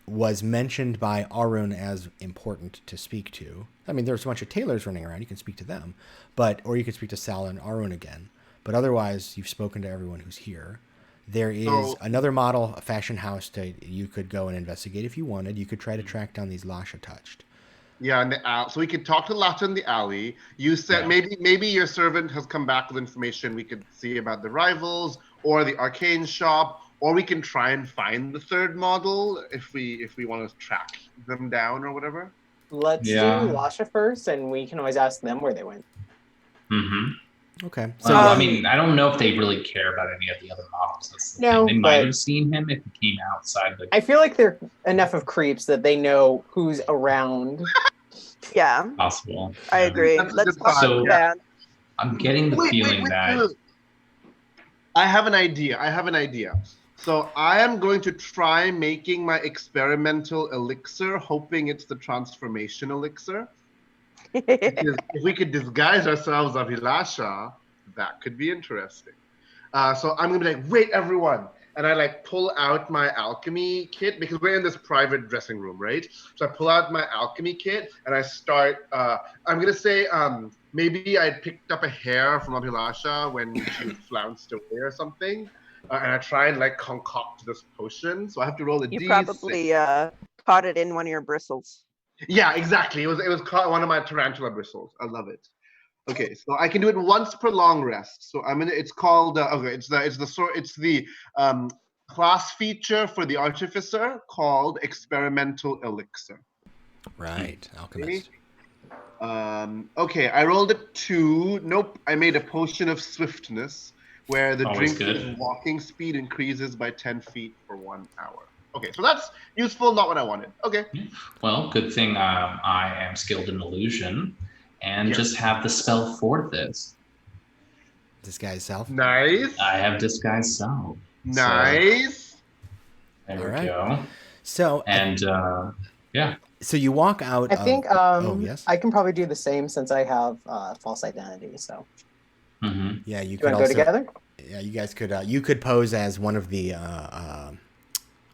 was mentioned by Arun as important to speak to. I mean, there's a bunch of tailors running around. You can speak to them, or you can speak to Sal and Arun again. But otherwise, you've spoken to everyone who's here. There is another model, a fashion house you could go and investigate if you wanted. You could try to track down these Lasha touched. Yeah, in the alley. So we could talk to Lasha in the alley. You said maybe your servant has come back with information we could see about the rivals or the arcane shop, or we can try and find the third model if we want to track them down or whatever. Let's do Lasha first, and we can always ask them where they went. Mm-hmm. Okay. So I mean, I don't know if they really care about any of the other models. That's the thing. They might have seen him if he came outside. I feel like they're enough of creeps that they know who's around. Yeah. Possible. I agree. Let's talk so, down. I'm getting the feeling that... I have an idea. So I am going to try making my experimental elixir, hoping it's the transformation elixir. Because if we could disguise ourselves as Lasha, that could be interesting. So I'm gonna be like, wait, everyone. And I like pull out my alchemy kit because we're in this private dressing room, right? So I pull out my alchemy kit and I start, I'm gonna say maybe I picked up a hair from Abhilasha when she flounced away or something. And I try and like concoct this potion. So I have to roll a D6. You probably caught it in one of your bristles. Yeah, exactly. It was caught one of my tarantula bristles. I love it. Okay, so I can do it once per long rest. So it's called it's the class feature for the artificer called experimental elixir. Right, alchemist. Okay, I rolled a 2. Nope, I made a potion of swiftness where the drink's walking speed increases by 10 feet for 1 hour. Okay, so that's useful, not what I wanted. Okay. Well, good thing I am skilled in illusion and just have the spell for this. Disguise self. Nice. I have disguise self. Nice. So, there we go. So and yeah. So you walk out. I think yes? I can probably do the same since I have false identity. So yeah, you do could go together. Yeah, you guys could. You could pose as one of the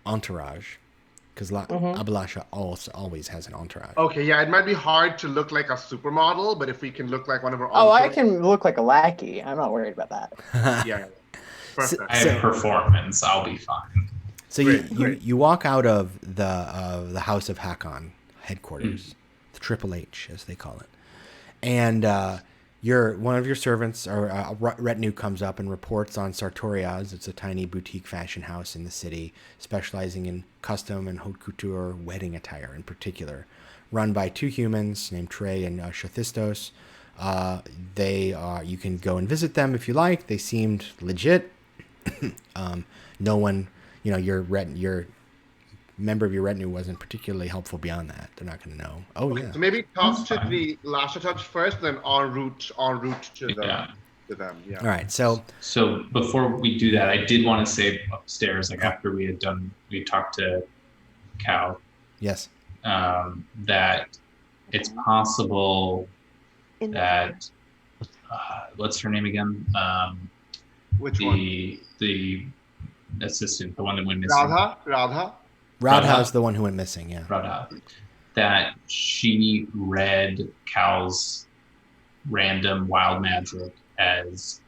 entourage, because Abhilasha always has an entourage. Okay, yeah, it might be hard to look like a supermodel, but if we can look like one of our Oh, I can look like a lackey. I'm not worried about that. Yeah. Perfect. I have performance. I'll be fine. So you walk out of the House of Hakon headquarters, the Triple H as they call it, and one of your servants or retinue comes up and reports on Sartorias. It's a tiny boutique fashion house in the city, specializing in custom and haute couture wedding attire in particular, run by 2 humans named Trey and Shathistos. You can go and visit them if you like. They seemed legit. No one, your member of your retinue wasn't particularly helpful beyond that. They're not going to know. Oh, okay, yeah. So maybe talk to the Lasha touch first, then en route to them. Yeah. All right. So before we do that, I did want to say upstairs, like after we talked to Cal. Yes. That it's possible that what's her name again? Which one? The assistant, the one that went missing. Radha's the one who went missing, yeah. Radha. That she read Cal's random wild magic as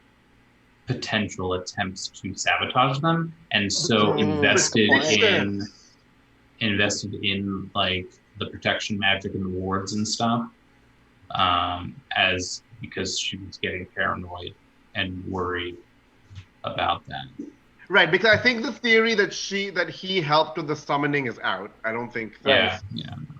potential attempts to sabotage them, and so invested in like the protection magic and the wards and stuff, because she was getting paranoid and worried about that. Right, because I think the theory that he helped with the summoning is out. I don't think that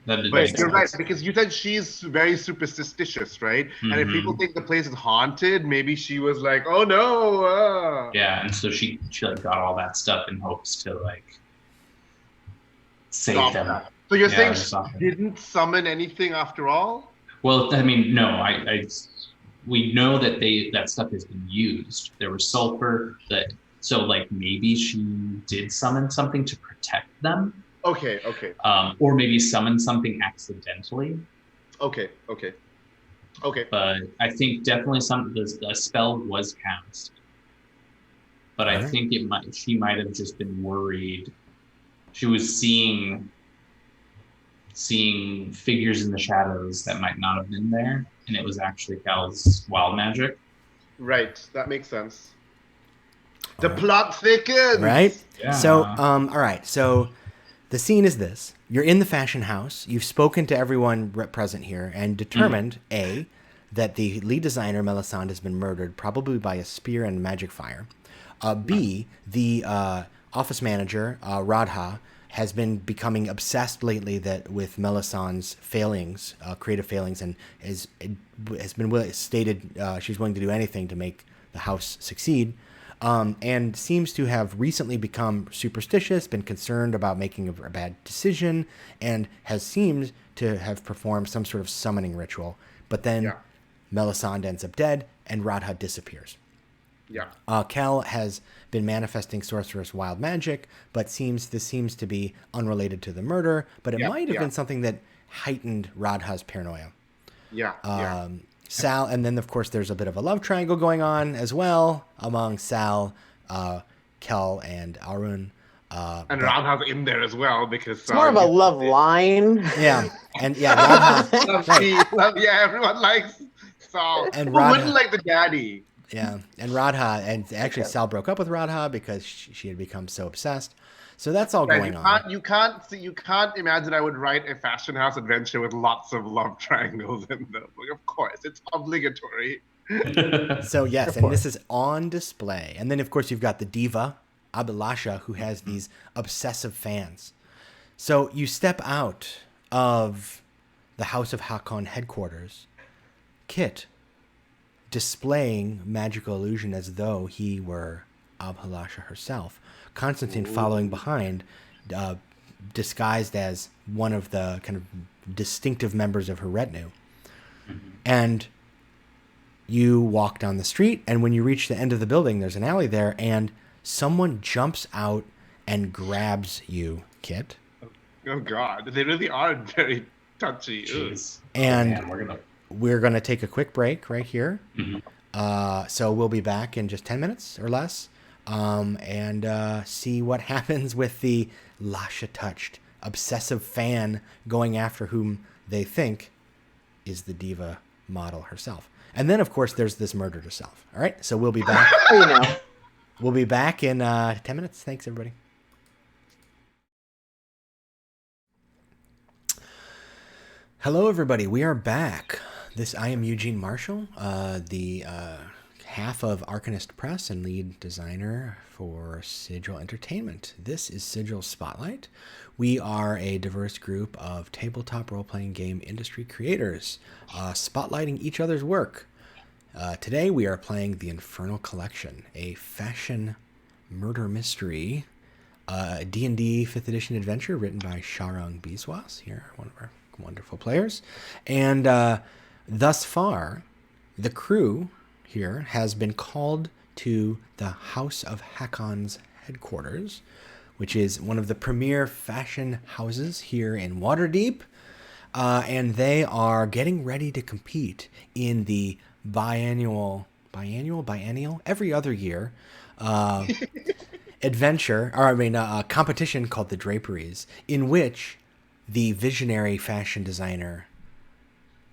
that did but you're right, because you said she's very superstitious, right? And if people think the place is haunted, maybe she was like, oh no. Yeah, and so she like got all that stuff in hopes to like save Stop them. that. So you're Yeah, saying they're she softened. didn't summon anything after all? Well, I mean, no. We know that that stuff has been used. There was sulfur that, so like maybe she did summon something to protect them, Okay. or maybe summon something accidentally. Okay. But I think definitely the spell was cast. But I Alright. think she might have just been worried. She was seeing figures in the shadows that might not have been there, and it was actually Cal's wild magic. Right. That makes sense. The Alright. plot thickens. Right? Yeah. So, all right. So the scene is this. You're in the fashion house. You've spoken to everyone present here and determined, A, that the lead designer, Melisande, has been murdered, probably by a spear and magic fire. B, the office manager, Radha, has been becoming obsessed lately with Melisande's failings, creative failings, and has been stated she's willing to do anything to make the house succeed. And seems to have recently become superstitious, been concerned about making a bad decision, and seemed to have performed some sort of summoning ritual. But then Melisande ends up dead, and Radha disappears. Yeah. Cal has been manifesting sorceress wild magic, but this seems to be unrelated to the murder, but it might have been something that heightened Radha's paranoia. Sal, and then of course there's a bit of a love triangle going on as well among Sal, Kel, and Arun. And Radha's in there as well because It's more of a love line. Yeah, and Radha. Everyone likes Sal. And Who Radha wouldn't like the daddy? Yeah, and Radha, and actually Sal broke up with Radha because she had become so obsessed. So that's all going on. You can't imagine I would write a fashion house adventure with lots of love triangles in them. Of course, it's obligatory. So yes, and this is on display. And then of course you've got the diva, Abhilasha, who has these obsessive fans. So you step out of the House of Hakon headquarters, Kit displaying magical illusion as though he were Abhilasha herself. Constantine following behind, disguised as one of the kind of distinctive members of her retinue. And you walk down the street, and when you reach the end of the building, there's an alley there, and someone jumps out and grabs you, Kit. Oh God, they really are very touchy. Jeez. And Man, we're gonna take a quick break right here. Mm-hmm. So we'll be back in just 10 minutes or less, and see what happens with the Lasha-touched, obsessive fan going after whom they think is the diva model herself. And then, of course, there's this murder to solve. All right, so we'll be back. We'll be back in 10 minutes. Thanks, everybody. Hello, everybody. We are back. I am Eugene Marshall, the half of Arcanist Press and lead designer for Sigil Entertainment. This is Sigil Spotlight. We are a diverse group of tabletop role-playing game industry creators, spotlighting each other's work. Today we are playing the Infernal Collection, a fashion murder mystery, D&D 5th edition adventure written by Sharang Biswas, here, one of our wonderful players. And thus far, the crew here has been called to the House of Hakon's headquarters, which is one of the premier fashion houses here in Waterdeep. And they are getting ready to compete in the biennial, every other year, competition called the Draperies, in which the visionary fashion designer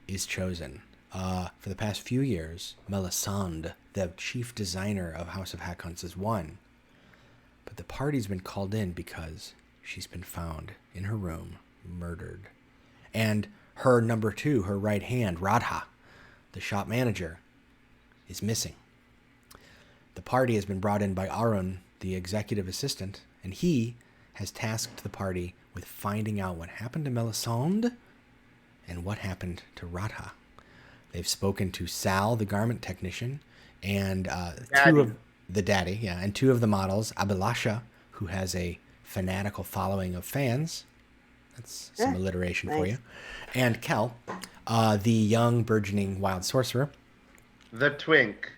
is chosen. For the past few years, Melisande, the chief designer of House of Hakons, has won. But the party's been called in because she's been found in her room, murdered. And her number two, her right hand, Radha, the shop manager, is missing. The party has been brought in by Arun, the executive assistant, and he has tasked the party with finding out what happened to Melisande and what happened to Radha. They've spoken to Sal, the garment technician, and two of the models, Abhilasha, who has a fanatical following of fans, That's some Yeah, alliteration for nice. you. And Kel, the young burgeoning wild sorcerer. The twink.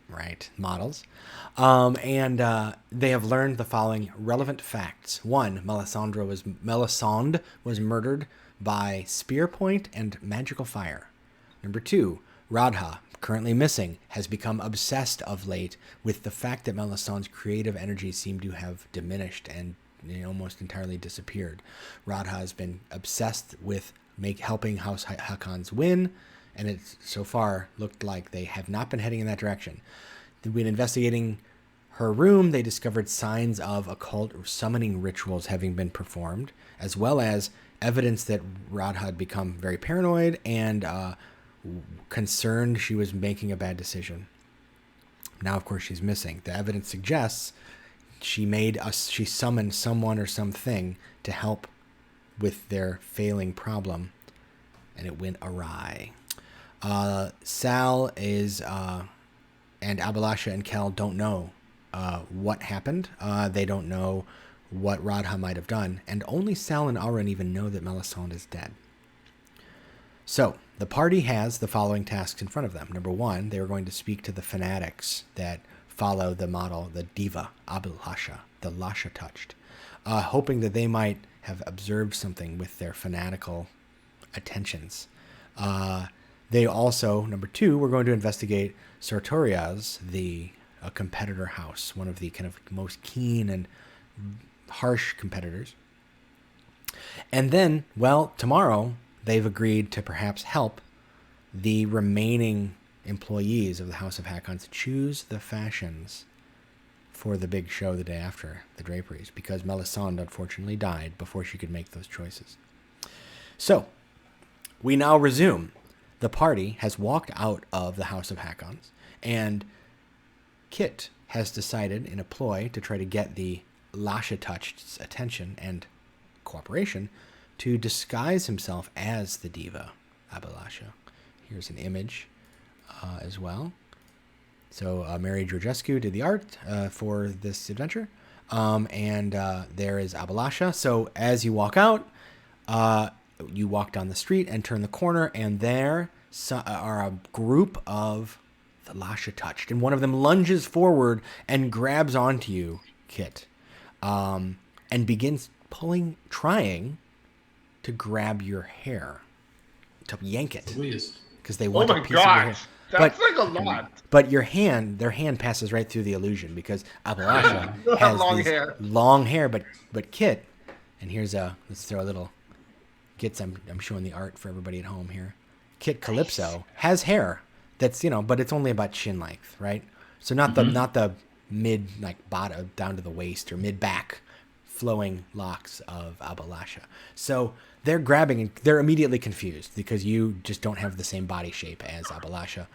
Right, models. And they have learned the following relevant facts. One, Melisande was murdered by spear point and magical fire. Number two, Radha, currently missing, has become obsessed of late with the fact that Melisande's creative energy seemed to have diminished and almost entirely disappeared. Radha has been obsessed with helping House Hakons win, and it's so far looked like they have not been heading in that direction. When investigating her room, they discovered signs of occult summoning rituals having been performed, as well as evidence that Radha had become very paranoid and concerned she was making a bad decision. Now, of course, she's missing. The evidence suggests she summoned someone or something to help with their failing problem, and it went awry. Sal is and Abalasha and Kel don't know what happened. They don't know what Radha might have done, and only Sal and Auron even know that Melisande is dead. So, the party has the following tasks in front of them. Number one, they are going to speak to the fanatics that follow the model, the diva, Abalasha, the Lasha touched, hoping that they might have observed something with their fanatical attentions. They also, number two, we're going to investigate Sartorias, a competitor house, one of the kind of most keen and harsh competitors. And then, well, tomorrow, they've agreed to perhaps help the remaining employees of the House of Hakons choose the fashions for the big show the day after, the draperies, because Melisande unfortunately died before she could make those choices. So, we now resume. The party has walked out of the House of Hakons, and Kit has decided in a ploy to try to get the Lasha Touched's attention and cooperation to disguise himself as the diva, Abalasha. Here's an image as well. So Mary Georgescu did the art for this adventure. And there is Abalasha. So as you walk out, you walk down the street and turn the corner, and there are a group of the Lasha Touched. And one of them lunges forward and grabs onto you, Kit, and begins trying to grab your hair, to yank it, because they want a piece of your hair. That's like a lot. But their hand passes right through the illusion, because Abalasha has long hair, but Kit, and here's let's throw a little, Kit's, I'm showing the art for everybody at home here. Kit Calypso has hair that's, but it's only about chin length, right? So not the mid, like bottom down to the waist or mid back flowing locks of Abalasha. So they're grabbing and they're immediately confused because you just don't have the same body shape as Abalasha.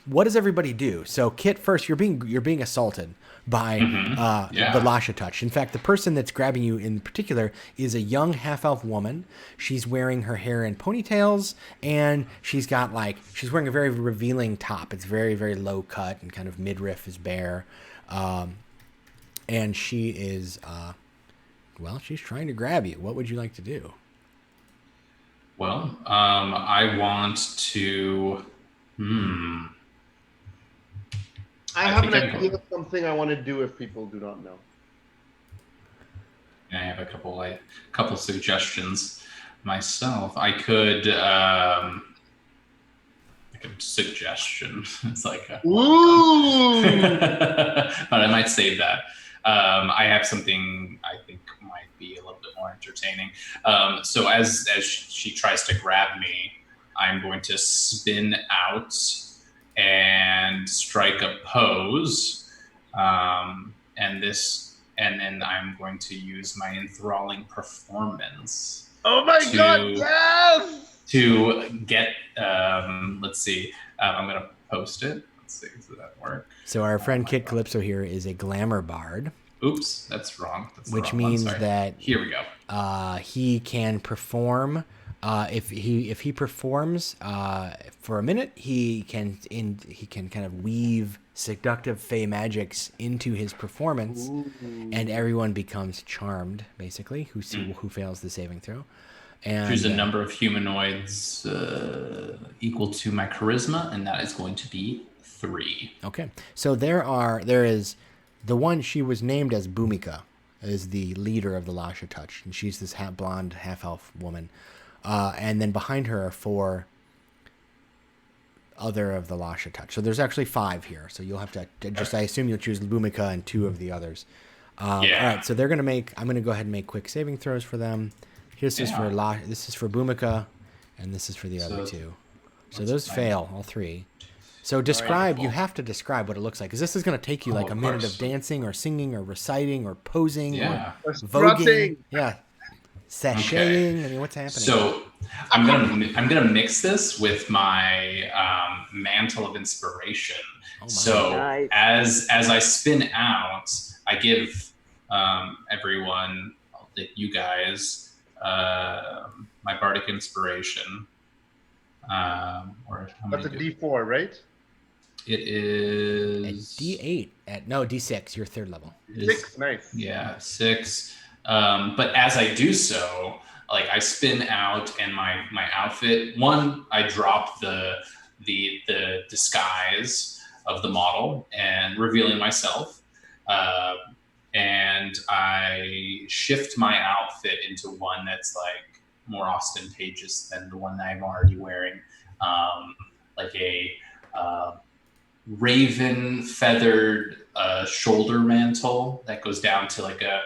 What does everybody do? So Kit, first, you're being assaulted by the Lasha Touch. In fact, the person that's grabbing you in particular is a young half-elf woman. She's wearing her hair in ponytails, and she's wearing a very revealing top. It's very, very low cut, and kind of midriff is bare. And she is, she's trying to grab you. What would you like to do? Well, I want to... I have an idea of something I want to do if people do not know. I have a couple suggestions myself. I could suggestion. It's like Ooh. But I might save that. I have something I think might be a little bit more entertaining. So as she tries to grab me, I'm going to spin out and strike a pose, and then I'm going to use my enthralling performance. Oh my god, yes! To get, let's see, I'm going to post it. Let's see, does that work? So our friend Kit Calypso here is a glamour bard. Oops, that's wrong. Which means that here we go. He can perform. If he performs for a minute, he can kind of weave seductive fey magics into his performance, and everyone becomes charmed, basically, who fails the saving throw. And choose a number of humanoids equal to my charisma, and that is going to be 3. Okay, so there is the one, she was named as Bhumika, is the leader of the Lasha Touch, and she's this blonde half-elf woman. And then behind her are 4 other of the Lasha Touch. So there's actually 5 here. So you'll have to I assume you'll choose Bhumika and 2 of the others. All right, so they're gonna I'm gonna go ahead and make quick saving throws for them. This is for Bhumika, and this is for the other 2. So those fail, all 3. So describe. You have to describe what it looks like, because this is going to take you like a minute of dancing or singing or reciting or posing or voguing. Yeah, sashaying. I mean, what's happening? So I'm gonna mix this with my mantle of inspiration. Nice. as I spin out, I give everyone, you guys, my bardic inspiration. That's a D4, right? It is D8 D6. Your 3rd level. 6, nice. Yeah, 6. But as I do so, like I spin out, and my outfit. One, I drop the disguise of the model and revealing myself, and I shift my outfit into one that's like more ostentatious than the one that I'm already wearing, like a raven feathered shoulder mantle that goes down to like a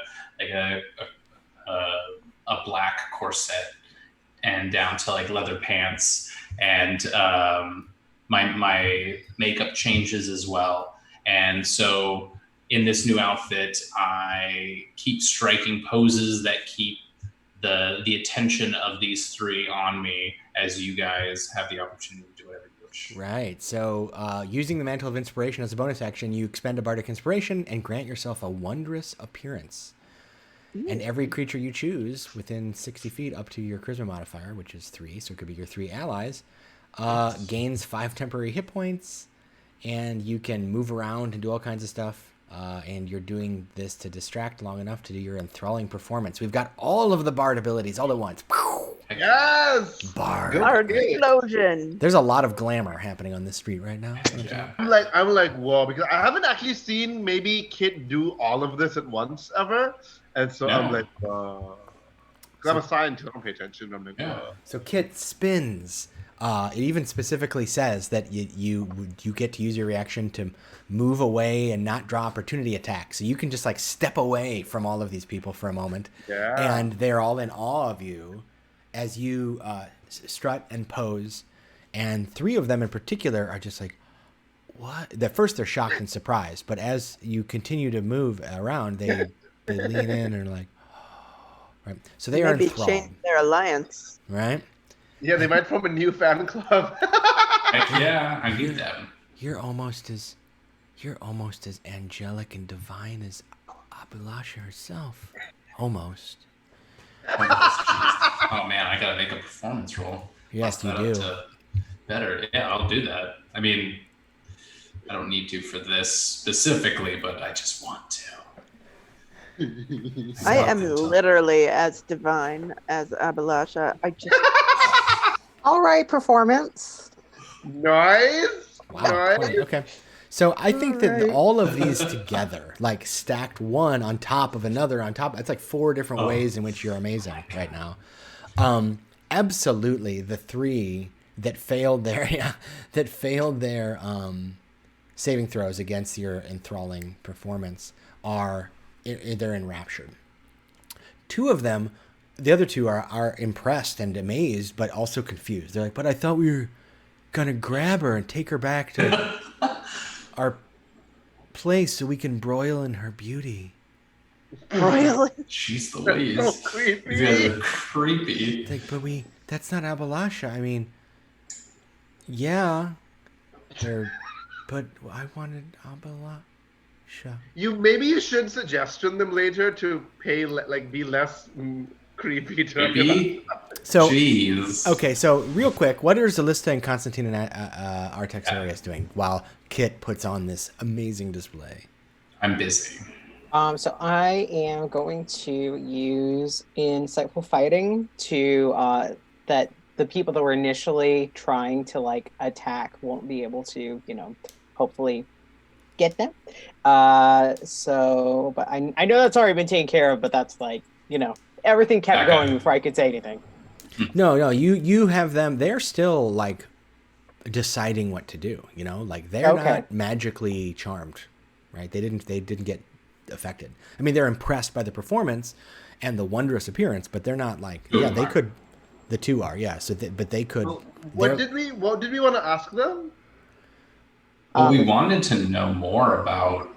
black corset and down to like leather pants, and my makeup changes as well. And so in this new outfit, I keep striking poses that keep the attention of these 3 on me, as you guys have the opportunity to do whatever you wish. Right. So using the Mantle of Inspiration as a bonus action, you expend a bardic inspiration and grant yourself a wondrous appearance. And every creature you choose within 60 feet up to your charisma modifier, which is 3, so it could be your 3 allies, gains 5 temporary hit points, and you can move around and do all kinds of stuff. And you're doing this to distract long enough to do your enthralling performance. We've got all of the bard abilities all at once. Yes! Bard. Bard explosion. There's a lot of glamour happening on this street right now. Yeah. I'm like, whoa, because I haven't actually seen maybe Kit do all of this at once ever. And so I'm like, because I'm a scientist, I don't pay attention. I'm like, So Kit spins. It even specifically says that you get to use your reaction to move away and not draw opportunity attacks. So you can just like step away from all of these people for a moment. Yeah. And they're all in awe of you as you strut and pose. And 3 of them in particular are just like, what? At first they're shocked and surprised, but as you continue to move around, they lean in and are like, oh. Right. So they are enthralled. Change their alliance. Right? Yeah, they might form a new fan club. Yeah, I get that. You're almost as angelic and divine as Abhilasha herself. Almost. Oh man, I gotta make a performance roll. Yes, you Bump that do. up to Better. Yeah, I'll do that. I mean, I don't need to for this specifically, but I just want to. I am literally as divine as Abhilasha. I just All right, performance. Nice. Wow. Nice. Okay. So I think that all of these together, like stacked one on top of another on top, that's like 4 different ways in which you're amazing right now. Absolutely, the 3 that failed their saving throws against your enthralling performance they're enraptured. 2 of them, the other 2 are impressed and amazed, but also confused. They're like, but I thought we were gonna grab her and take her back to our place so we can broil in her beauty. really. She's the ways. So creepy. You guys are creepy. It's like, but that's not Abhilasha. I mean, yeah, but I wanted Abhilasha. Maybe you should suggestion them later to pay be less Creepy. Maybe. So Jeez. okay, so real quick, what are Zalista and Constantine and Artaxorius doing while Kit puts on this amazing display? I'm busy. So I am going to use insightful fighting to that the people that were initially trying to like attack won't be able to, hopefully get them. But I know that's already been taken care of, but that's like, everything kept Okay. going before I could say anything. No, you have them. They're still like deciding what to do. Like they're Okay. not magically charmed, right? They didn't get affected. I mean, they're impressed by the performance and the wondrous appearance, but they're not like they could. The two are So, but they could. What did we want to ask them? Well, we wanted to know more about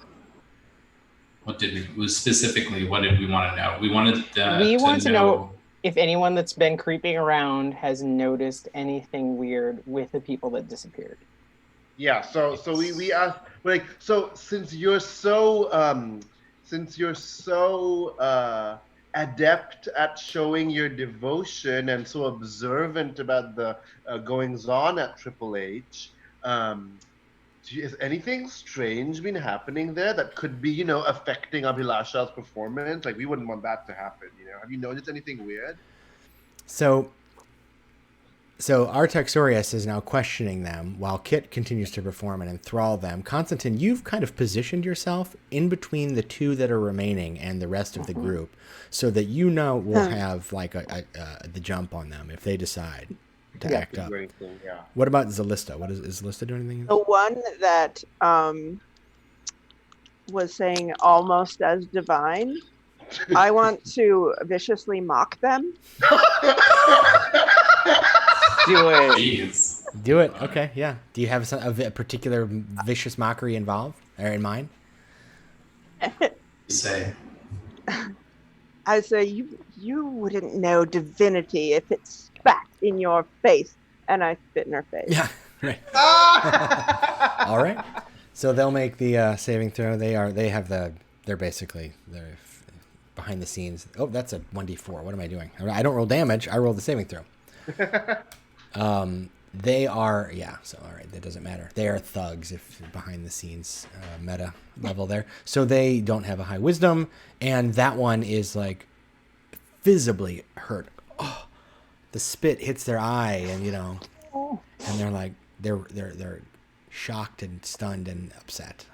what did we want to know? We wanted to know if anyone that's been creeping around has noticed anything weird with the people that disappeared. Yeah, so we asked, like, so since you're so adept at showing your devotion and so observant about the goings on at Triple H, has anything strange been happening there that could be, affecting Abhilasha's performance? Like, we wouldn't want that to happen, Have you noticed anything weird? So Artaxorius is now questioning them while Kit continues to perform and enthrall them. Constantine, you've kind of positioned yourself in between the two that are remaining and the rest of the group so that will have like the jump on them if they decide to act up. Yeah. What about Zalista? Is Zalista doing anything? The one that was saying almost as divine, I want to viciously mock them. Do it. Jeez. Do it. Okay, yeah. Do you have a particular vicious mockery involved or in mind? Say. I say you wouldn't know divinity if it spat in your face, and I spit in her face. Yeah, right. All right. So they'll make the saving throw. They're behind the scenes. Oh, that's a 1d4. What am I doing? I don't roll damage. I roll the saving throw. They are, so all right, that doesn't matter. They are thugs if behind the scenes meta level there. So they don't have a high wisdom, and that one is like visibly hurt. Oh, the spit hits their eye, and and they're like they're shocked and stunned and upset.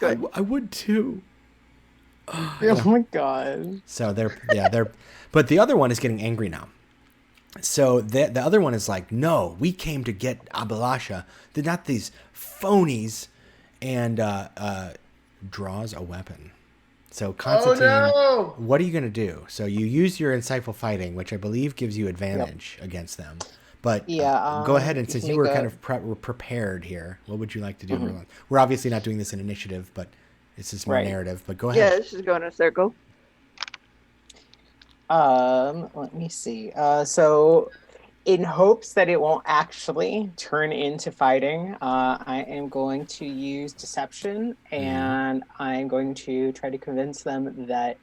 Like, I would too. Oh my god. So they're but the other one is getting angry now. So the other one is like, no, we came to get Abhilasha. They're not these phonies, and draws a weapon. So Constantine, What are you going to do? So you use your insightful fighting, which I believe gives you advantage against them. But go ahead, and since you were kind of prepared here, what would you like to do? Mm-hmm. We're obviously not doing this in initiative, but this is more narrative. But go ahead. Yeah, this is going in a circle. Let me see. So in hopes that it won't actually turn into fighting, I am going to use deception, and I'm going to try to convince them that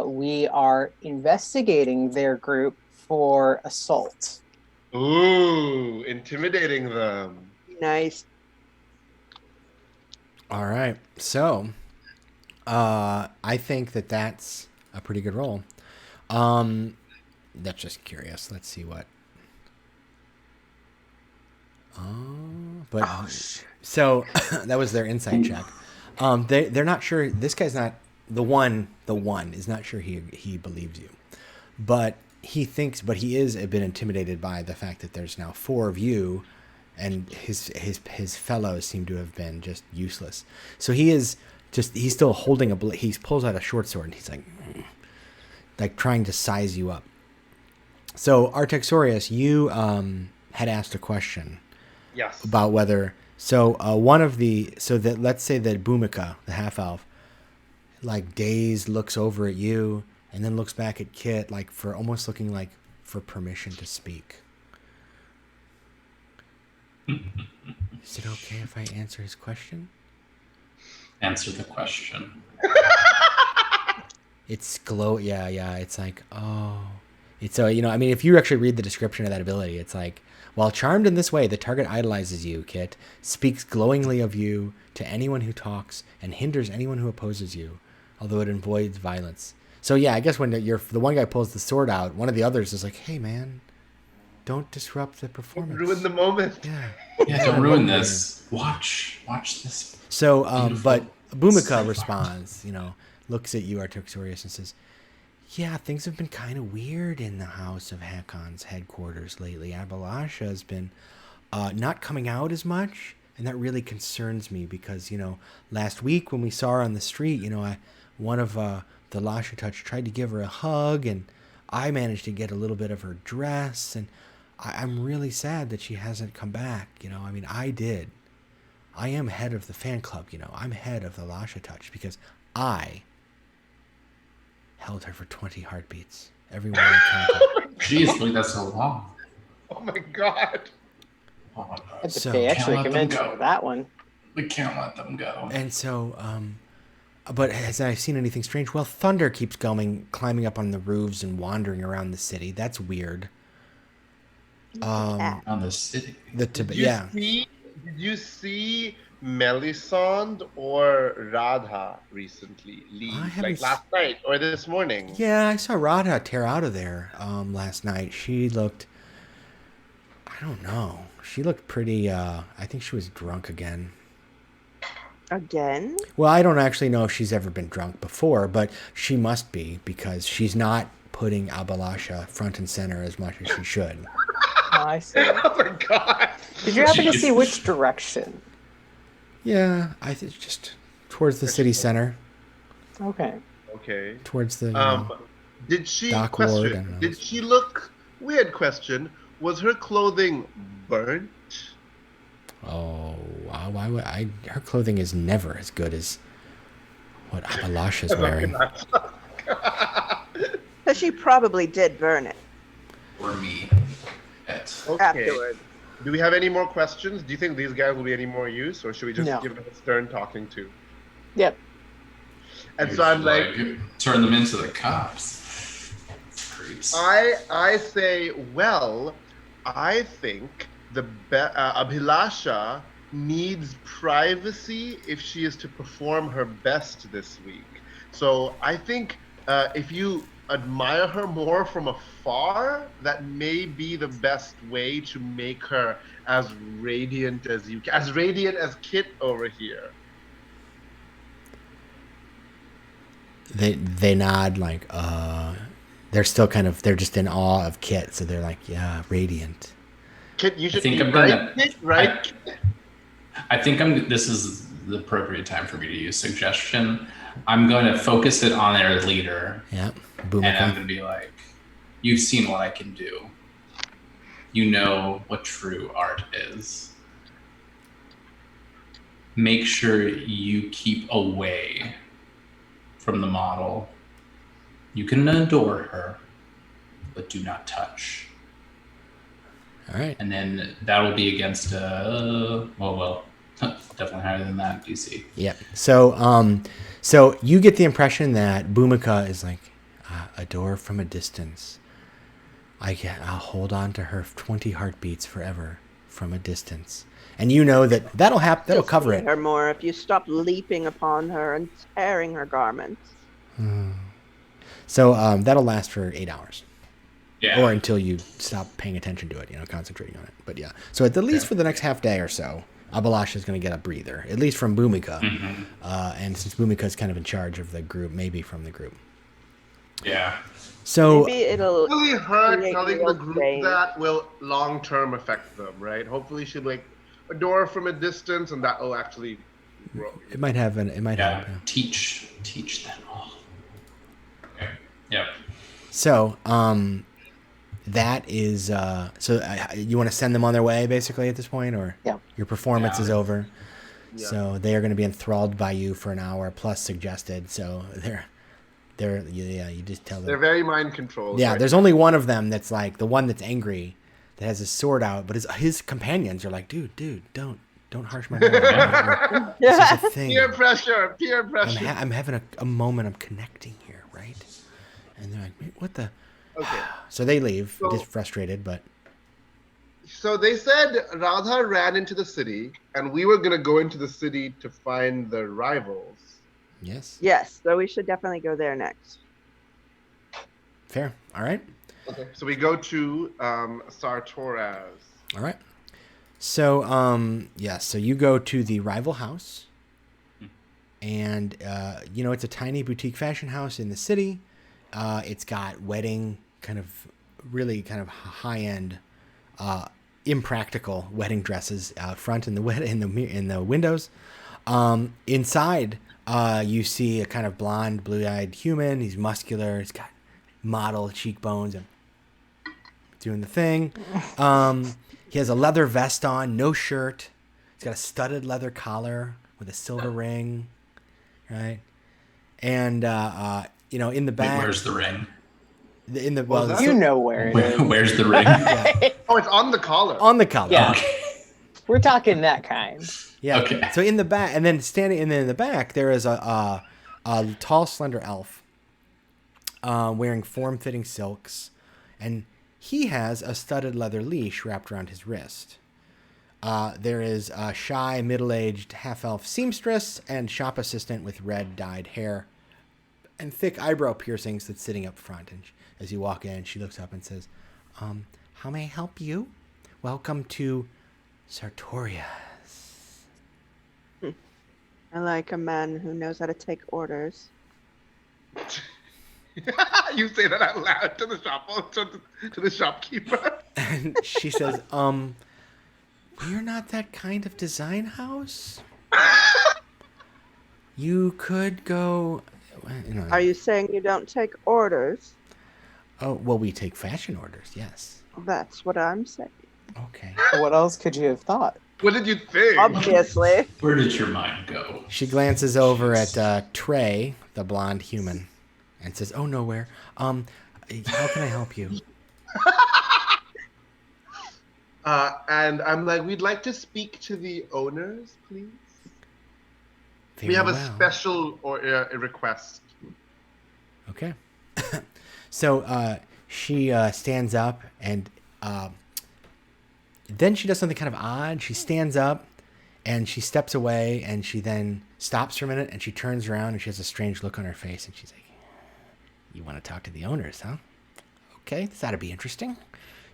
we are investigating their group for assault. Ooh, intimidating them. Nice. All right. So I think that's a pretty good roll. That's just curious. Let's see what. So that was their insight check. They're not sure. This guy's not the one. The one is not sure he believes you, but he thinks. But he is a bit intimidated by the fact that there's now 4 of you, and his fellows seem to have been just useless. So he's still holding he pulls out a short sword and he's like trying to size you up. So Artaxorius, you had asked a question. Yes. About whether let's say that Bhumika, the half elf, like dazed, looks over at you and then looks back at Kit like for almost looking like for permission to speak. Is it okay if I answer his question? Answer the question. It's glow. Yeah, yeah. It's like, oh, it's so I mean, if you actually read the description of that ability, it's like, while charmed in this way, the target idolizes you, Kit, speaks glowingly of you to anyone who talks, and hinders anyone who opposes you, although it avoids violence. So yeah, I guess when the one guy pulls the sword out, one of the others is like, hey man, don't disrupt the performance. Ruin the moment. Yeah. Yeah, don't ruin this. Watch this. So, but Bhumika sci-fi. responds, looks at you, Artaxorius, and says, yeah, things have been kind of weird in the House of Hakon's headquarters lately. Abalasha has been not coming out as much, and that really concerns me because, last week when we saw her on the street, one of the Lasha Touch tried to give her a hug, and I managed to get a little bit of her dress, and I'm really sad that she hasn't come back. I mean, I did. I am head of the fan club, I'm head of the Lasha Touch because I held her for 20 heartbeats. Everyone I counted. Jeez, look, that's so long. Oh my god. Oh my God. So- They actually Can't let them convinced me go. with that one. We can't let them go. And so, but has I seen anything strange? Well, thunder keeps climbing up on the roofs and wandering around the city. That's weird. Cat. On the city. Did you see Melisande or Radha recently leave? I haven't Like last night or this morning? Yeah, I saw Radha tear out of there last night. She looked, I don't know. She looked pretty, I think she was drunk again. Again? Well, I don't actually know if she's ever been drunk before, but she must be because she's not putting Abalasha front and center as much as she should. Oh, I see. Oh my god. Did you happen to see which direction? Yeah, I think just towards the city center, Okay. Okay. towards the. Did she Dock Ward, I question? don't know. Did she look weird? Question. Was her clothing burnt? Oh, why would I? Her clothing is never as good as what Abalasha's wearing. So she probably did burn it Or me. Okay. afterward. Do we have any more questions? Do you think these guys will be any more use, or should we just No. give them a stern talking to? Yep. And so I'm like, turn them into the cops. Creeps. I say, well, I think Abhilasha needs privacy if she is to perform her best this week. So I think if you admire her more from afar, that may be the best way to make her as radiant as you can, as radiant as Kit over here. They nod like they're still they're just in awe of Kit, so they're like, yeah, radiant. Kit, you should think be I'm right, gonna- Kit, right? I think this is the appropriate time for me to use suggestion. I'm going to focus it on their leader, Yeah, and I'm Bhumika. going to be like, you've seen what I can do. You know what true art is. Make sure you keep away from the model. You can adore her, but do not touch. All right. And then that will be against definitely higher than that DC. Yeah. So you get the impression that Bhumika is like, adore from a distance. I'll hold on to her 20 heartbeats forever from a distance. And you know that'll happen. That'll You'll cover see it. her more if you stop leaping upon her and tearing her garments. So that'll last for 8 hours. Yeah. Or until you stop paying attention to it, concentrating on it. But yeah. So at the least for the next half day or so, Abalasha is going to get a breather, at least from Bhumika. Mm-hmm. And since Bhumika is kind of in charge of the group, maybe from the group. Yeah. So Maybe it'll Really hurt create telling real the group change. that will long-term affect them, right? Hopefully she'll adore from a distance, and that will actually grow. it might have help. Yeah. Teach them all. Okay. Yep. So that is you want to send them on their way basically at this point, or Yeah. your performance is over. Yeah. So they are going to be enthralled by you for an hour plus suggested. So you just tell them. They're very mind controlled. Yeah, right? there's only one of them that's like the one that's angry, that has his sword out, but his companions are like, dude, don't harsh my mind. This is a thing. Peer pressure. I'm having a moment. I'm connecting here, right? like, what the? Okay. So they leave, So- just frustrated, but So they said Radha ran into the city, and we were gonna go into the city to find the rivals. yes, Yes, so we should definitely go there next. fair. All right, Okay. So we go to Sartoras. all right. So yeah, so you go to the rival house, and it's a tiny boutique fashion house in the city. It's got wedding really kind of high end, impractical wedding dresses out front in the windows. Inside, you see a kind of blonde, blue-eyed human. He's muscular. He's got model cheekbones and doing the thing. He has a leather vest on, no shirt. He's got a studded leather collar with a silver ring, right? And in the back, Where's the ring? in the What was that? You know where it is. Where's the ring? Oh, it's on the collar. on the collar. Yeah. Okay. We're talking that kind. Yeah. Okay. So in the back, and then in the back, there is a tall, slender elf wearing form-fitting silks, and he has a studded leather leash wrapped around his wrist. There is a shy, middle-aged half-elf seamstress and shop assistant with red dyed hair and thick eyebrow piercings that's sitting up front. And as you walk in, she looks up and says, "How may I help you? Welcome to Sartorias." I like a man who knows how to take orders. You say that out loud to the shopkeeper. And she says, "We're not that kind of design house. You could go." Are you saying you don't take orders? Oh, well, we take fashion orders, yes. That's what I'm saying. Okay. What else could you have thought? What did you think? Obviously. Where did your mind go? She glances over at Trey, the blonde human, and says, "Oh, nowhere. How can I help you?" And I'm like, we'd like to speak to the owners, please. Very We have a well. special a request. Okay. So she stands up, and then she does something kind of odd. She stands up, and she steps away, and she then stops for a minute, and she turns around, and she has a strange look on her face, and she's like, "You want to talk to the owners, huh? Okay, this ought to be interesting."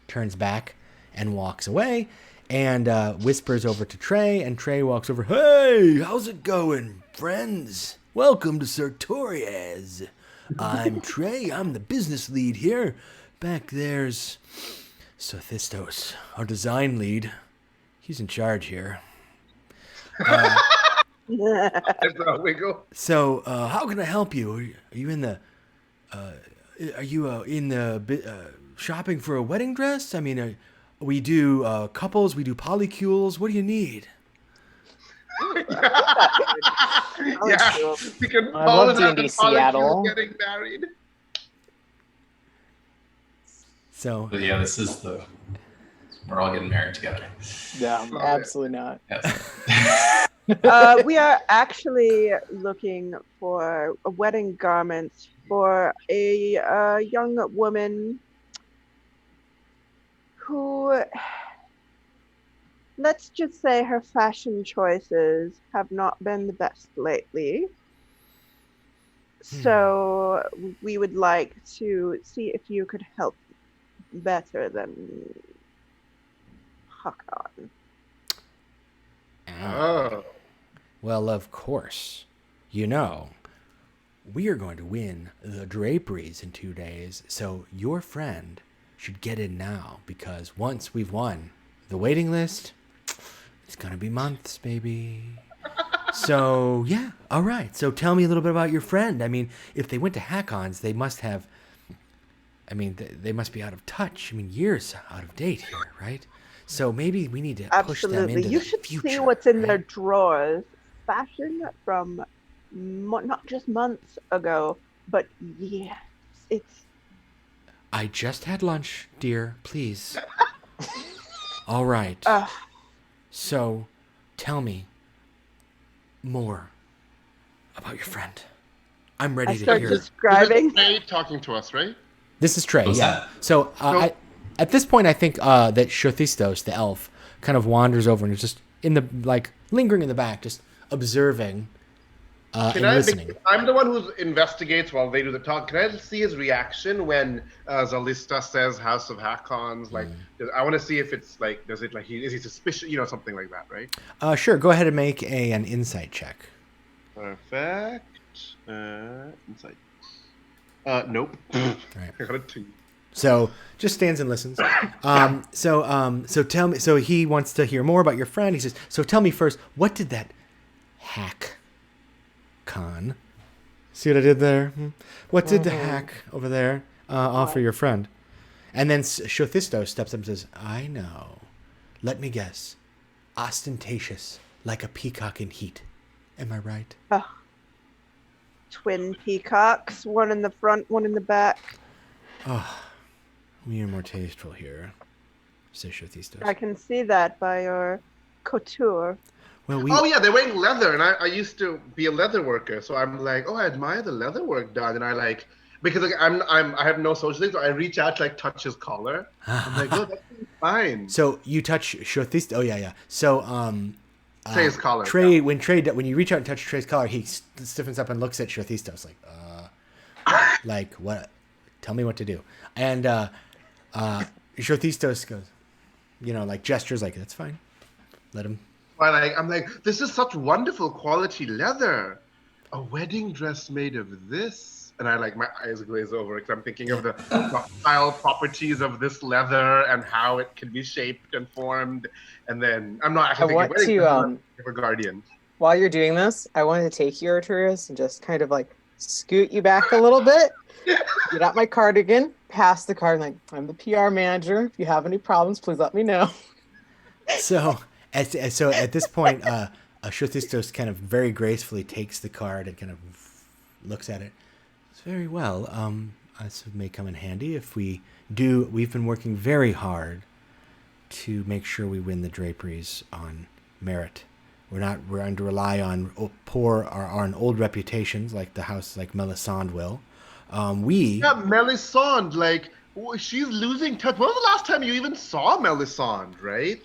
Turns back and walks away, and whispers over to Trey, and Trey walks over. "Hey, how's it going, friends? Welcome to Sartorias. I'm Trey. I'm the business lead here. Back there's Sothistos, our design lead. He's in charge here. Is that a wiggle? So, how can I help you? Are you in the shopping for a wedding dress? I mean, we do couples, we do polycules. What do you need?" Yeah, we can I follow love that D&D to Polly Seattle. getting married. So, But yeah, we're all getting married together. No, Love it. absolutely not. Yes. We are actually looking for wedding garments for a young woman who, let's just say, her fashion choices have not been the best lately. So we would like to see if you could help better than Hakan. Oh. well, of course. You know, we are going to win the draperies in 2 days, so your friend should get in now, because once we've won the waiting list, it's going to be months, baby. So, yeah, all right. So tell me a little bit about your friend. I mean, if they went to Hackons, they must have, they must be out of touch. I mean, years out of date here, right? So maybe we need to push them Absolutely. into You the should future. see what's in their right? drawers. Fashion from not just months ago, but years. It's I just had lunch, dear. Please. All right. So, tell me more about your friend. I'm I ready to start hear. describing. This is Trey talking to us, right? This is Trey, What's yeah. that? So at this point, I think that Shothistos, the elf, kind of wanders over and is just in the lingering in the back, just observing and listening. I'm the one who investigates while they do the talk. Can I see his reaction when Zalista says House of Hakons? Like, I want to see if it's like, is he suspicious? You know, something like that, right? Sure, go ahead and make an insight check. Perfect. Insight. Nope. Right. I got a 2. So just stands and listens. So tell me. So he wants to hear more about your friend. He says, "So tell me first, what did that hack con? See what I did there? What did the hack over there offer your friend?" And then Shothistos steps up and says, "I know. Let me guess. Ostentatious, like a peacock in heat. Am I right?" Twin peacocks, one in the front, one in the back. Oh, we are more tasteful here, says Shothistos. I can see that by your couture. Well, Oh yeah, they're wearing leather, and I used to be a leather worker, so I'm like, oh, I admire the leather work done, and I because I have no social things, so I reach out to touch his collar. I'm like, oh, that's fine. So you touch Shothistos. Oh yeah. So Trey's collar. Trey, when you reach out and touch Trey's collar, he stiffens up and looks at Shothistos like what? Tell me what to do. And Shothistos goes, gestures like, that's fine. Let him. I'm like, this is such wonderful quality leather. A wedding dress made of this. And my eyes glaze over because I'm thinking of the ductile properties of this leather and how it can be shaped and formed. And then I'm not actually thinking of a guardian. While you're doing this, I wanted to take you, Arturius, and just kind of scoot you back a little bit. Get out my cardigan, pass the card, I'm the PR manager. If you have any problems, please let me know. So at this point, Shothistos kind of very gracefully takes the card and kind of looks at it. It's very well. This may come in handy if we do. We've been working very hard to make sure we win the draperies on merit. We're going to rely on on old reputations like the house like Melisande will. Melisande, she's losing touch. When was the last time you even saw Melisande, right?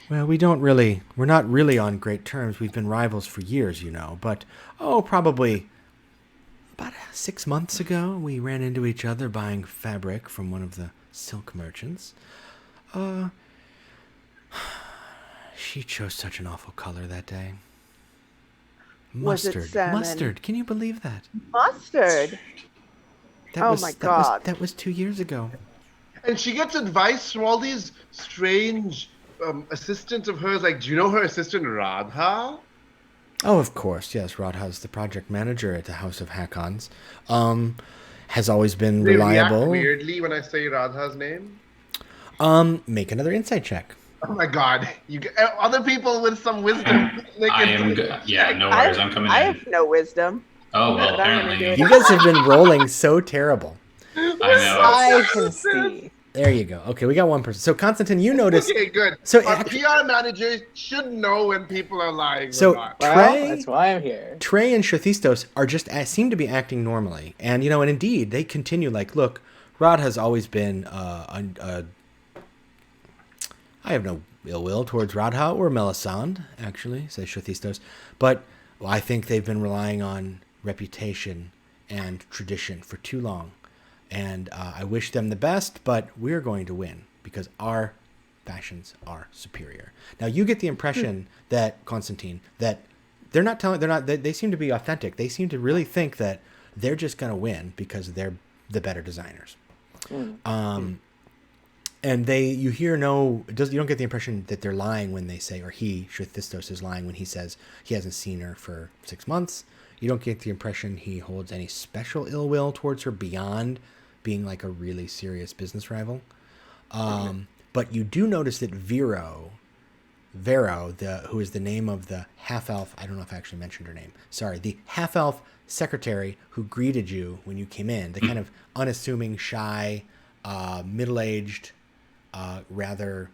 Well, we're not really on great terms. We've been rivals for years, but probably about 6 months ago, we ran into each other buying fabric from one of the silk merchants. She chose such an awful color that day. Mustard. Was it salmon? Mustard. Can you believe that? Mustard. My God. That was 2 years ago. And she gets advice from all these strange assistants of hers. Do you know her assistant Radha? Oh, of course, yes. Radha's the project manager at the House of Hakons. Has always been reliable. They react weirdly when I say Radha's name. Make another insight check. Oh my God! Other people with some wisdom. I am good. Yeah, no worries. I'm coming in. I have no wisdom. Oh well, apparently you guys have been rolling so terrible. I know. I can see. There you go. Okay, we got one person. So Constantine, you noticed. Okay, good. So our PR manager should know when people are lying. So or not. Trey, that's why I'm here. Trey and Shothistos are seem to be acting normally, and and indeed they continue. Look, Rod has always been. I have no ill will towards Radha or Melisande, actually, says Shothistos, but I think they've been relying on reputation and tradition for too long. And I wish them the best, but we're going to win because our fashions are superior. Now you get the impression that Constantine, that they seem to be authentic. They seem to really think that they're just going to win because they're the better designers. And you don't get the impression that they're lying when they say, or Shothistos is lying when he says he hasn't seen her for 6 months. You don't get the impression he holds any special ill will towards her beyond being a really serious business rival. But you do notice that Vero, who is the name of the half-elf, I don't know if I actually mentioned her name. Sorry, the half-elf secretary who greeted you when you came in, the kind of unassuming, shy, middle-aged, rather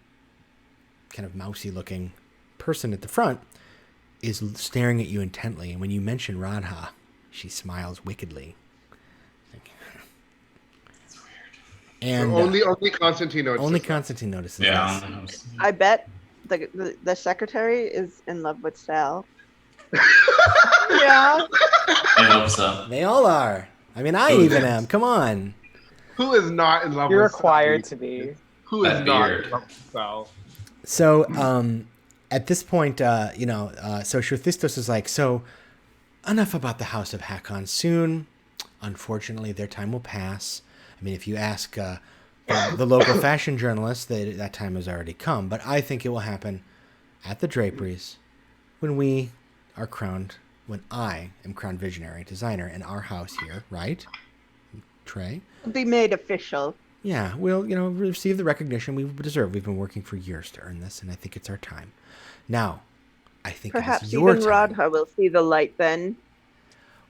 kind of mousy-looking person at the front, is staring at you intently. And when you mention Radha, She smiles wickedly. It's weird. And only Constantine notices. only that. Constantine notices this. Yeah. I bet the secretary is in love with Sal. Yeah. I hope so. They all are. I mean, I Who even is? am. Come on. Who is not in love You're with required Sal? to be. Who is That not beard. in love with Sal? So, at this point, so Shorthistos is like, so enough about the House of Hakon. Soon, unfortunately, their time will pass. I mean, if you ask the local fashion journalists, that time has already come. But I think it will happen at the draperies when we are crowned, when I am crowned visionary designer in our house here, right? Trey? Be made official. Yeah, we'll, receive the recognition we deserve. We've been working for years to earn this, and I think it's our time. Now, I think it Perhaps is your even time. Radha will see the light then.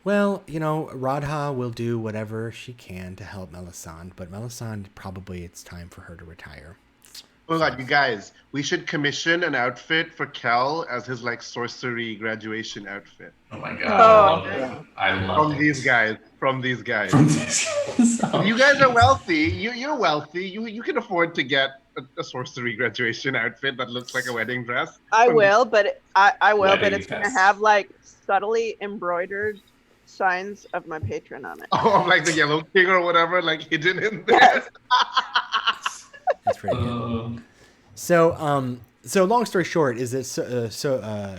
Well, Radha will do whatever she can to help Melisande, but Melisande, probably it's time for her to retire. Oh my God, you guys, we should commission an outfit for Kel as his sorcery graduation outfit. Oh my god. Oh, I love it. From these guys. From these guys. From these guys. Oh, You guys are wealthy. You're wealthy. You can afford to get a sorcery graduation outfit that looks like a wedding dress. I From will, but I will, but Wedding it's gonna fest. have subtly embroidered signs of my patron on it. Oh, like the Yellow King or whatever, hidden in there. Yes. That's pretty good. So long story short is that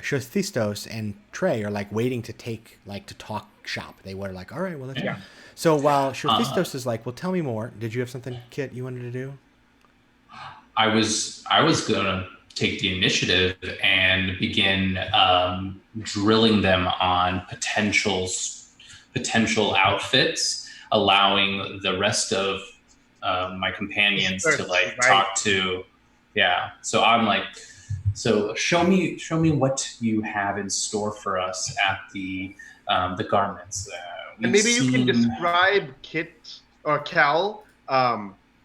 Shothistos and Trey are waiting to to talk shop. They were like, all right, well, let's go. So while Shothistos is like, well, tell me more. Did you have something, Kit, you wanted to do? I was gonna take the initiative and begin drilling them on potential outfits, allowing the rest of my companions to Right. talk to. Yeah. So I'm like, so show me what you have in store for us at the garments. And maybe you can describe Kit or Cal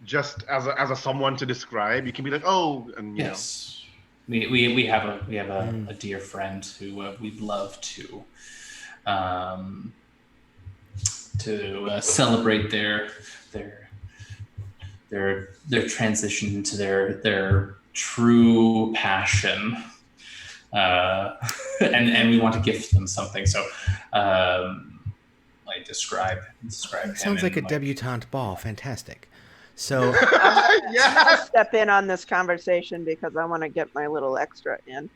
just as a someone to describe. You can be like, oh, and Yes, we have a dear friend who we'd love to celebrate their transition to their true passion, and we want to gift them something. So, describe him. Sounds like a and, debutante ball. Fantastic. So I'll step in on this conversation because I want to get my little extra in.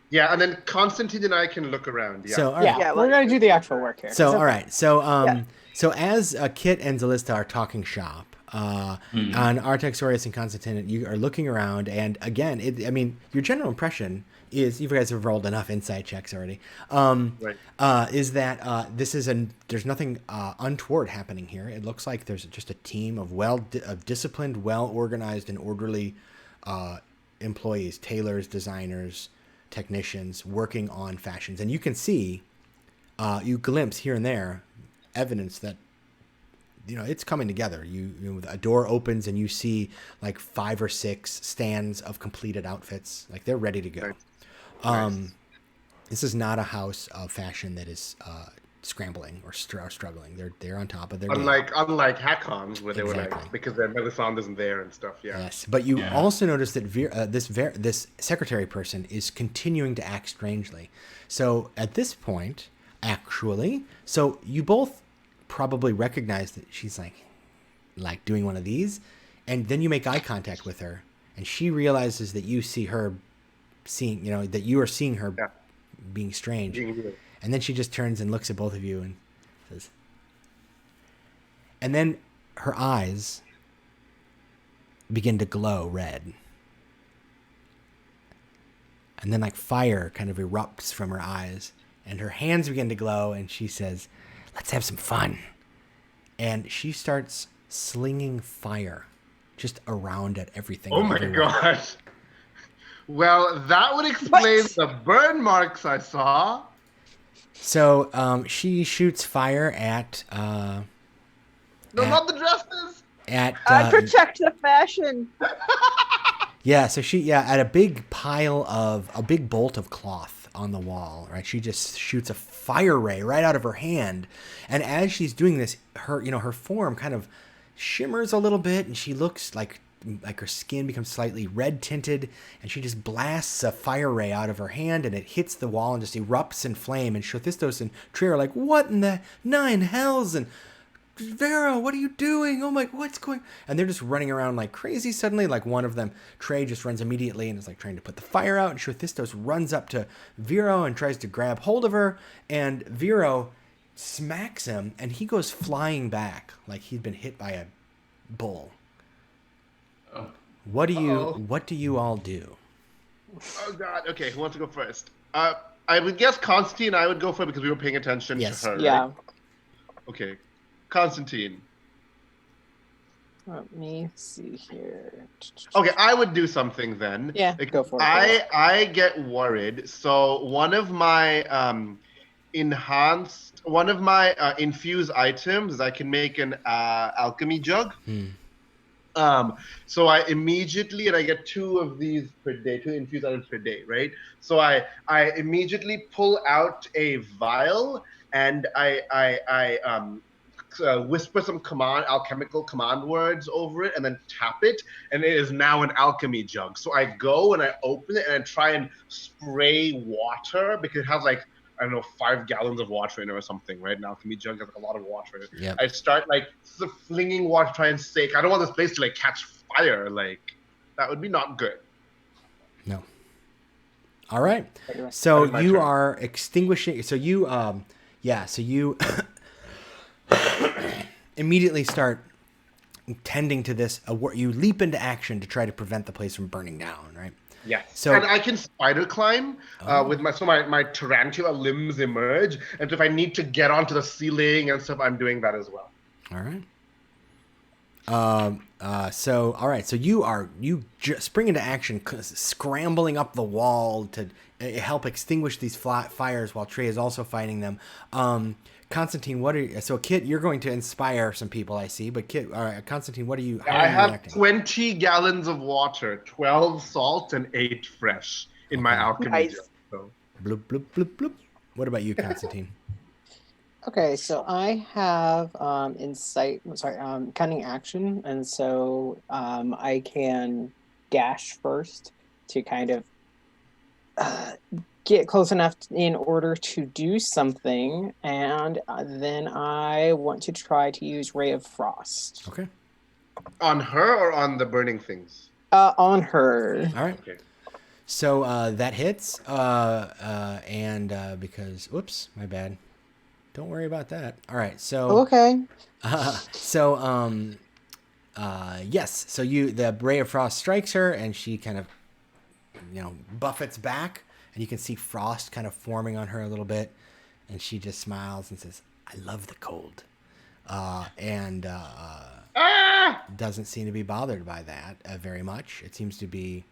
Yeah, and then Constantine and I can look around. Yeah. So all right. Yeah, Yeah, we're gonna do the actual work here. So It's all okay. right. So Yeah. so as Kit and Zalista are talking shop, on Artaxorius and Constantine, you are looking around, and again, your general impression is, you guys have rolled enough insight checks already. Right. Is that there's nothing untoward happening here. It looks like there's just a team of disciplined, well organized, and orderly employees, tailors, designers, technicians working on fashions, and you can see, you glimpse here and there evidence that it's coming together. A door opens and you see 5 or 6 stands of completed outfits. They're ready to go. Nice. This is not a house of fashion that is scrambling or struggling. They're on top of their game. Unlike Hakon's, where they Exactly. were because their Melisande isn't there and stuff. Yeah. Yes, but you Yeah. also notice that this secretary person is continuing to act strangely. So at this point, actually, so you both probably recognize that she's like doing one of these, and then you make eye contact with her, and she realizes that you see her that you are seeing her being strange. And then she just turns and looks at both of you and says, and then her eyes begin to glow red. And then fire kind of erupts from her eyes, and her hands begin to glow, and she says, let's have some fun. And she starts slinging fire just around at everything. Oh and my everyone. gosh. Well, that would explain the burn marks I saw. So she shoots fire at No, not the dresses. I protect the fashion. Yeah, so at a big bolt of cloth on the wall, right? She just shoots a fire ray right out of her hand. And as she's doing this, her form kind of shimmers a little bit, and she looks like her skin becomes slightly red tinted, and she just blasts a fire ray out of her hand, and it hits the wall and just erupts in flame. And Shothistos and Trey are like, what in the nine hells? And Vera, what are you doing? Oh my, what's going? And they're just running around like crazy. Suddenly, like one of them, Trey, just runs immediately and is like trying to put the fire out. And Shothistos runs up to Vero and tries to grab hold of her. And Vero smacks him, and he goes flying back like he'd been hit by a bull. Oh. What do you all do? Oh God. Okay, who wants to go first? I would guess Constantine and I would go for it because we were paying attention to her. Yeah. Right? Okay. Constantine. Let me see here. Okay, I would do something then. Yeah, Like, go for it. I get worried. So one of my infused items is I can make an alchemy jug. So I immediately, and I get 2 of these per day, 2 infused items per day, right? So I immediately pull out a vial and I whisper some alchemical command words over it, and then tap it, and it is now an alchemy jug. So I go and I open it and I try and spray water because it has like, I don't know, 5 gallons of water in it or something, right? An alchemy jug has like a lot of water in it. Yep. I start like flinging water, try and sake. I don't want this place to like catch fire. Like that would be not good. No. All right. So my you turn. are extinguishing. So you, so you immediately start tending to this. You leap into action to try to prevent the place from burning down, right? Yes. So- and I can spider climb with my tarantula limbs emerge, and if I need to get onto the ceiling and stuff, I'm doing that as well. All right. So you spring into action, scrambling up the wall to help extinguish these fires while Trey is also fighting them. Constantine, Kit, you're going to inspire some people, I see. But Kit, Constantine, how are you have reacting? 20 gallons of water, 12 salt, and 8 fresh in my alchemy Nice. jug. So. Bloop, bloop, bloop, bloop. What about you, Constantine? Okay, so I have cunning action, and so I can dash first to kind of get close enough in order to do something, and then I want to try to use Ray of Frost. Okay. On her or on the burning things? On her. All right. Okay. So that hits, and because, whoops, my bad. Don't worry about that. All right. So Okay. yes. So the Ray of Frost strikes her, and she kind of, buffets back, and you can see frost kind of forming on her a little bit, and she just smiles and says, "I love the cold," and doesn't seem to be bothered by that very much. It seems to be,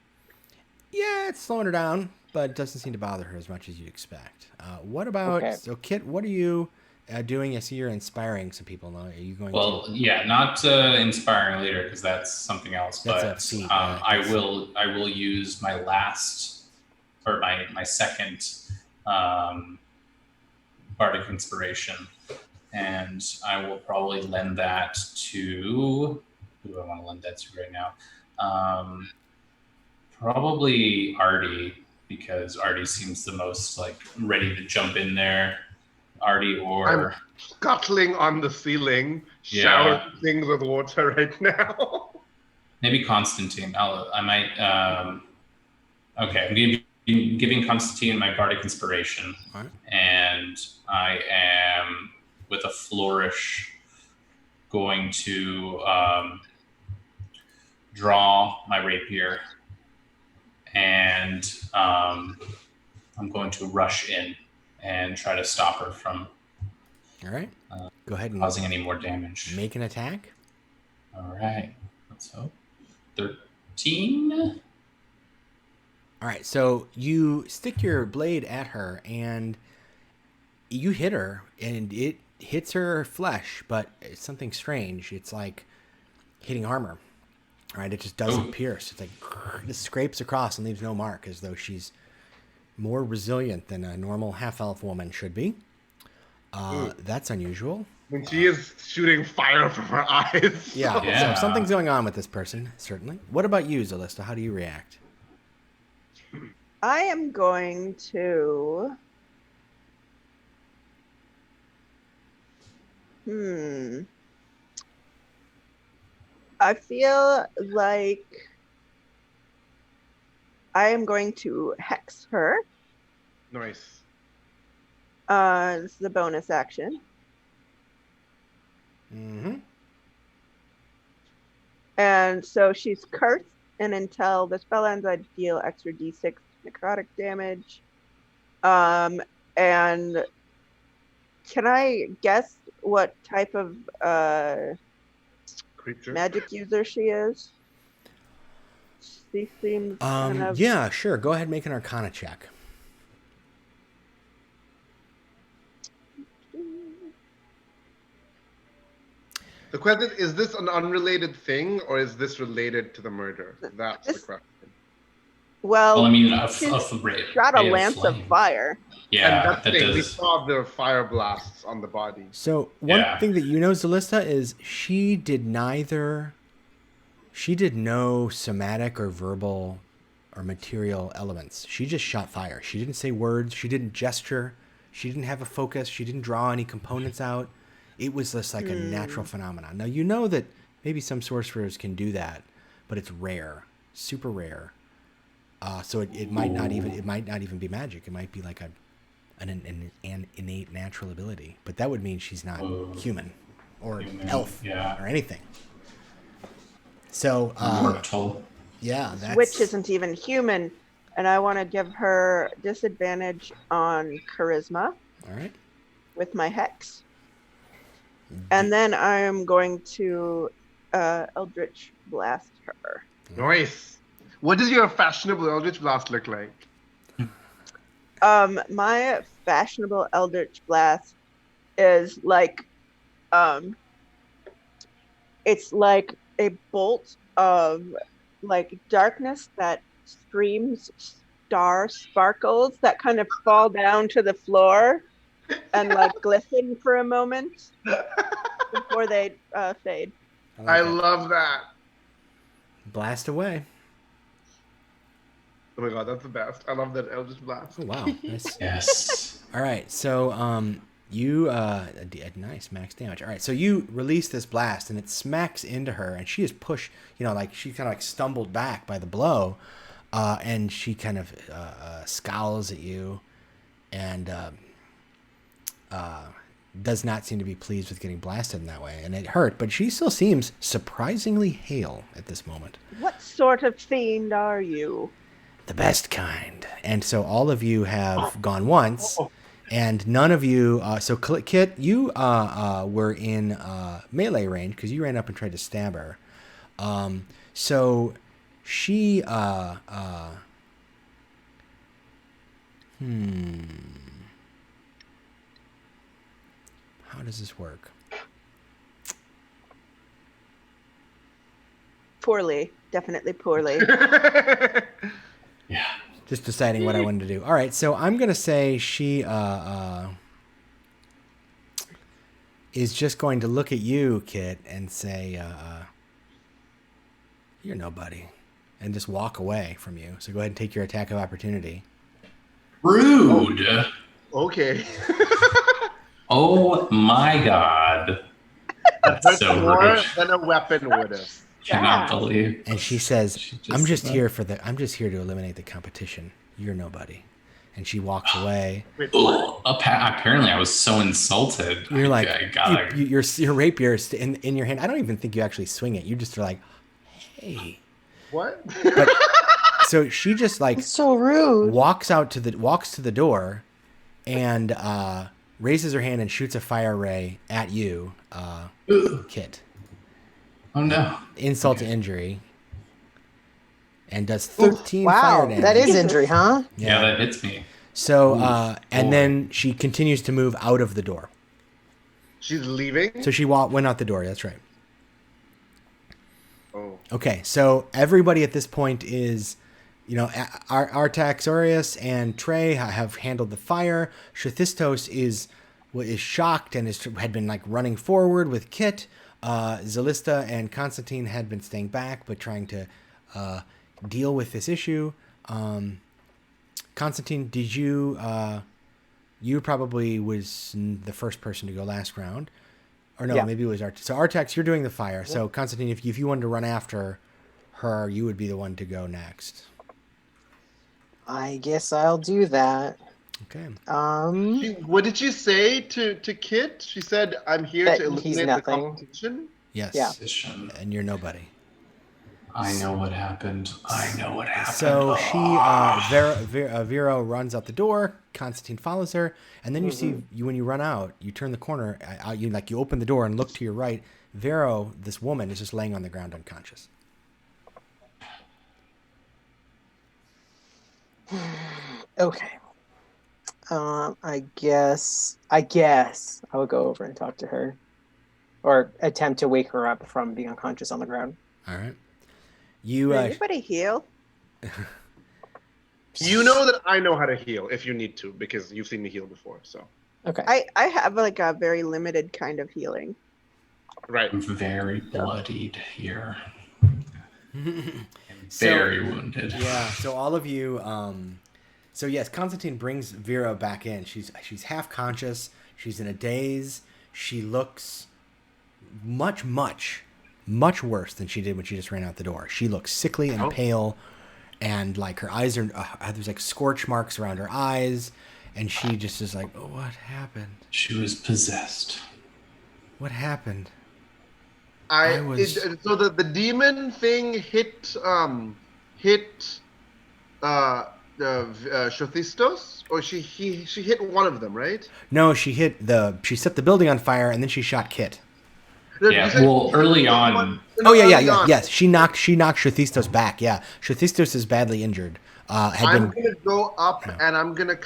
it's slowing her down, but it doesn't seem to bother her as much as you'd expect. What about, so Kit, what are you doing? I see you're inspiring some people. Are you going to? Not inspiring later, because that's something else. That's but a feat, I will use my last, or my second bardic inspiration, and I will probably lend that to, who do I want to lend that to right now? Probably Artie, because Artie seems the most like ready to jump in there. Artie or I'm scuttling on the ceiling, showering things with water right now. maybe Constantine. I might. Okay, I'm giving Constantine my bardic inspiration, All right. and I am with a flourish going to draw my rapier, and I'm going to rush in and try to stop her from All right. Go ahead and causing any more damage. make an attack. All right, let's hope. 13. All right. So you stick your blade at her, and you hit her, and it hits her flesh, but it's something strange. It's like hitting armor. All right. It just doesn't pierce. It's like it just scrapes across and leaves no mark, as though she's more resilient than a normal half-elf woman should be. That's unusual. When she is shooting fire from her eyes. Yeah, Yeah. so something's going on with this person, certainly. What about you, Zalista? How do you react? I am going to. I feel like I am going to hex her. Nice. This is a bonus action. Mm-hmm. And so she's cursed, and until the spell ends, I deal extra d6 necrotic damage. And can I guess what type of Creature. magic user she is? She seems kind of... Yeah, sure. Go ahead and make an Arcana check. The question is this an unrelated thing or is this related to the murder? That's the question. Well, Well, I mean, she's ray got a ray lance of flame. fire. Yeah, And that's that the thing. We does. saw the fire blasts on the body. So one Yeah. thing that you know, Zalista, is she did no somatic or verbal or material elements. She just shot fire. She didn't say words. She didn't gesture. She didn't have a focus. She didn't draw any components out. It was just like a natural phenomenon. Now, you know that maybe some sorcerers can do that, but it's rare, super rare. So it might not even be magic. It might be like an innate natural ability. But that would mean she's not human or elf or anything. So Mortal. yeah, that's Witch isn't even human, and I want to give her disadvantage on charisma all right. with my hex. And then I am going to Eldritch Blast her. Nice. What does your fashionable Eldritch Blast look like? My fashionable Eldritch Blast is like, it's like a bolt of like darkness that streams star sparkles that kind of fall down to the floor and like glisten for a moment before they fade. I like that. love that. Blast away. Oh my god, that's the best. I love that Eldritch Blast. Oh wow. Nice. Yes. All right, so you nice max damage. All right, so you release this blast and it smacks into her, and she is pushed. Like she kind of like stumbled back by the blow, and she kind of scowls at you, and does not seem to be pleased with getting blasted in that way, and it hurt. But she still seems surprisingly hale at this moment. What sort of fiend are you? The best kind. And so all of you have gone once, and none of you. So Kit, you were in melee range because you ran up and tried to stab her. So she. How does this work? Poorly, definitely poorly. Yeah. Just deciding what I wanted to do. All right, so I'm gonna say she is just going to look at you, Kit, and say, "You're nobody," and just walk away from you. So go ahead and take your attack of opportunity. Rude. Okay. Oh my god. That's so More rude. than a weapon would have. Cannot believe. And she says, She I'm just said here I'm just here to eliminate the competition. You're nobody." And she walks away. Wait, Oh, apparently I was so insulted. You're like, I gotta. your rapier is in your hand. I don't even think you actually swing it. You just are like, hey. what? But so she just like It's so rude. walks to the door, and raises her hand and shoots a fire ray at you, Kit. Oh no. Insult to injury, and does 13 fire Wow, damage. that is injury, huh? Yeah, that hits me. So, and boy. then she continues to move out of the door. She's leaving? So she went out the door. That's right. Oh. Okay, so everybody at this point is Artaxorius and Trey have handled the fire. Shathistos is shocked and had been like running forward with Kit. Zalista and Constantine had been staying back, but trying to deal with this issue. Constantine, did you? You probably was the first person to go last round, or no? Yeah. Maybe it was Artax. So Artax, you're doing the fire. So Constantine, if you wanted to run after her, you would be the one to go next. I guess I'll do that. Okay. What did she say to Kit? She said, "I'm here That to he's eliminate the nothing. competition." Yes. Yeah. Position. And you're nobody. I know what happened. I know what happened. So Vero runs out the door. Constantine follows her, and then you see when you run out, you turn the corner. You open the door and look to your right. Vero, this woman, is just laying on the ground unconscious. Okay. I guess I would go over and talk to her, or attempt to wake her up from being unconscious on the ground. All right. Can anybody heal? You know that I know how to heal if you need to, because you've seen me heal before. So Okay. I have like a very limited kind of healing. right. I'm very bloodied here. So- Very wounded. Yeah. So all of you. So yes, Constantine brings Vera back in. She's half conscious. She's in a daze. She looks much worse than she did when she just ran out the door. She looks sickly and pale, and like her eyes are there's like scorch marks around her eyes, and she just is like, oh, what happened? She was possessed. What happened? So the demon thing hit Shathistos, or she hit one of them, right? No, she set the building on fire, and then she shot Kit. Yeah, well, early on. Oh yeah. Yes, she knocked Shathistos back. Yeah, Shathistos is badly injured. I'm gonna go up and I'm gonna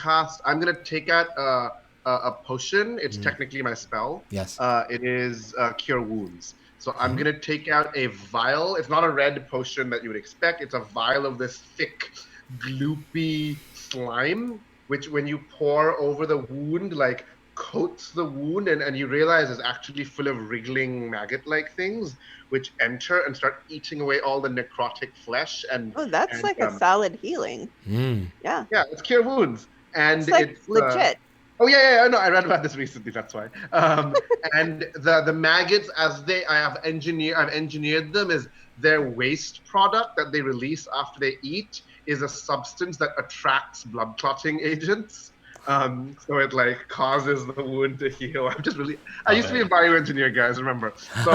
take out a potion. It's technically my spell. Yes. It is Cure Wounds. So I'm gonna take out a vial. It's not a red potion that you would expect. It's a vial of this thick, gloopy slime, which when you pour over the wound, like coats the wound, and you realize it's actually full of wriggling maggot-like things, which enter and start eating away all the necrotic flesh. And That's like a solid healing. Yeah. Yeah, it's Cure Wounds, and It's like legit. Oh yeah, no, I read about this recently. That's why. And the maggots, I've engineered them as their waste product that they release after they eat is a substance that attracts blood clotting agents. So it like causes the wound to heal. I used to be a bioengineer, guys. Remember? So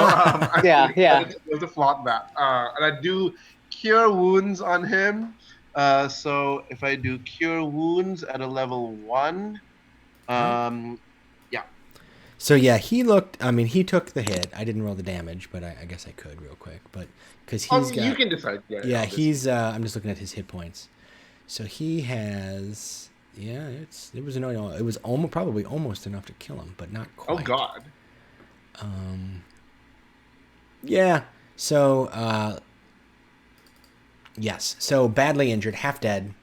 Yeah. to flaunt that, and I do Cure Wounds on him. So if I do Cure Wounds at a level 1. Yeah. So yeah, he took the hit. I didn't roll the damage, but I guess I could real quick. But because he's got, you can decide. Yeah, he's. I'm just looking at his hit points. So he has. Yeah, it was annoying. It was probably almost enough to kill him, but not quite. Oh God. Yeah. So. Yes. So badly injured, half dead,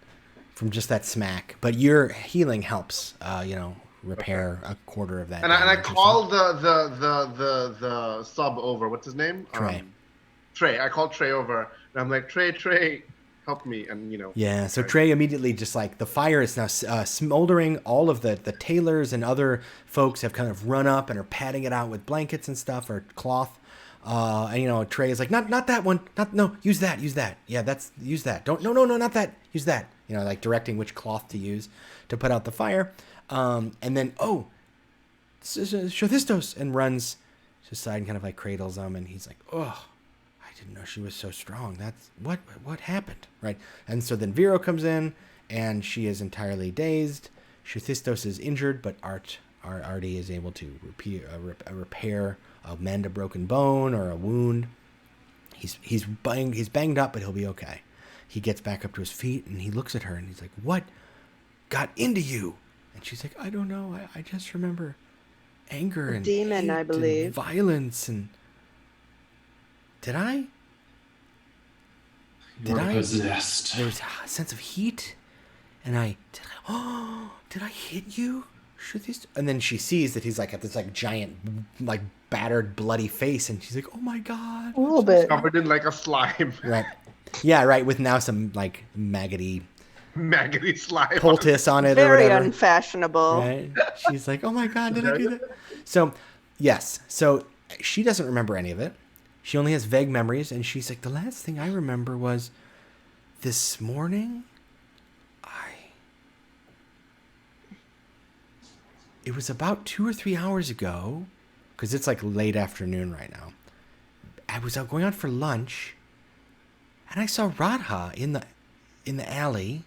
from just that smack. But your healing helps. Repair a quarter of that. And I call the sub over. What's his name? Trey. Trey. I called Trey over, and I'm like, Trey, help me, and Yeah. So Trey immediately just like the fire is now smoldering. All of the tailors and other folks have kind of run up and are patting it out with blankets and stuff or cloth. And Trey is like, not that one. Use that. Yeah, use that. No, not that. Use that. Like directing which cloth to use to put out the fire. And then, Shathistos, and runs to the side and kind of like cradles him, and he's like, oh, I didn't know she was so strong. That's what happened, right? And so then Vero comes in, and she is entirely dazed. Shathistos is injured, but Artie is able to repair, mend a broken bone or a wound. He's banged up, but he'll be okay. He gets back up to his feet, and he looks at her, and he's like, what got into you? And she's like, I don't know. I just remember anger and demon, hate I believe. and violence. And did I? did I? Possessed. There was a sense of heat, and did I hit you? Should these? And then she sees that he's like at this like giant, like battered, bloody face, and she's like, "Oh my god!" A little bit. Covered in like a slime, Right. Yeah. Right. With now some like maggoty maggoty slime. poultice on it or Very whatever. unfashionable. Right. She's like, "Oh my god, did I do that?" So, yes. So she doesn't remember any of it. She only has vague memories, and she's like, "The last thing I remember was this morning. It was about 2 or 3 hours ago, because it's like late afternoon right now. I was out going out for lunch, and I saw Radha in the alley,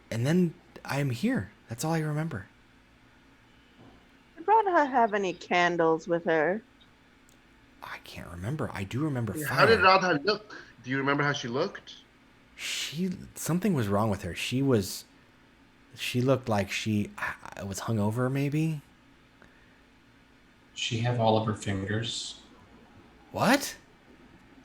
and then I'm here. That's all I remember. Did Radha have any candles with her? I can't remember. I do remember fire. How did Radha look? Do you remember how she looked? Something was wrong with her. She looked like she was hungover, maybe. She have all of her fingers. What?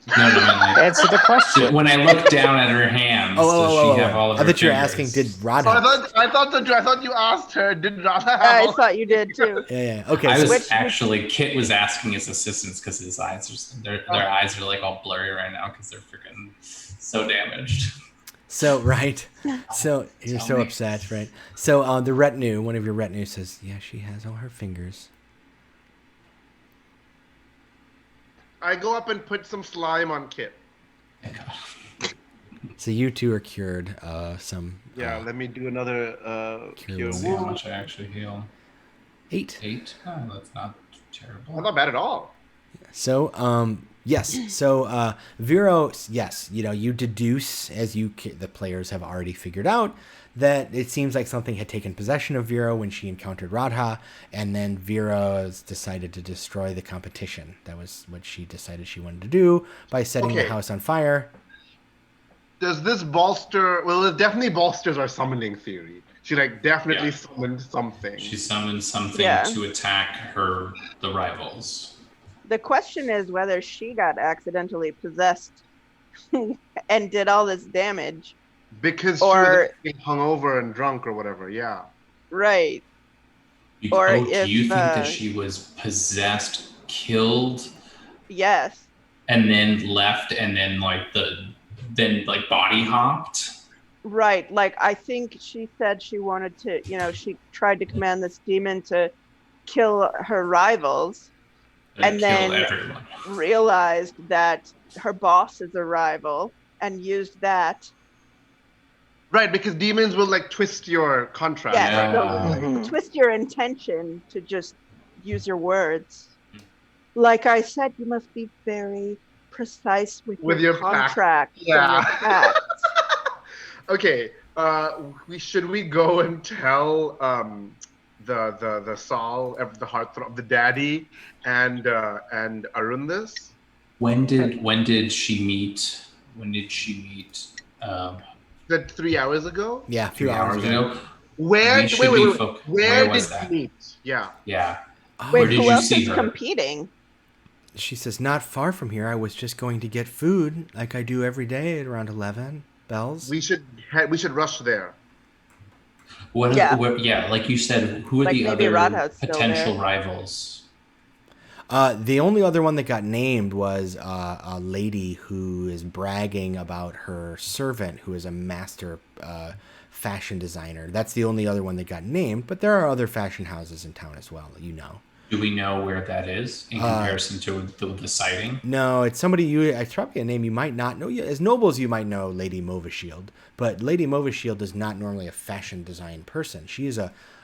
No, like, Answer the question. when I look down at her hands, does she have all of her I thought you were fingers? asking, did Radha? I thought you asked her. Did Radha have? I all- thought you did too. Yeah. Okay. I so- was actually Kit was asking his assistants because his eyes are their eyes are like all blurry right now because they're freaking so damaged. So, right. So, you're Tell so me. upset, right? So, the retinue, one of your retinue says, yeah, she has all her fingers. I go up and put some slime on Kit. Thank God. So, you two are cured. Yeah, let me do another Cure cure See how wound. much I actually heal. 8. 8? Oh, that's not terrible. Not bad at all. So, yes. So, Vero, yes, you deduce, as the players have already figured out, that it seems like something had taken possession of Vero when she encountered Radha, and then Vero decided to destroy the competition. That was what she decided she wanted to do by setting the Okay. house on fire. Does this bolster? Well, it definitely bolsters our summoning theory. She definitely Yeah. summoned something. She summoned something Yeah. to attack the rivals. The question is whether she got accidentally possessed and did all this damage. Because Or- she was hungover and drunk or whatever. Yeah. Right. Do Or you if, think that uh, she was possessed, killed, Yes. and then left, and then body hopped? Right. Like, I think she said she wanted to, she tried to command this demon to kill her rivals, And kill then- everyone. realized that her boss is a rival, and used that. Right, because demons will twist your contract. Yes. Yeah. So twist your intention to just use your words. Like I said, you must be very precise with your pact. contract. and your Yeah. pact. Okay. Should we go and tell the Saul, the heartthrob, the daddy, and Arun this? When did she meet? When did she meet? That 3 hours ago. Yeah, a few 3 hours ago. Where? We should be where Where was did that? you meet? Yeah. Yeah. Wait, did who you else see is her? competing? She says, not far from here. I was just going to get food like I do every day at around 11 bells. We should rush there. Yeah. Like you said, who are Like the maybe other Radha's still potential there. rivals? The only other one that got named was a lady who is bragging about her servant, who is a master fashion designer. That's the only other one that got named, but there are other fashion houses in town as well, Do we know where that is in comparison to the sighting? No, it's somebody it's probably a name you might not know. As nobles, you might know Lady Movashield, but Lady Movashield is not normally a fashion design person. She is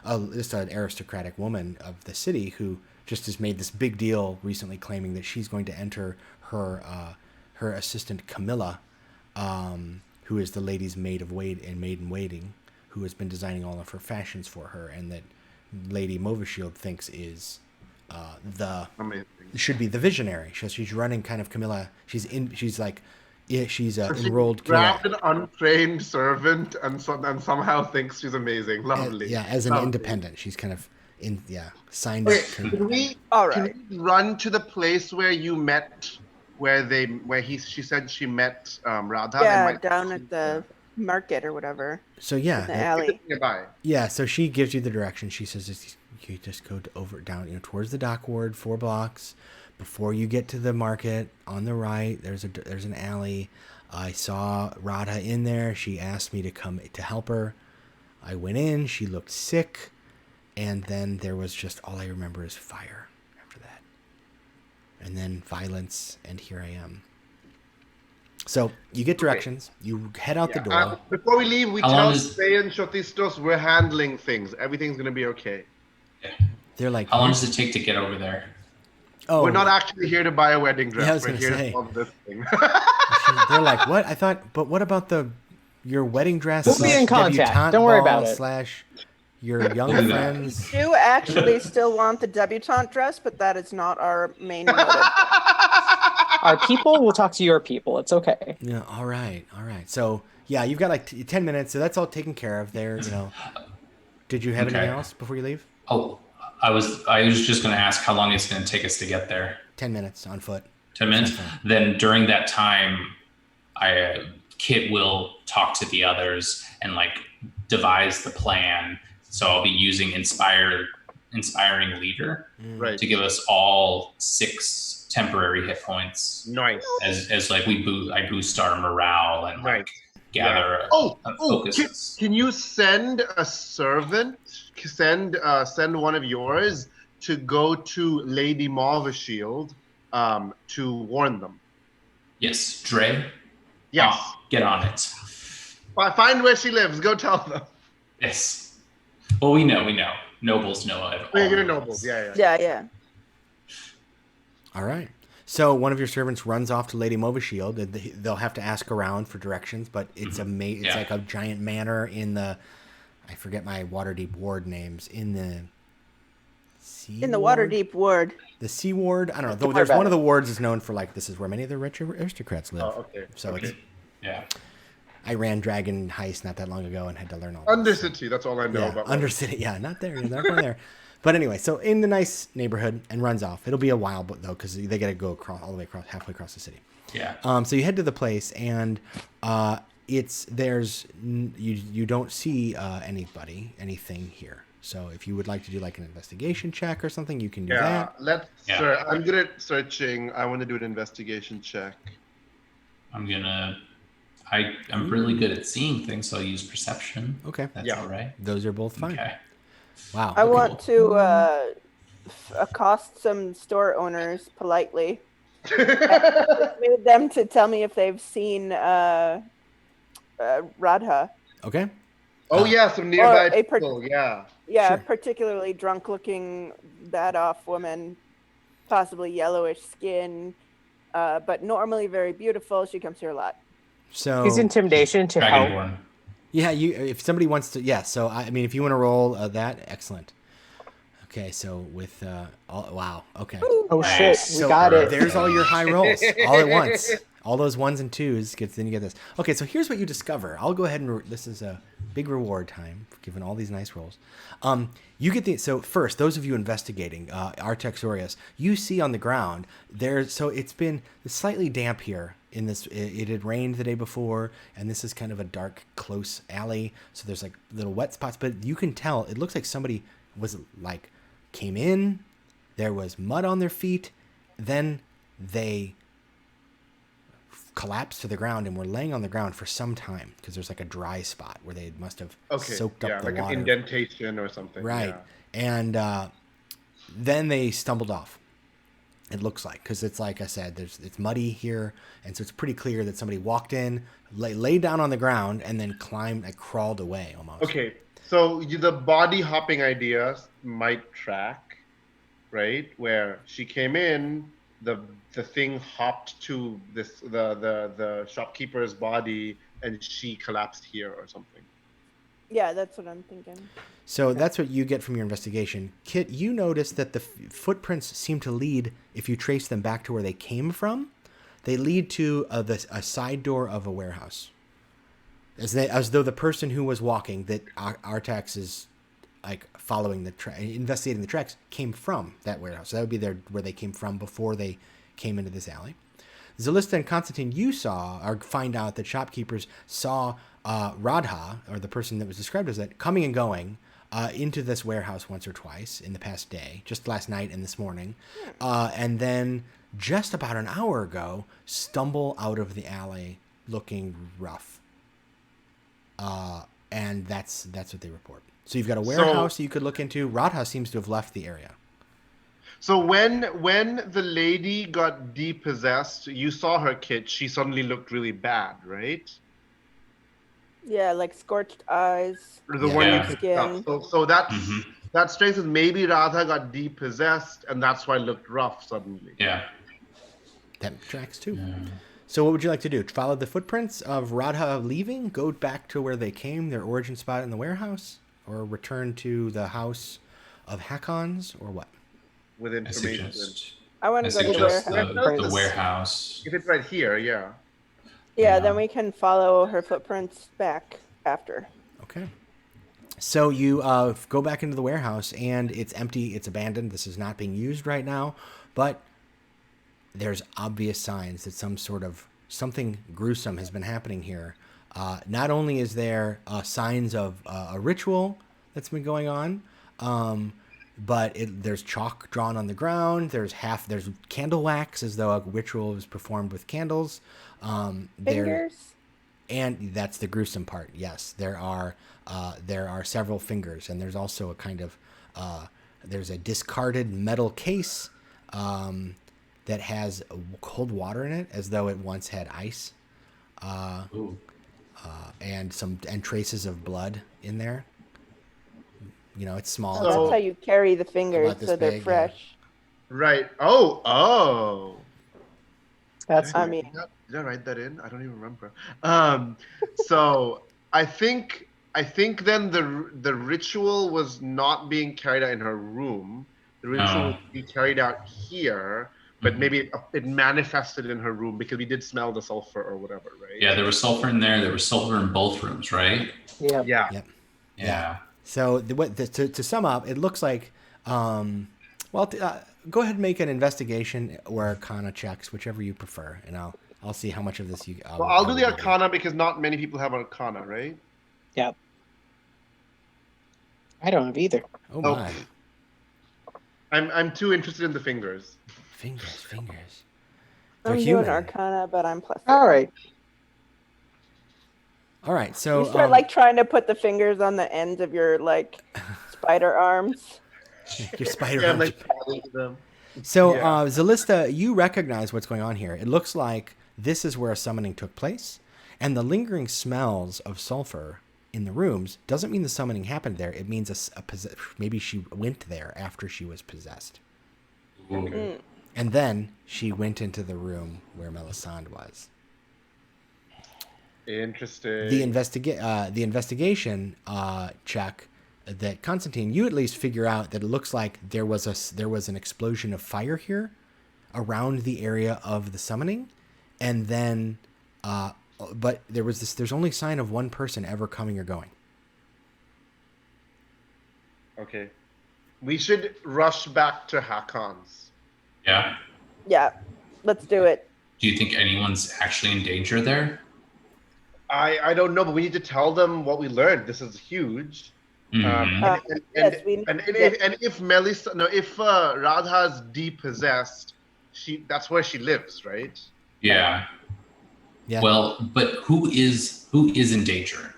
just an aristocratic woman of the city who just has made this big deal recently, claiming that she's going to enter her assistant Camilla, who is the lady's maid in waiting, who has been designing all of her fashions for her, and that Lady Movashield thinks is Amazing. should be the visionary. She's running kind of Camilla. She's enrolled Camilla. Grabbed an untrained servant and somehow thinks she's amazing. Lovely. As an Lovely. independent, she's kind of signed Okay, up. can we All can right. we run to the place where you met she said she met Radha. Yeah, down at the market or whatever. So yeah, In the alley. Nearby. yeah. So she gives you the direction. She says you just go down, towards the dock ward, 4 blocks. Before you get to the market, on the right, there's an alley. I saw Radha in there. She asked me to come to help her. I went in. She looked sick, and then there was just all I remember is fire after that, and then violence. And here I am. So you get directions. You head out the door. Before we leave, we tell Say and Shotistos we're handling things. Everything's gonna be okay. They're like, how long does it take to get over there? Oh, we're not actually here to buy a wedding dress. Yeah, I was we're gonna here say. to solve this thing. They're like, what? I thought, but what about your wedding dress? We'll be in contact. debutante Don't worry ball about it. / your young friends. We do actually still want the debutante dress, but that is not our main motive. Our people will talk to your people. It's okay. Yeah. All right. So yeah, you've got like 10 minutes, so that's all taken care of. There. Did you have anything else before you leave? Oh, I was just going to ask how long it's going to take us to get there. 10 minutes on foot. 10 minutes. Then during that time, Kit will talk to the others and devise the plan. So I'll be using inspiring leader to give us all 6 temporary hit points. Nice. As I boost our morale and gather focus. Can you send a servant? Send one of yours to go to Lady Marvashield to warn them. Yes, Dre. Yes. Get on it. Find where she lives. Go tell them. Yes. Well, we know. Nobles know it. You're nobles. Yeah. All right. So one of your servants runs off to Lady Movashield. They'll have to ask around for directions, but it's it's like a giant manor in the, I forget my Waterdeep ward names, in the sea. In the Waterdeep ward. The Sea Ward. I don't know. Though there's one of the wards is known for this is where many of the rich aristocrats live. Oh, okay. So it's yeah. I ran Dragon Heist not that long ago and had to learn all. Undercity. That's all I know about. Undercity. Yeah, not there. They're not going there. But anyway, so in the nice neighborhood and runs off. It'll be a while, though, because they got to go halfway across the city. Yeah. So you head to the place, and you don't see anything here. So if you would like to do an investigation check or something, you can do that. Sir, I'm good at searching. I want to do an investigation check. I'm really good at seeing things, so I'll use perception. Okay. That's all right. Those are both fine. Okay. Wow. I want to accost some store owners politely. Made them to tell me if they've seen Radha. Okay. Oh yeah, some nearby people. Yeah. Yeah, Sure. particularly drunk-looking, bad-off woman, possibly yellowish skin, but normally very beautiful. She comes here a lot. So Use intimidation to help. Dragonborn. yeah, if somebody wants to, So I mean, if you want to roll that, excellent. Okay, so with wow. Okay. Oh shit, we got it. There's all your high rolls all at once. All those 1s and 2s then you get this. Okay, so here's what you discover. I'll go ahead and this is a big reward time for giving all these nice rolls. You get so first, those of you investigating Artex Aureus, you see on the ground so it's been slightly damp here in this. It had rained the day before, and this is kind of a dark, close alley. So there's little wet spots, but you can tell it looks like somebody was came in. There was mud on their feet, then they collapsed to the ground and were laying on the ground for some time because there's a dry spot where they must have soaked up the water. An indentation or something. Right. Yeah. And then they stumbled off. It looks like, because it's like I said, it's muddy here, and so it's pretty clear that somebody walked in, laid down on the ground, and then crawled away almost. Okay, so the body hopping idea might track, right? Where she came in, the thing hopped to the shopkeeper's body, and she collapsed here or something. Yeah, that's what I'm thinking. So that's what you get from your investigation. Kit, you notice that the footprints seem to lead, if you trace them back to where they came from, they lead to a side door of a warehouse. As though the person who was walking, that Artax is following investigating the tracks, came from that warehouse. So that would be where they came from before they came into this alley. Zalista and Constantine, you saw or find out that shopkeepers saw Radha, or the person that was described as that, coming and going into this warehouse once or twice in the past day, just last night and this morning, and then just about an hour ago, stumble out of the alley looking rough. And that's what they report. So you've got a warehouse that you could look into. Radha seems to have left the area. So when the lady got depossessed, you saw her, Kit. She suddenly looked really bad, right? Yeah, like scorched eyes. Or the one you Yeah. picked up. So that strengthens maybe Radha got depossessed, and that's why it looked rough suddenly. Yeah. That tracks too. Yeah. So what would you like to do? Follow the footprints of Radha leaving? Go back to where they came, their origin spot in the warehouse? Or return to the house of Hakons? Or what? With I information. suggest, I want I to go to the suggest warehouse. the warehouse. If it's right here, yeah. Yeah, then we can follow her footprints back after. Okay. So you go back into the warehouse, and it's empty. It's abandoned. This is not being used right now. But there's obvious signs that something gruesome has been happening here. Not only is there signs of a ritual that's been going on, but there's chalk drawn on the ground. There's candle wax, as though a ritual was performed with candles. Fingers? And that's the gruesome part. Yes, there are several fingers, and there's also a kind of there's a discarded metal case that has cold water in it, as though it once had ice, and traces of blood in there. You know, it's small. So that's how you carry the fingers, about this so they're big, fresh. Right. Oh. That's I mean, Did I write that in? I don't even remember. So I think then the ritual was not being carried out in her room. The ritual was being carried out here, but maybe it manifested in her room because we did smell the sulfur or whatever, right? Yeah, there was sulfur in there. There was sulfur in both rooms, right? Yeah. Yeah. Yep. Yeah. So to sum up, it looks like, go ahead and make an investigation or Arcana checks, whichever you prefer, and I'll see how much of this you. I'll do the Arcana because not many people have Arcana, right? Yep. I don't have either. Oh my! I'm too interested in the fingers. Fingers. I'm They're doing human. Arcana, but I'm plus. All right. All right, so You start like trying to put the fingers on the ends of your like spider arms. your spider. Yeah, arms. like falling to them. So, Yeah. Zalista, you recognize what's going on here. It looks like this is where a summoning took place, and the lingering smells of sulfur in the rooms doesn't mean the summoning happened there. It means maybe she went there after she was possessed. Ooh. And then she went into the room where Melisande was. Interesting. The investigation check that Constantine, you at least figure out that it looks like there was an explosion of fire here around the area of the summoning, and then but there's only sign of one person ever coming or going. Okay. We should rush back to Hakon's. Yeah. Yeah, let's do it. Do you think anyone's actually in danger there? I don't know, but we need to tell them what we learned. This is huge. Mhm. Yes, we need to get- If Radha's depossessed, that's where she lives, right? Yeah. Yeah. Well, but who is in danger?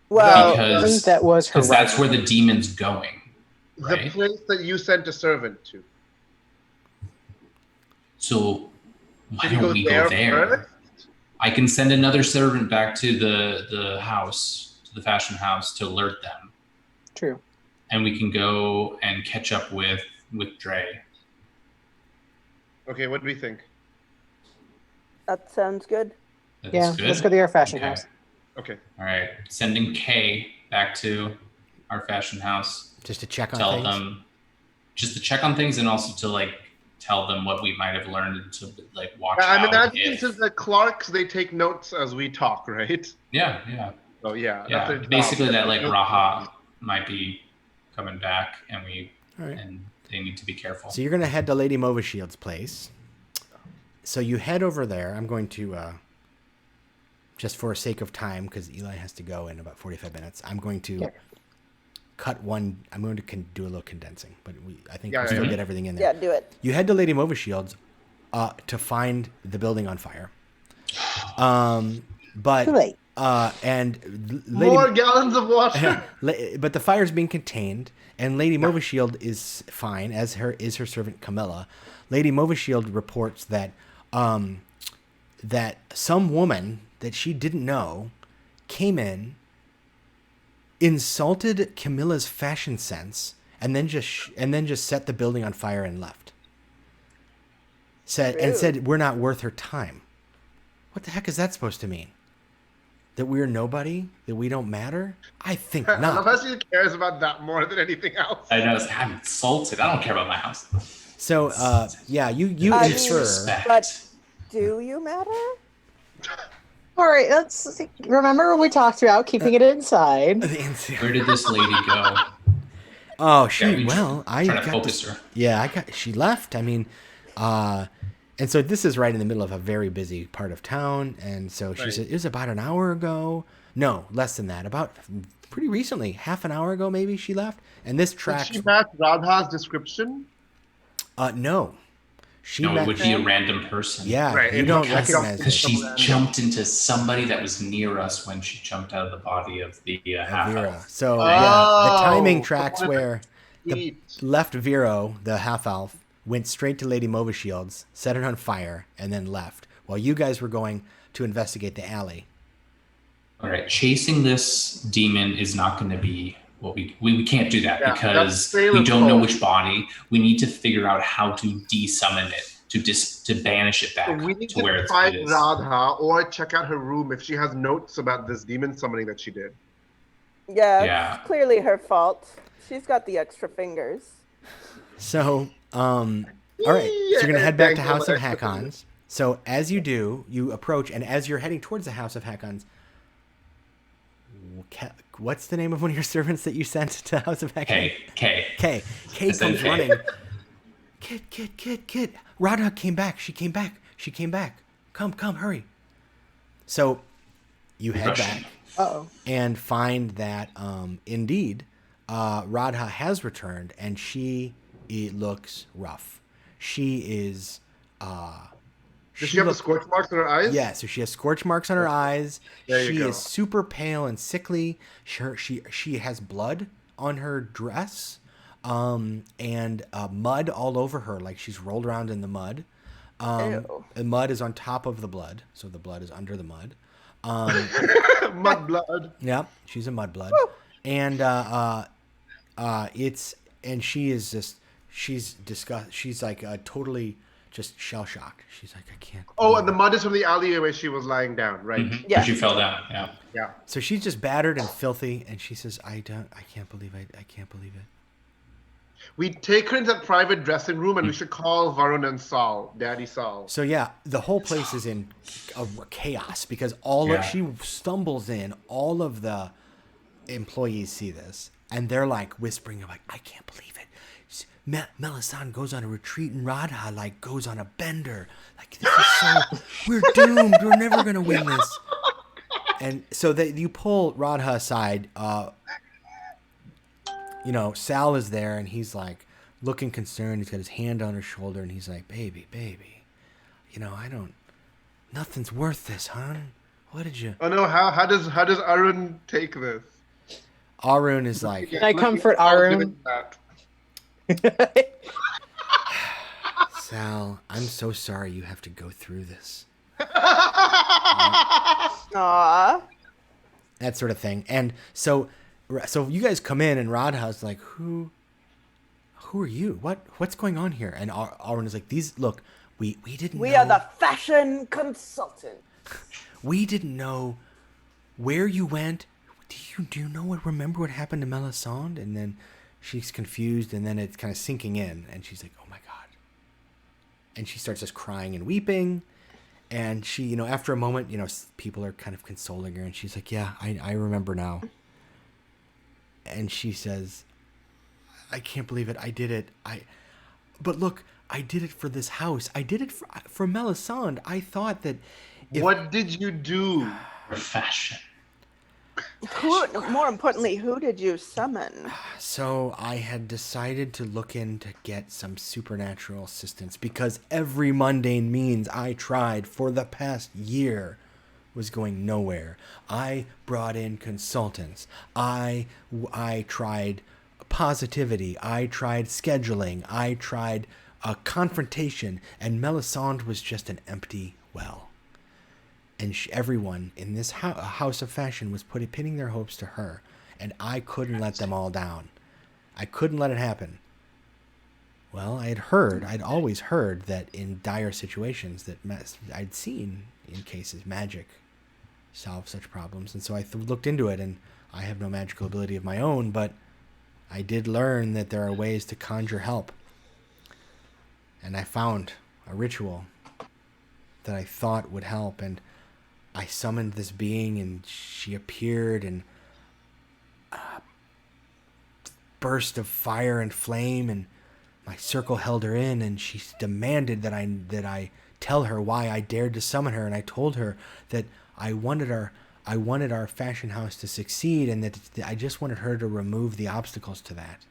Well, Because That was her. that's where the demon's going. The Right. place that you sent a servant to. So why Did you don't we go there? first? I can send another servant back to the house, to the fashion house, to alert them, True. and we can go and catch up with Dre. Okay, what do we think? that sounds good. That's Yeah. good? Let's go to our fashion Okay. house. Okay. All right, sending Kay back to our fashion house. Just to check on Tell things. them, just to check on things, and also to like tell them what we might have learned, and to like watch I'm out. imagining if- since the Clarks, they take notes as we talk, right? Yeah. Oh yeah. Yeah, their job. basically that like Raha might be coming back, and All right. and they need to be careful. So you're going to head to Lady Movashield's place. So you head over there. I'm going to, just for sake of time, because Eli has to go in about 45 minutes, I'm going to cut one. I'm going to do a little condensing, but I think we'll still get everything in there. Yeah, do it. You head to Lady Movashield's to find the building on fire. But Too late. and More gallons of water. but the fire's being contained, and Lady Movashield is fine, as is her servant Camilla. Lady Movashield reports that that some woman that she didn't know came in, insulted Camilla's fashion sense, and then just set the building on fire and left. Said we're not worth her time. What the heck is that supposed to mean? That we're nobody? That we don't matter? I think not. I love how she cares about that more than anything else. I know. I'm insulted. I don't care about my house. So, you I infer. Respect. But do you matter? All right, let's remember when we talked about keeping it inside. Where did this lady go? Oh, Trying to focus her. Yeah, she left. I mean, and so this is right in the middle of a very busy part of town. And so she said, it was about an hour ago. No, less than that. About pretty recently, half an hour ago, maybe she left. And this tracks. Did she match Radha's description? No. It would be a random person. Yeah, Right, you don't recognize Because it. she jumped into somebody that was near us when she jumped out of the body of the half Vera. elf. So, the timing Oh, tracks where the left Vero, the half elf, went straight to Lady Movashield's, set it on fire, and then left, while you guys were going to investigate the alley. All right, chasing this demon is not going to be what we can't do that because we don't know which body. We need to figure out how to de-summon it to banish it back So we need to where to it find is. Radha or check out her room if she has notes about this demon summoning that she did. Yeah, it's clearly her fault. She's got the extra fingers. So, all right. So you're going to head back to House of Hackons. So as you do, you approach, and as you're heading towards the House of Hackons, what's the name of one of your servants that you sent to House of Hackons? Kay comes running. Kid. Radha came back. She came back. Come, hurry. So you head back and find that indeed Radha has returned, and it looks rough. She is Does she have the scorch marks on her eyes? Yeah, so she has scorch marks on her eyes. There you she go. is super pale and sickly. She has blood on her dress, and mud all over her, like she's rolled around in the mud. The mud is on top of the blood, so the blood is under the mud. Mud blood. Yeah, she's a mud blood, and she is just she's like totally just shell shocked. She's like, I can't. Oh, and the mud is from the alleyway where she was lying down, right? Mm-hmm. Yeah. She fell down. Yeah. So she's just battered and filthy, and she says, I can't believe it. We take her into that private dressing room, and we should call Varun and Saul, Daddy Saul. So yeah, the whole place is in chaos because she stumbles in. All of the employees see this, and they're like whispering, like, I can't believe it. Melisande goes on a retreat, and Radha like goes on a bender. Like, this is so we're doomed. We're never gonna win this. And so you pull Radha aside. Sal is there, and he's like looking concerned. He's got his hand on her shoulder, and he's like, baby, nothing's worth this, hon. What did you? Oh no! How does Arun take this? Arun is like, Can I comfort Arun? Sal, I'm so sorry you have to go through this. Aww. That sort of thing. And so you guys come in, and Radha's like, who are you? What's going on here? And Arun is like, we didn't know. We are the fashion consultant. We didn't know where you went. Do you remember what happened to Melisande? And then she's confused, and then it's kind of sinking in, and she's like, oh my God. And she starts just crying and weeping. And she, after a moment, people are kind of consoling her, and she's like, yeah, I remember now. And she says, I can't believe it. I did it. But look, I did it for this house. I did it for Melisande. I thought that What did you do? For fashion. More importantly, who did you summon? So I had decided to look in to get some supernatural assistance because every mundane means I tried for the past year was going nowhere. I brought in consultants. I tried positivity. I tried scheduling. I tried a confrontation, and Melisande was just an empty well. And everyone in this house of fashion was pinning their hopes to her, and I couldn't let them all down. I couldn't let it happen. Well, I'd always heard that in dire situations that I'd seen in cases magic solve such problems, and so I looked into it, and I have no magical ability of my own, but I did learn that there are ways to conjure help. And I found a ritual that I thought would help, and I summoned this being, and she appeared, and burst of fire and flame, and my circle held her in, and she demanded that I tell her why I dared to summon her, and I told her that I wanted our fashion house to succeed, and that I just wanted her to remove the obstacles to that,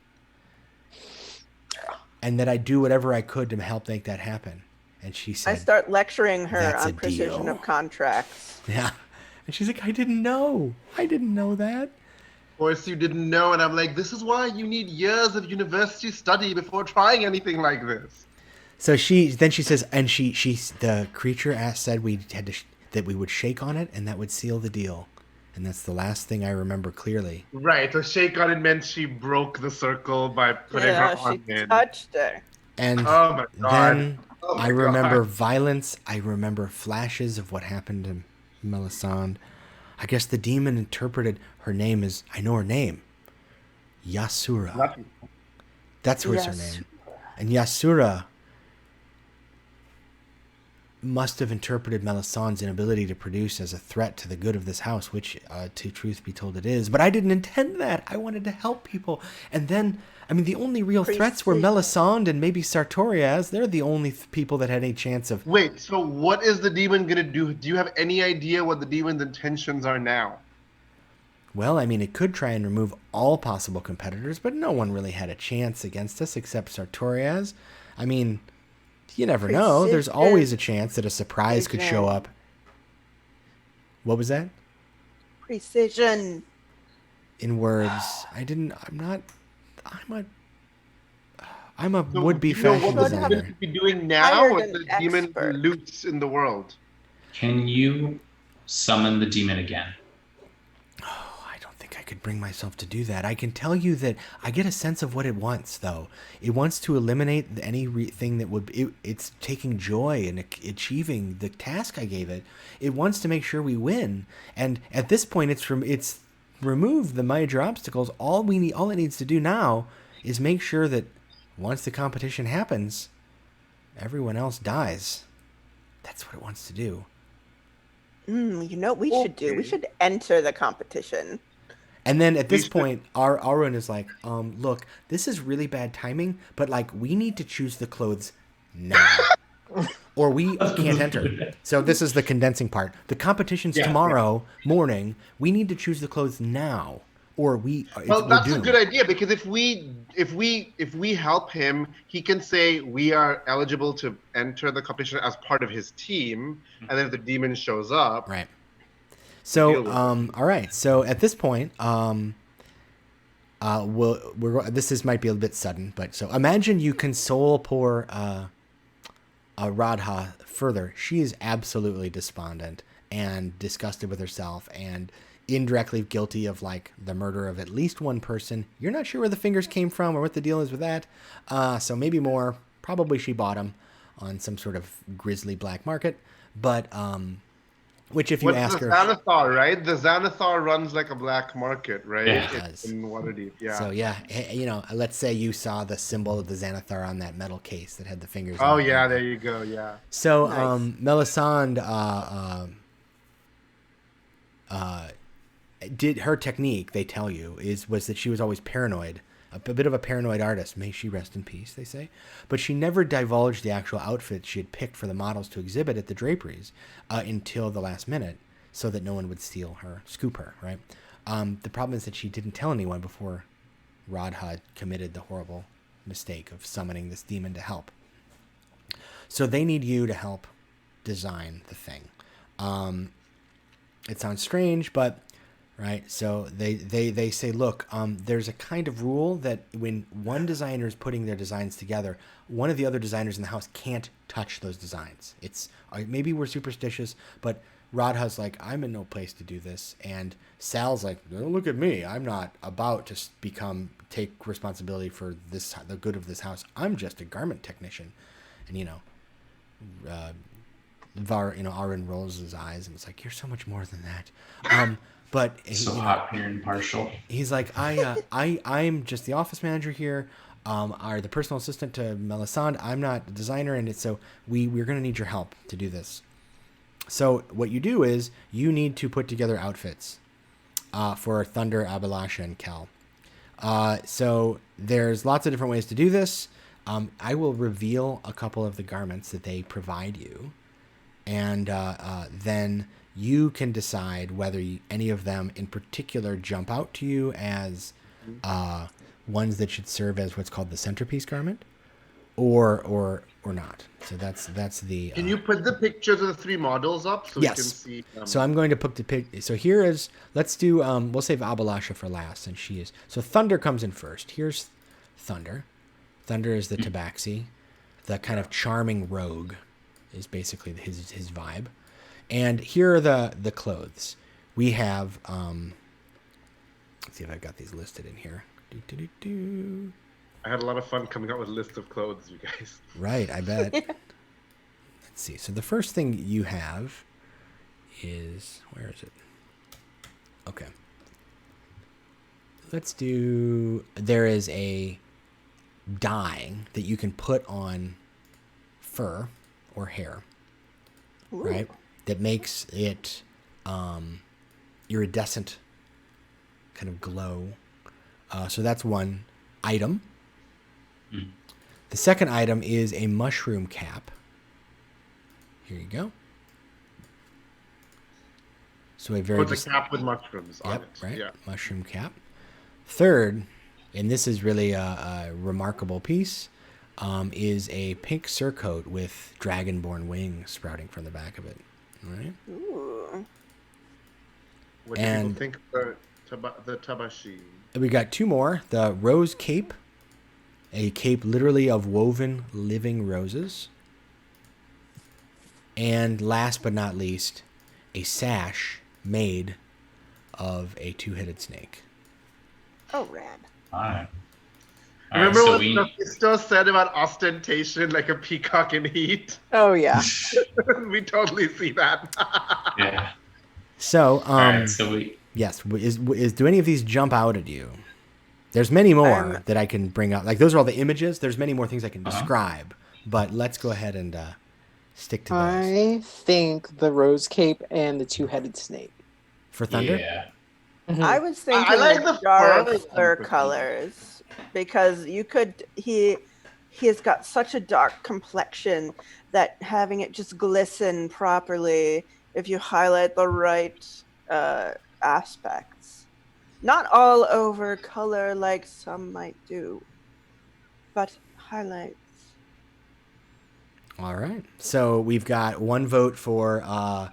and that I'd do whatever I could to help make that happen. And she said, I start lecturing her "That's on a precision deal." of contracts. Yeah. And she's like, I didn't know that. Of course you didn't know, and I'm like, this is why you need years of university study before trying anything like this. So she says, and the creature said that we would shake on it, and that would seal the deal. And that's the last thing I remember clearly. Right, so shake on it meant she broke the circle by putting her arm she in. touched her. And Oh my God. then Oh my I remember God. violence. I remember flashes of what happened to Melisande. I guess the demon interpreted her name as, I know her name, Yasura. Nothing. That's what's her name. And Yasura must have interpreted Melisandre's inability to produce as a threat to the good of this house, which, to truth be told, it is. But I didn't intend that. I wanted to help people. And then, I mean, the only real threats were Melisande and maybe Sartorias. They're the only people that had any chance of... Wait, so what is the demon going to do? Do you have any idea what the demon's intentions are now? Well, I mean, it could try and remove all possible competitors, but no one really had a chance against us except Sartorias. I mean... You never know. There's always a chance that a surprise could show up. What was that? Precision. In words, I'm a would-be fashion What designer. would you be doing now with the demon loose in the world? Can you summon the demon again? I don't think I could bring myself to do that. I can tell you that I get a sense of what it wants, though. It wants to eliminate anything that would... It's taking joy in achieving the task I gave it. It wants to make sure we win. And at this point, it's removed the major obstacles. All it needs to do now is make sure that once the competition happens, everyone else dies. That's what it wants to do. You know what we should do? We should enter the competition. And then at this point, Arun is like, look, this is really bad timing, but like we need to choose the clothes now. Or we can't enter. So this is the condensing part. The competition's tomorrow morning. We need to choose the clothes now. Or that's a good idea, because if we help him, he can say we are eligible to enter the competition as part of his team, and then if the demon shows up, right. So all right. So at this point, this might be a bit sudden, but so imagine you console poor Radha further. She is absolutely despondent and disgusted with herself and indirectly guilty of like the murder of at least one person. You're not sure where the fingers came from or what the deal is with that. So maybe more. Probably she bought them on some sort of grisly black market. But which if you ask her... Xanathar, right? The Xanathar runs like a black market, right? Yeah, it does. In Waterdeep, yeah. So yeah, you know, let's say you saw the symbol of the Xanathar on that metal case that had the fingers. Oh yeah, there you go, yeah. So Nice. Melisande did her technique, they tell you, was that she was always paranoid a bit of a paranoid artist. May she rest in peace, they say. But she never divulged the actual outfit she had picked for the models to exhibit at the draperies until the last minute, so that no one would scoop her, right? The problem is that she didn't tell anyone before Radha committed the horrible mistake of summoning this demon to help. So they need you to help design the thing. It sounds strange, but right. So they say, look, there's a kind of rule that when one designer is putting their designs together, one of the other designers in the house can't touch those designs. It's maybe we're superstitious, but Radha's like, I'm in no place to do this, and Sal's like, don't look at me. I'm not about to take responsibility for the good of this house. I'm just a garment technician, and Aaron rolls his eyes and it's like, you're so much more than that. But hot here and partial. He's like, I'm just the office manager here. Are the personal assistant to Melisande. I'm not a designer, and so we're going to need your help to do this. So what you do is you need to put together outfits for Thunder, Abhilasha, and Kel. So there's lots of different ways to do this. I will reveal a couple of the garments that they provide you, and then you can decide whether any of them in particular jump out to you as ones that should serve as what's called the centerpiece garment, or not. So that's the. Can you put the pictures of the 3 models up so yes. we can see? So I'm going to put the pic. So here is. Let's do. We'll save Abhilasha for last, and she is. So Thunder comes in first. Here's Thunder. Thunder is the tabaxi, the kind of charming rogue, is basically his vibe. And here are the clothes. We have. Let's see if I've got these listed in here. I had a lot of fun coming up with lists of clothes, you guys. Right, I bet. Let's see. So the first thing you have is, where is it? Okay. Let's do, there is a dye that you can put on fur or hair, Ooh. right? That makes it iridescent kind of glow. So that's one item. Mm. The second item is a mushroom cap. Here you go. So a very Put a cap with mushrooms on it. right. Yeah. Mushroom cap. Third, and this is really a remarkable piece, is a pink surcoat with dragonborn wings sprouting from the back of it. All right. Ooh. What do people think of the tabashi? We got 2 more. The rose cape. A cape literally of woven living roses. And last but not least, a sash made of a 2-headed snake. Oh, rad. All right. Remember so what the sister said about ostentation, like a peacock in heat? Oh yeah. We totally see that. Yeah. So, All right. So yes, do any of these jump out at you? There's many more that I can bring up. Like, those are all the images. There's many more things I can describe. But let's go ahead and stick to those. I think the rose cape and the 2-headed snake. For Thunder? Yeah. Mhm. I was thinking I like the the jar fur of fur one. colors because you could. He has got such a dark complexion that having it just glisten properly, if you highlight the right aspects, not all over color like some might do, but highlights. All right. So we've got 1 vote for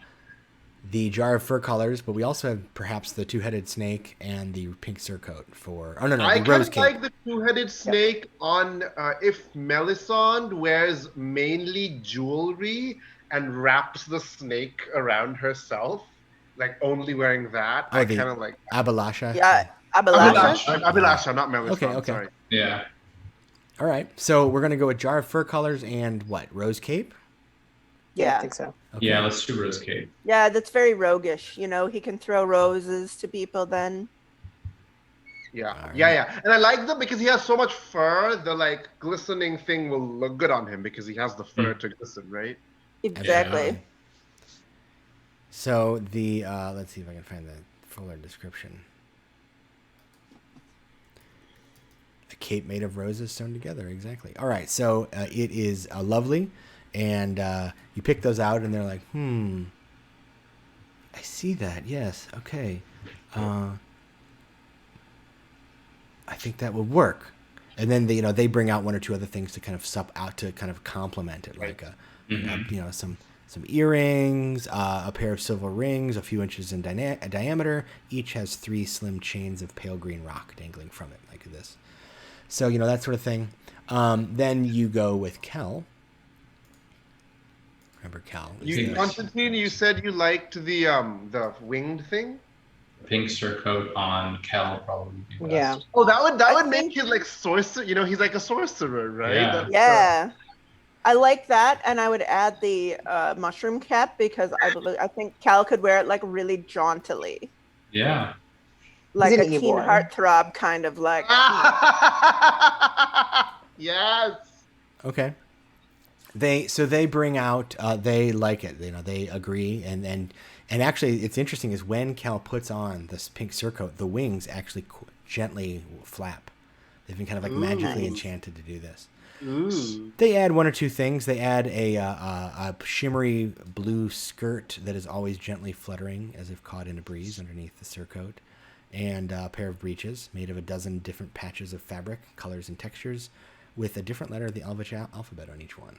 the jar of fur colors, but we also have perhaps the 2-headed snake and the pink surcoat for. Oh no, I the kind rose of cape. like the 2-headed snake on if Melisande wears mainly jewelry and wraps the snake around herself, like only wearing that. I kind of like that. Abhilasha. Yeah, Abhilasha. Abhilasha, not Melisande. Okay. Sorry. Yeah. All right. So we're gonna go with jar of fur colors and what? Rose cape. Yeah, I Yeah. think so. Okay. Yeah. Let's do rose cape. Yeah, that's very roguish. You know, he can throw roses to people then. Yeah. All right. Yeah. And I like them because he has so much fur. The like glistening thing will look good on him because he has the fur to glisten, right? Exactly. Yeah. So the let's see if I can find the fuller description. A cape made of roses sewn together. Exactly. All right. So it is lovely. And you pick those out and they're like, I see that. Yes. Okay. I think that would work. And then they bring out one or two other things to kind of sup out to kind of complement it, like some earrings, a pair of silver rings, a few inches in diameter. Each has 3 slim chains of pale green rock dangling from it, like this. So that sort of thing. Then you go with Kel. Remember Kel? Constantine, you said you liked the winged thing. Pink surcoat on Kel probably would be best. Yeah. Oh, that would make him like sorcerer. He's like a sorcerer, right? Yeah. Yeah. I like that, and I would add the mushroom cap because I think Cal could wear it like really jauntily, Yeah. like He's a an teen evil one. heartthrob kind of like. Yes. Okay. They bring out they like it. They agree and actually it's interesting is when Cal puts on this pink surcoat, the wings actually gently flap. They've been kind of like magically enchanted to do this. Ooh. They add one or two things. They add a shimmery blue skirt that is always gently fluttering as if caught in a breeze underneath the surcoat, and a pair of breeches made of a dozen different patches of fabric, colors and textures, with a different letter of the Elvish alphabet on each one.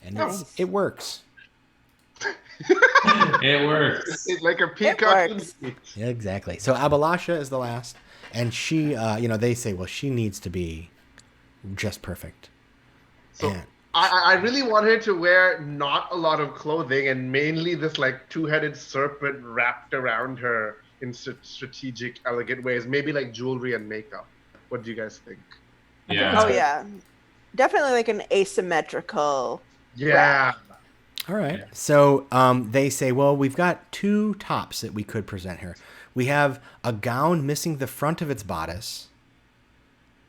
And it works. It works. It's like a peacock. Yeah, exactly. So Abalasha is the last, and she, they say, well, she needs to be just perfect. So And- I really want her to wear not a lot of clothing and mainly this like 2-headed serpent wrapped around her in strategic, elegant ways. Maybe like jewelry and makeup. What do you guys think? Yeah. Oh yeah, definitely like an asymmetrical. Yeah. All right. So they say, well, we've got 2 tops that we could present her. We have a gown missing the front of its bodice.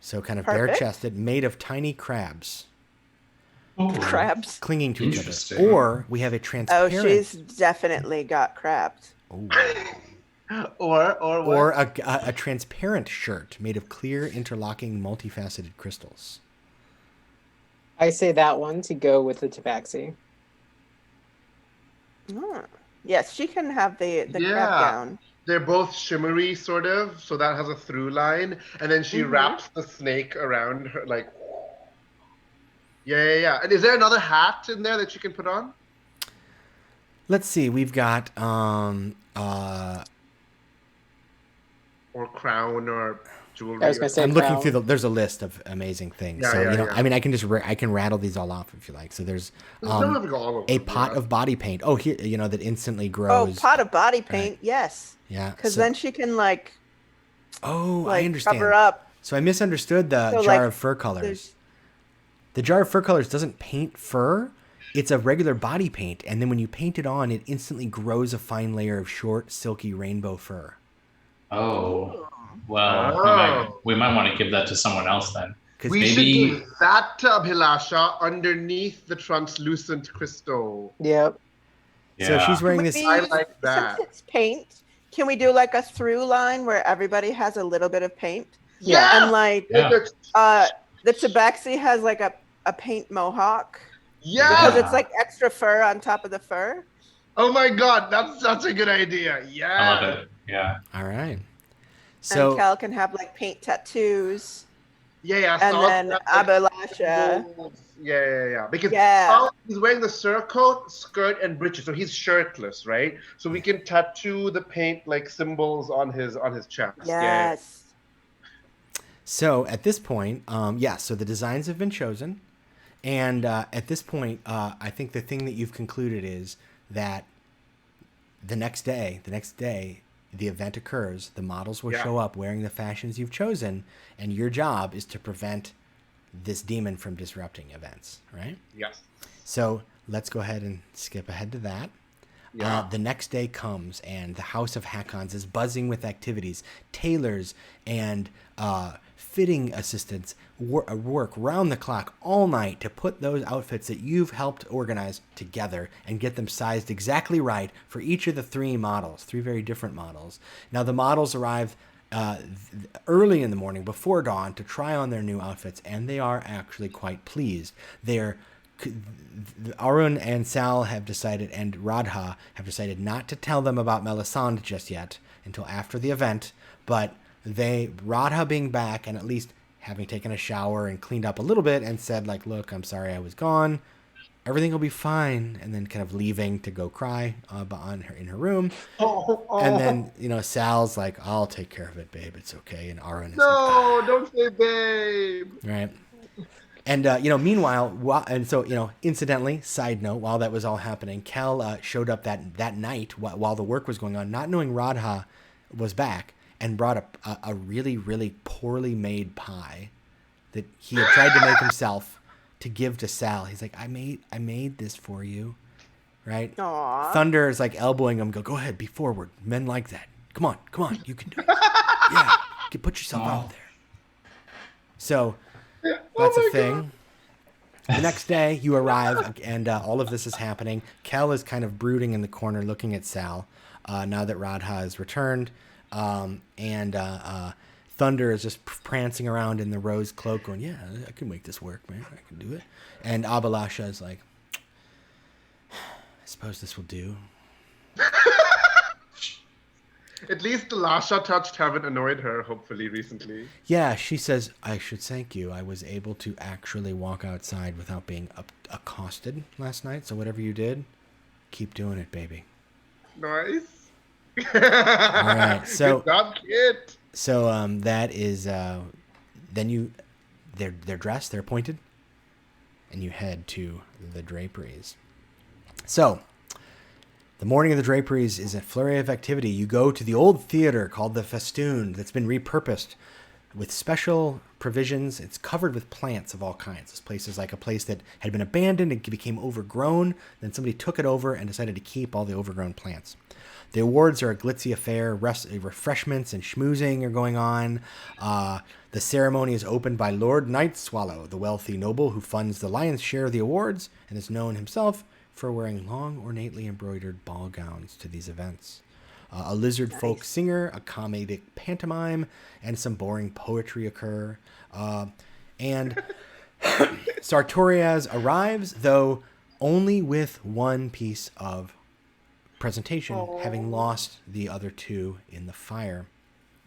So kind of bare-chested, made of tiny crabs Oh, Crabs. clinging to each other. Interesting. Or we have a Oh, transparent... she's definitely got crabs. Ooh. Or what? Or a transparent shirt made of clear, interlocking, multifaceted crystals. I say that one to go with the tabaxi. Ah. Yes, she can have the crab Yeah. gown. They're both shimmery, sort of, so that has a through line, and then she wraps the snake around her, like. Yeah. And is there another hat in there that you can put on? Let's see. We've got Or crown or jewelry? I was gonna say I'm looking crown. through there's a list of amazing things. Yeah, so yeah, yeah. I mean, I can I can rattle these all off if you like. So there's Some of them go all over a them, pot yeah. of body paint. Oh, here that instantly Oh, grows. pot of body paint. Yes, Yeah. because so- then she can like I understand. cover up. So I misunderstood the So, jar like, of fur colors. there's- The jar of fur colors doesn't paint fur. It's a regular body paint, and then when you paint it on, it instantly grows a fine layer of short, silky rainbow fur. Oh. Well, Oh. we might want to give that to someone else then. Because We maybe- should give that to Abhilasha underneath the translucent crystal. Yep. So she's wearing Can this. we- I like that. Since it's paint, can we do like a through line where everybody has a little bit of paint? Yeah. And like Yeah. the tabaxi has like a paint mohawk Yeah. because it's like extra fur on top of the fur. Oh my god, that's such a good idea. I Yeah. love it. Yeah. All right. And So Cal can have like paint tattoos. Yeah. And so then Abalasha. Yeah. Because Yeah. Sal, he's wearing the surcoat, skirt, and breeches, so he's shirtless, right? So we can tattoo the paint like symbols on his chest. Yeah. Yes. So at this point, so the designs have been chosen, and at this point, I think the thing that you've concluded is that the next day, the event occurs. The models will show up wearing the fashions you've chosen, and your job is to prevent this demon from disrupting events, right? Yes. So let's go ahead and skip ahead to that. Yeah. The next day comes, and the House of Hakons is buzzing with activities. Tailors and fitting assistants work round the clock all night to put those outfits that you've helped organize together and get them sized exactly right for each of the 3 models, 3 very different models. Now, the models arrive early in the morning before dawn to try on their new outfits, and they are actually quite pleased. Arun and Sal have decided, and Radha have decided not to tell them about Melisande just yet until after the event, but Radha being back and at least having taken a shower and cleaned up a little bit and said, like, look, I'm sorry I was gone. Everything will be fine, and then kind of leaving to go cry in her room. And then, Sal's like, I'll take care of it, babe. It's okay. And Arun is like, don't say babe. Right. And, meanwhile, incidentally, side note, while that was all happening, Kel showed up that night while the work was going on, not knowing Radha was back, and brought a really, really poorly made pie that he had tried to make himself to give to Sal. He's like, I made this for you, right? Aww. Thunder is like elbowing him, go ahead, be forward. Men like that. Come on, you can do it. Yeah, put yourself out there. So that's a thing. God. The next day, you arrive, and all of this is happening. Kel is kind of brooding in the corner, looking at Sal, now that Radha has returned. Thunder is just prancing around in the rose cloak going, yeah, I can make this work, man. I can do it. And Abhilasha is like, I suppose this will do. At least the Lasha touch haven't annoyed her, hopefully, recently. Yeah, she says, I should thank you. I was able to actually walk outside without being accosted last night. So whatever you did, keep doing it, baby. Nice. All right, so good job, kid. So that is then they're dressed, they're appointed, and you head to the draperies. So the morning of the draperies is a flurry of activity. You go to the old theater called the Festoon that's been repurposed with special provisions. It's covered with plants of all kinds. This place is like a place that had been abandoned and became overgrown. Then somebody took it over and decided to keep all the overgrown plants. The awards are a glitzy affair. Refreshments and schmoozing are going on. The ceremony is opened by Lord Nightswallow, the wealthy noble who funds the lion's share of the awards and is known himself for wearing long, ornately embroidered ball gowns to these events. A lizard folk singer, a comedic pantomime, and some boring poetry occur. And Sartorias arrives, though only with one piece of presentation, having lost the other two in the fire.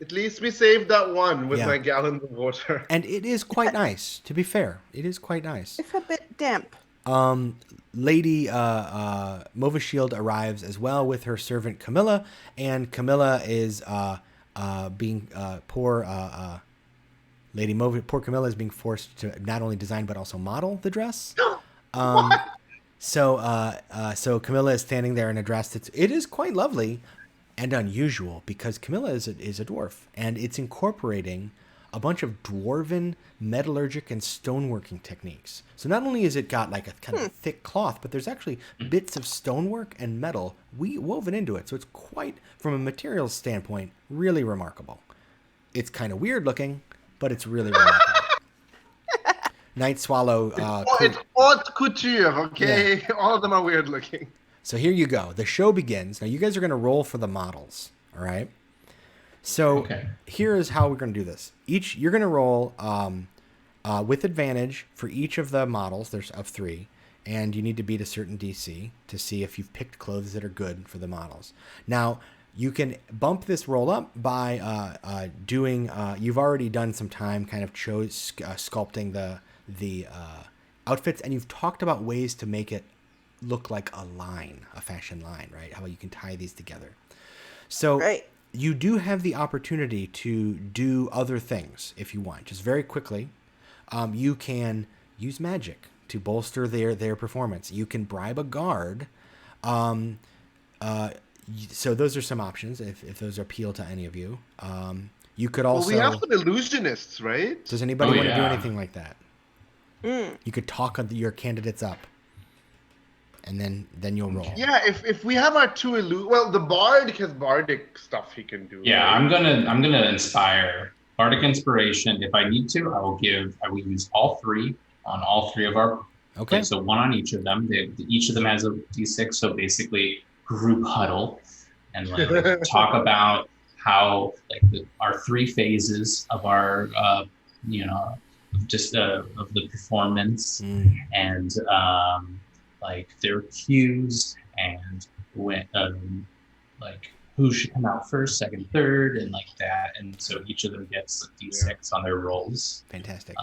At least we saved that one with my gallons of water. And it is quite nice, to be fair. It is quite nice. It's a bit damp. Lady Movashield arrives as well with her servant Camilla, and Camilla is poor Camilla is being forced to not only design but also model the dress. So Camilla is standing there in a dress it is quite lovely and unusual because Camilla is a dwarf, and it's incorporating a bunch of dwarven metallurgic and stoneworking techniques. So not only is it got like a kind of thick cloth, but there's actually bits of stonework and metal woven into it. So it's quite, from a materials standpoint, really remarkable. It's kind of weird looking, but it's really remarkable. Nightswallow. It's haute couture, okay? Yeah. All of them are weird looking. So here you go. The show begins. Now you guys are going to roll for the models, all right? So here is how we're going to do this. You're going to roll with advantage for each of the models. There's of 3, and you need to beat a certain DC to see if you've picked clothes that are good for the models. Now, you can bump this roll up by doing. You've already done some time, kind of sculpting the outfits, and you've talked about ways to make it look like a fashion line, right? How you can tie these together. So. Right. You do have the opportunity to do other things if you want. Just very quickly, you can use magic to bolster their performance. You can bribe a guard. So those are some options if those appeal to any of you. You could also. Well, we have some illusionists, right? Does anybody want to do anything like that? You could talk your candidates up. And then you'll roll. Yeah, if we have our 2 the bard has bardic stuff he can do. Yeah, right? I'm gonna inspire bardic inspiration. If I need to, I will use all 3 on all 3 of our. Okay. So 1 on each of them. Each of them has a d6. So basically, group huddle and talk about how like our three phases of our just of the performance and like their cues and when like who should come out first, second, third, and like that. And so each of them gets a D6 on their rolls. Fantastic.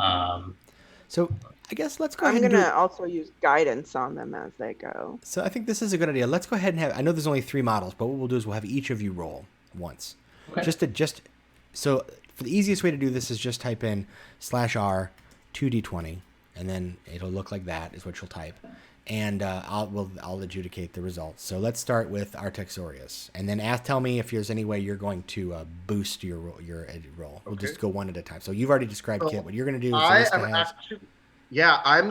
So I guess let's go I'm ahead and gonna also use guidance on them as they go. So I think this is a good idea. Let's go ahead and have. I know there's only 3 models, but what we'll do is we'll have each of you roll once. Okay. So for the easiest way to do this is just type in /R 2d20, and then it'll look like that is what you'll type, and I'll adjudicate the results. So let's start with Artaxorius, and then tell me if there's any way you're going to boost your roll. We'll just go one at a time. So you've already described, Kit, what you're going to do. I'm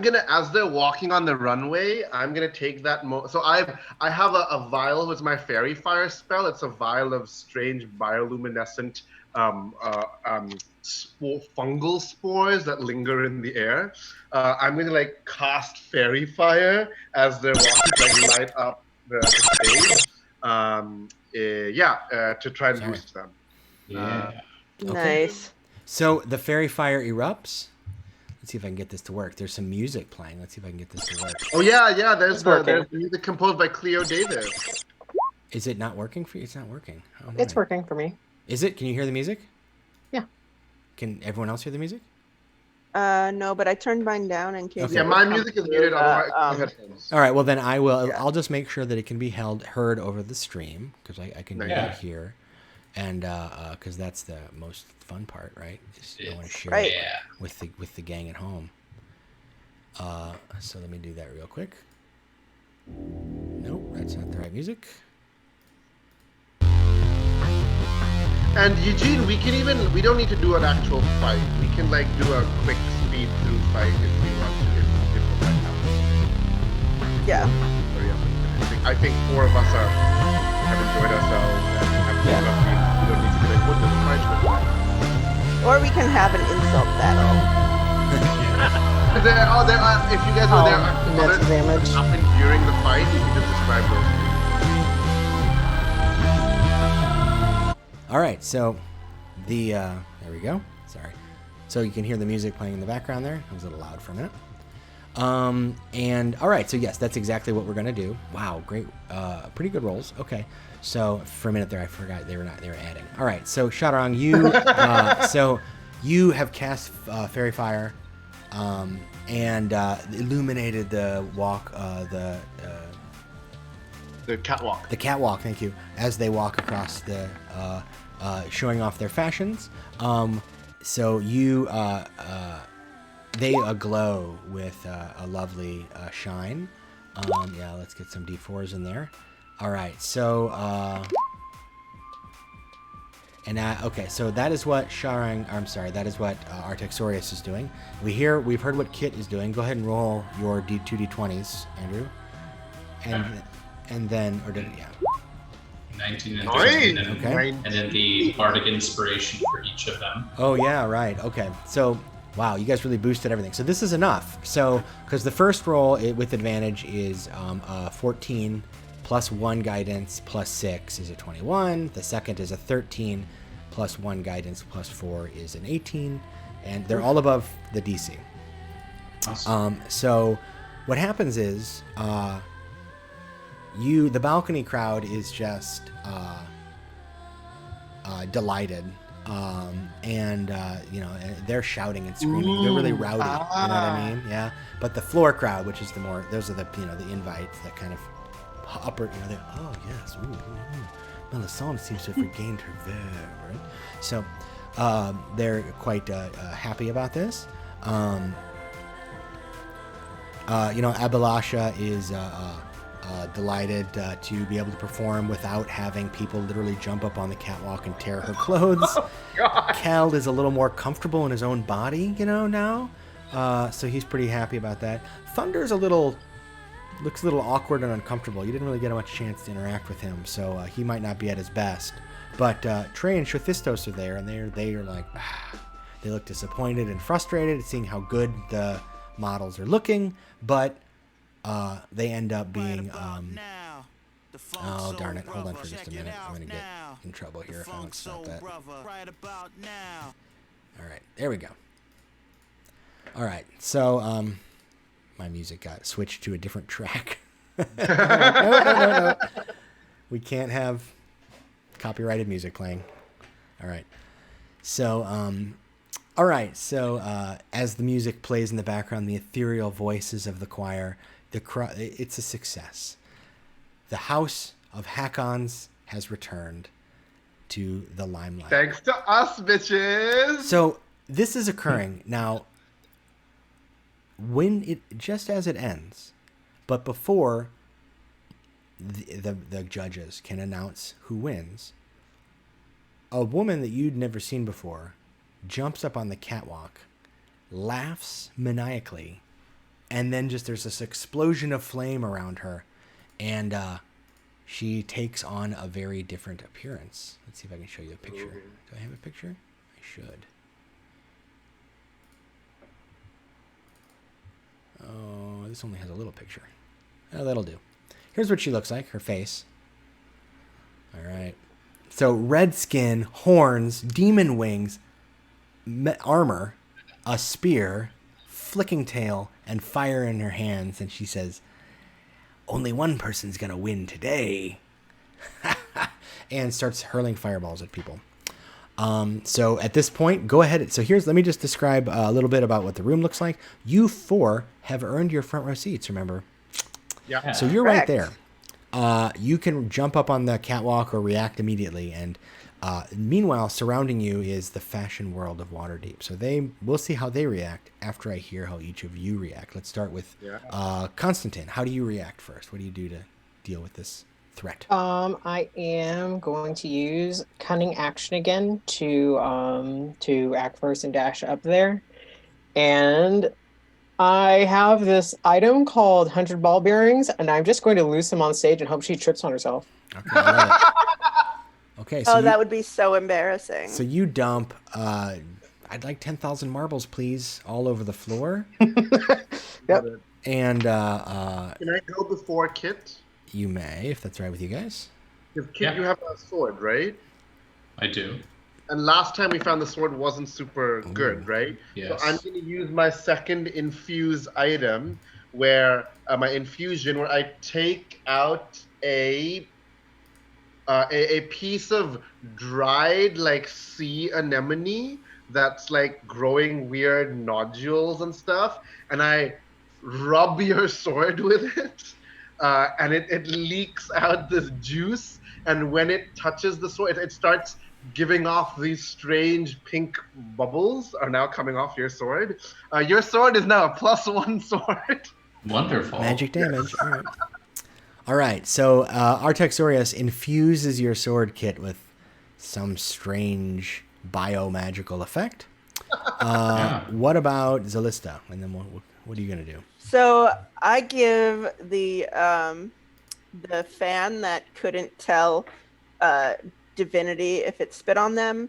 gonna, as they're walking on the runway, I'm gonna take that. So I have a vial with my fairy fire spell. It's a vial of strange bioluminescent fungal spores that linger in the air. I'm gonna like cast fairy fire as they're walking, like light up the stage. To try and boost them. Yeah. Okay. Nice. So the fairy fire erupts. Let's see if I can get this to work. There's some music playing. Let's see if I can get this to work. Oh yeah. There's music composed by Cleo Davis. Is it not working for you? It's not working. Oh, It's working for me. Is it? Can you hear the music? Yeah. Can everyone else hear the music? No, but I turned mine down in case. Okay. Yeah, my music is muted on my headphones. All right. Well, then I will. I'll just make sure that it can be heard over the stream because I can do that here, and because that's the most fun part, right? I want to share it with the gang at home. So let me do that real quick. Nope, that's not the right music. And Eugene, we don't need to do an actual fight. We can like do a quick speed through fight if we want to, if the fight happens. Yeah. Very optimistic. I think 4 of us have enjoyed ourselves and have we don't need to be like, what does the fight look like? Or we can have an insult battle. There are, if you guys were there, mental damage happened during the fight, you can just describe those. All right, so there we go. Sorry. So you can hear the music playing in the background there. It was a little loud for a minute. And all right, so yes, that's exactly what we're gonna do. Wow, great, pretty good rolls. Okay, so for a minute there, I forgot they were adding. All right, so Sharang, you have cast fairy fire, and illuminated the walk, the catwalk. The catwalk, thank you, as they walk across the, showing off their fashions. So you, they aglow with a lovely shine. Yeah, let's get some D4s in there. All right, so, okay, so that is what that is what Artaxorius is doing. We've heard what Kit is doing. Go ahead and roll your D20s, Andrew. And then, or did it, 19 and Nice. 13, Okay. and then the bardic inspiration for each of them. Oh yeah, right. Okay. So, wow, you guys really boosted everything. So this is enough. So, because the first roll with advantage is 14 plus 1 guidance plus 6 is a 21. The second is a 13 plus 1 guidance plus 4 is an 18, and they're all above the DC. Awesome. So, what happens is, the balcony crowd is just delighted, and they're shouting and screaming. They're really rowdy. You know what I mean? Yeah. But the floor crowd, which is those are the the invites that kind of upper. Oh yes. Ooh. Melisande seems to have regained her verve. Right? So they're quite happy about this. Abilasha is delighted to be able to perform without having people literally jump up on the catwalk and tear her clothes. Cal is a little more comfortable in his own body, now. So he's pretty happy about that. Thunder's looks a little awkward and uncomfortable. You didn't really get much chance to interact with him, so he might not be at his best. But Trey and Shothistos are there, and they are like, they look disappointed and frustrated at seeing how good the models are looking, but they end up being Oh, darn it. Hold on for just a minute. I'm going to get in trouble here if I don't stop that. All right. There we go. All right. So, my music got switched to a different track. No. We can't have copyrighted music playing. All right. So, as the music plays in the background, the ethereal voices of the choir, it's a success. The House of Hakons has returned to the limelight. Thanks to us, bitches. So this is occurring now. Just as it ends, but before the judges can announce who wins, a woman that you'd never seen before jumps up on the catwalk, laughs maniacally, and then there's this explosion of flame around her, and she takes on a very different appearance. Let's see if I can show you a picture. Do I have a picture? I should. Oh, this only has a little picture. Oh, that'll do. Here's what she looks like, her face. All right. So red skin, horns, demon wings, armor, a spear, flicking tail, and fire in her hands. And she says, "Only one person's going to win today." And starts hurling fireballs at people. So at this point, go ahead. So let me just describe a little bit about what the room looks like. You 4 have earned your front row seats, remember? Yeah. So you're right there. You can jump up on the catwalk or react immediately. And meanwhile, surrounding you is the fashion world of Waterdeep. So we'll see how they react after I hear how each of you react. Let's start with Constantine. How do you react first? What do you do to deal with this threat? I am going to use cunning action again to act first and dash up there. And I have this item called 100 ball bearings, and I'm just going to loose them on stage and hope she trips on herself. Okay, I love it. Okay, so that would be so embarrassing. So you dump, I'd like 10,000 marbles, please, all over the floor. Yep. And can I go before Kit? You may, if that's right with you guys. Because Kit, you have a sword, right? I do. And last time we found the sword wasn't super good, right? Yes. So I'm going to use my second infuse item, where my infusion, where I take out a piece of dried sea anemone that's growing weird nodules and stuff, and I rub your sword with it. And it leaks out this juice, and when it touches the sword, it starts giving off these strange pink bubbles are now coming off your sword. Your sword is now a +1 sword. Wonderful. Magic damage. All right. So Artaxorius infuses your sword kit with some strange bio-magical effect. What about Zalista? And then what are you going to do? So I give the fan that couldn't tell divinity if it spit on them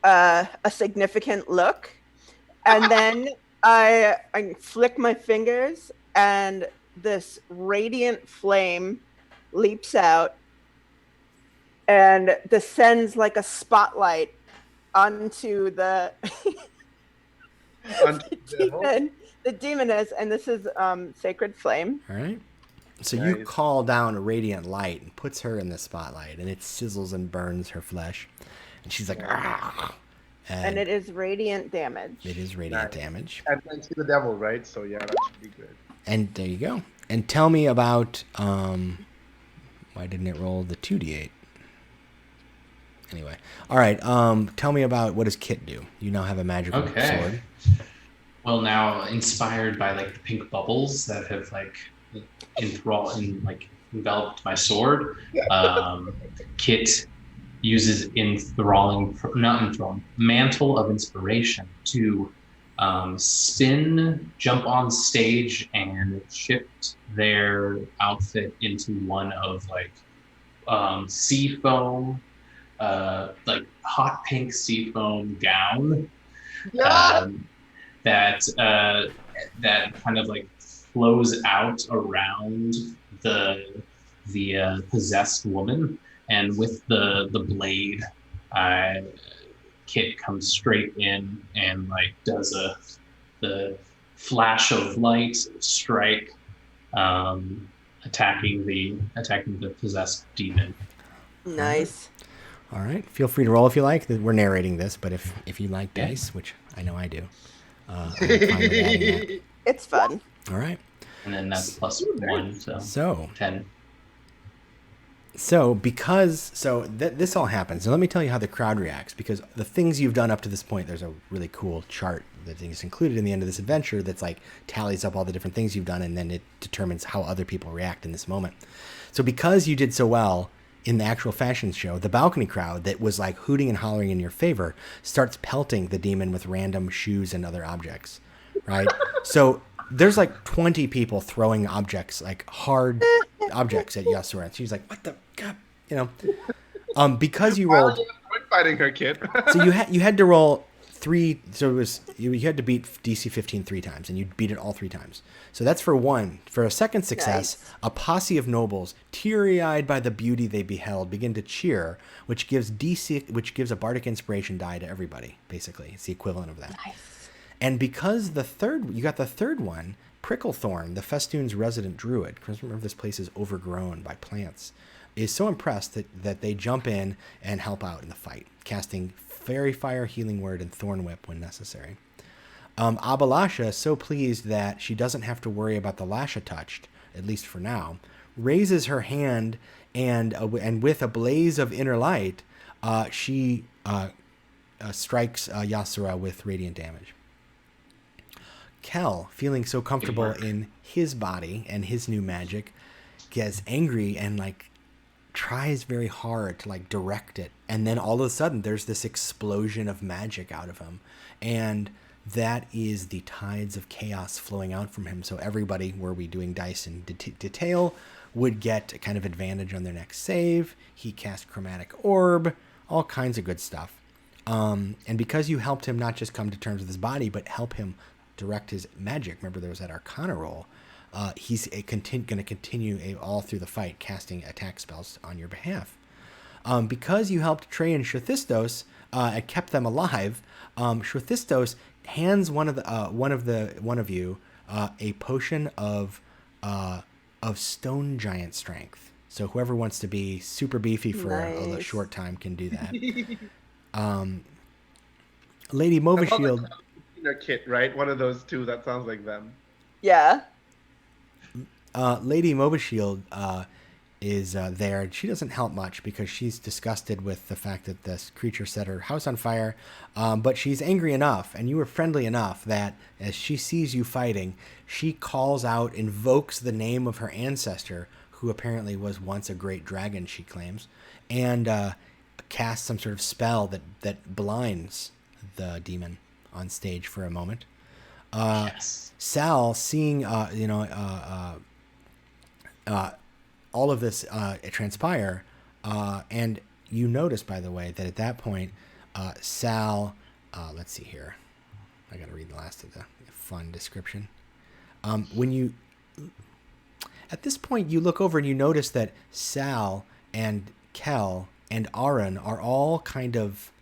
a significant look, and then I flick my fingers, and this radiant flame leaps out and descends like a spotlight onto the the demoness, and this is sacred flame. All right. So you call down a radiant light and puts her in the spotlight, and it sizzles and burns her flesh, and she's like, "Ah!" And it is radiant damage. It is radiant damage. And then to the devil, right? So yeah, that should be good. And there you go. And tell me about why didn't it roll the 2d8? Anyway, all right. Tell me about what does Kit do? You now have a magical sword. Well, now inspired by the pink bubbles that have enveloped my sword, Kit uses mantle of inspiration to spin, jump on stage, and shift their outfit into one of sea foam, hot pink sea foam gown. That kind of flows out around the the possessed woman, and with the blade, Kit comes straight in and like does the flash of light strike, attacking the possessed demon. Nice. All right. Feel free to roll if you like. We're narrating this, but if you like dice, which I know I do, I'm fine with adding that. It's fun. All right. And then that's +1, So 10. This all happens. Now let me tell you how the crowd reacts, because the things you've done up to this point, there's a really cool chart that is included in the end of this adventure that's like tallies up all the different things you've done, and then it determines how other people react in this moment. So because you did so well in the actual fashion show, the balcony crowd that was like hooting and hollering in your favor starts pelting the demon with random shoes and other objects, right? So there's like 20 people throwing objects, like hard objects at Yasura. And she's like, what the God, you know, because you rolled, fighting her, Kit. so you had to roll 3. So it was, you had to beat DC 15 3 times, and you beat it all 3 times. So that's for 1. For a second success, Nice. a posse of nobles, teary-eyed by the beauty they beheld, begin to cheer, which gives a bardic inspiration die to everybody. Basically, it's the equivalent of that. Nice. And because you got the third one, Pricklethorn, the Festoon's resident druid, because remember this place is overgrown by plants, is so impressed that they jump in and help out in the fight, casting Fairy Fire, Healing Word, and Thorn Whip when necessary. Abalasha, so pleased that she doesn't have to worry about the Lasha touched, at least for now, raises her hand and with a blaze of inner light, she strikes Yasura with radiant damage. Kel, feeling so comfortable in his body and his new magic, gets angry and like tries very hard to like direct it, and then all of a sudden there's this explosion of magic out of him, and that is the tides of chaos flowing out from him. So everybody, were we doing dice in detail, would get a kind of advantage on their next save. He cast Chromatic Orb, all kinds of good stuff. And because you helped him not just come to terms with his body, but help him direct his magic, remember there was that Arcana roll, he's going to continue all through the fight, casting attack spells on your behalf. Because you helped Trey and Shrathistos and kept them alive, Shrathistos hands one of you a potion of stone giant strength. So whoever wants to be super beefy for a Nice. short time can do that. Lady Movashield. Kit, right? One of those two. That sounds like them. Yeah. Lady Movashield is there, and she doesn't help much because she's disgusted with the fact that this creature set her house on fire. But she's angry enough, and you were friendly enough, that as she sees you fighting, she calls out, invokes the name of her ancestor, who apparently was once a great dragon, she claims, and casts some sort of spell that blinds the demon on stage for a moment. Yes. Sal, seeing all of this transpire, and you notice, by the way, that at that point, Sal, let's see here, I got to read the last of the fun description. At this point, you look over and you notice that Sal and Kel and Aaron are all kind of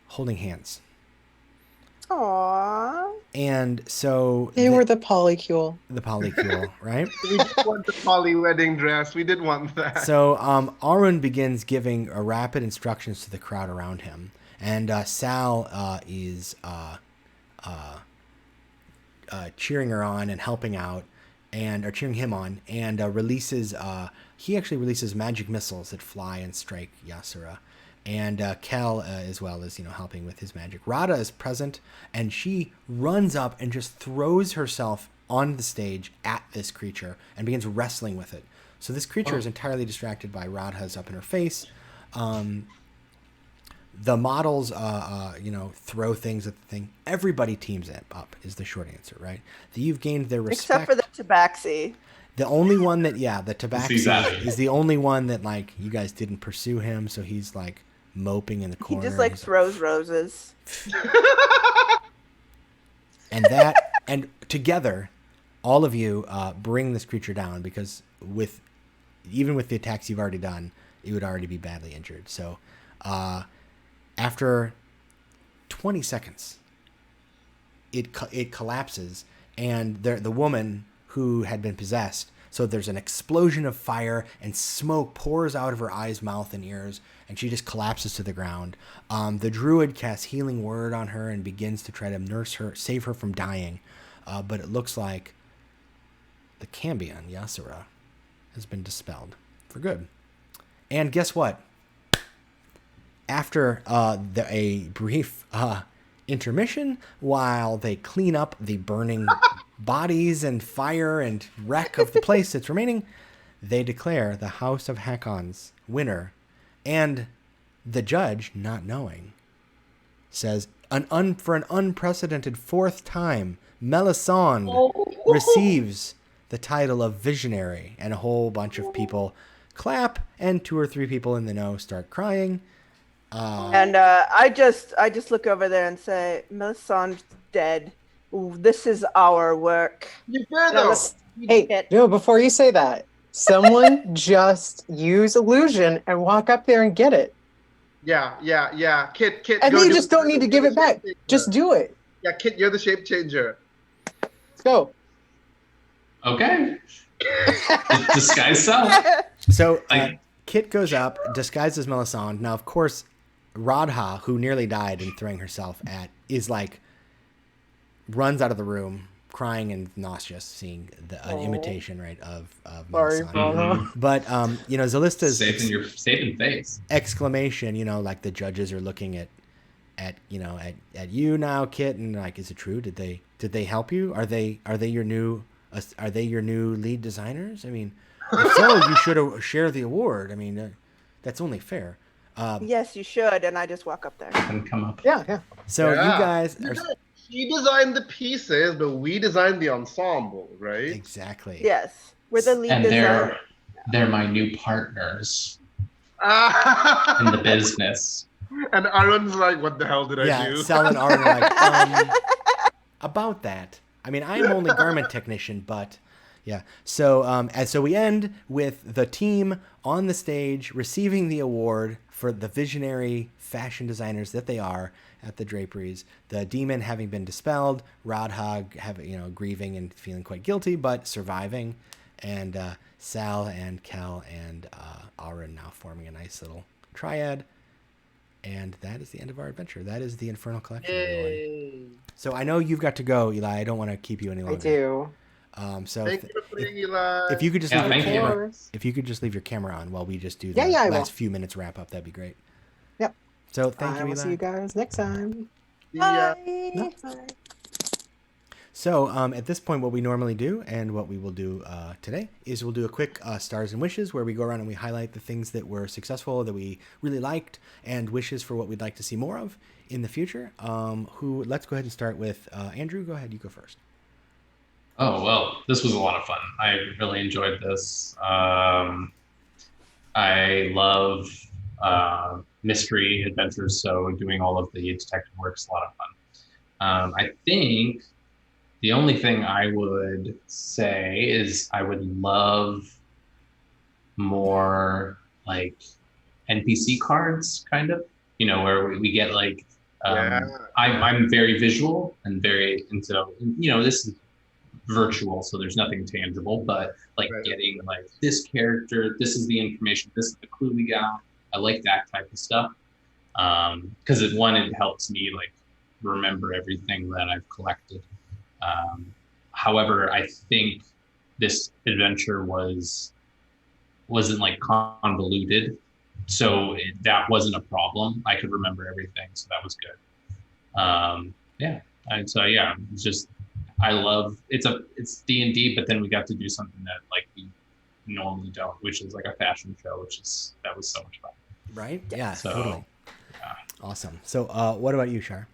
holding hands. Aww. And so They were the polycule. the polycule, right? We did want the poly wedding dress. We did want that. So Arun begins giving rapid instructions to the crowd around him, and Sal is cheering her on and helping out, or cheering him on, and he actually releases magic missiles that fly and strike Yasura. And Kel, as well, is helping with his magic. Radha is present, and she runs up and just throws herself on the stage at this creature and begins wrestling with it. So this creature is entirely distracted by Radha's up in her face. The models, throw things at the thing. Everybody teams it up is the short answer, right? You've gained their respect. Except for the Tabaxi. The only one that, the Tabaxi Exactly. is the only one that, you guys didn't pursue him, so he's, moping in the He corner. just throws roses. And together, all of you bring this creature down, because with even with the attacks you've already done, you would already be badly injured. So after 20 seconds, it collapses, and the woman who had been possessed, so there's an explosion of fire and smoke pours out of her eyes, mouth, and ears, and she just collapses to the ground. The druid casts healing word on her and begins to try to nurse her, save her from dying, but it looks like the Cambion, Yasura, has been dispelled for good. And guess what? After a brief intermission, while they clean up the burning bodies and fire and wreck of the place that's remaining, they declare the House of Hakon's winner. And the judge, not knowing, says, for an unprecedented fourth time, Melisande receives the title of Visionary. And a whole bunch of people clap, and 2 or 3 people in the know start crying. And I just look over there and say, Melisandre's dead. Ooh, this is our work. You fair though. Hey, no, before you say that, someone just use illusion and walk up there and get it. Yeah. Kit. And then you just don't need to give it back. Just do it. Yeah, Kit, you're the shape changer. Let's go. Okay. Disguise self. So Kit goes up, disguises Melisande. Now, of course, Radha, who nearly died in throwing herself at, is like, runs out of the room crying and nauseous, seeing an imitation, right, of Melisande. But Zalista's saving face exclamation, like the judges are looking at you now, Kit, and like, is it true? Did they help you? Are they your new lead designers? I mean, if so, you should share the award. I mean, that's only fair. Yes, you should. And I just walk up there and come up. Yeah. So you guys are. She designed the pieces, but we designed the ensemble, right? Exactly. Yes, we're the lead and designer. they're my new partners in the business. And Aaron's like, what the hell did I do? Yeah, Sal and Aaron are like, about that. I mean, I am only garment technician, but yeah. So so we end with the team on the stage receiving the award for the visionary fashion designers that they are at the draperies. The demon having been dispelled, Radha grieving and feeling quite guilty, but surviving, and Sal and Kel and Aaron now forming a nice little triad. And that is the end of our adventure. That is the Infernal Collection, everyone. So I know you've got to go, Eli. I don't want to keep you any longer. I do. So Thank you for playing, Eli. if you could just leave your thank you. camera, if you could just leave your camera on while we just do the I will. last few minutes wrap up, that'd be great. Yep. So thank you, I will Eli. see you guys next time. Yeah. No. So at this point, what we normally do and what we will do today is we'll do a quick stars and wishes, where we go around and we highlight the things that were successful, that we really liked, and wishes for what we'd like to see more of in the future. Let's go ahead and start with Andrew. Go ahead. You go first. Oh, well, this was a lot of fun. I really enjoyed this. I love mystery adventures, so doing all of the detective work is a lot of fun. I think the only thing I would say is I would love more like NPC cards, kind of, where we get like, I'm very visual and and so, this is virtual, so there's nothing tangible, but like getting like this character, this is the information, this is the clue we got. I like that type of stuff. Because it helps me like remember everything that I've collected. However, I think this adventure wasn't like convoluted, so that wasn't a problem. I could remember everything, so that was good. And so it's just, I love it's D&D, but then we got to do something that like we normally don't, which is like a fashion show, that was so much fun. Right? Yeah, So, totally. Awesome. So what about you, Shar?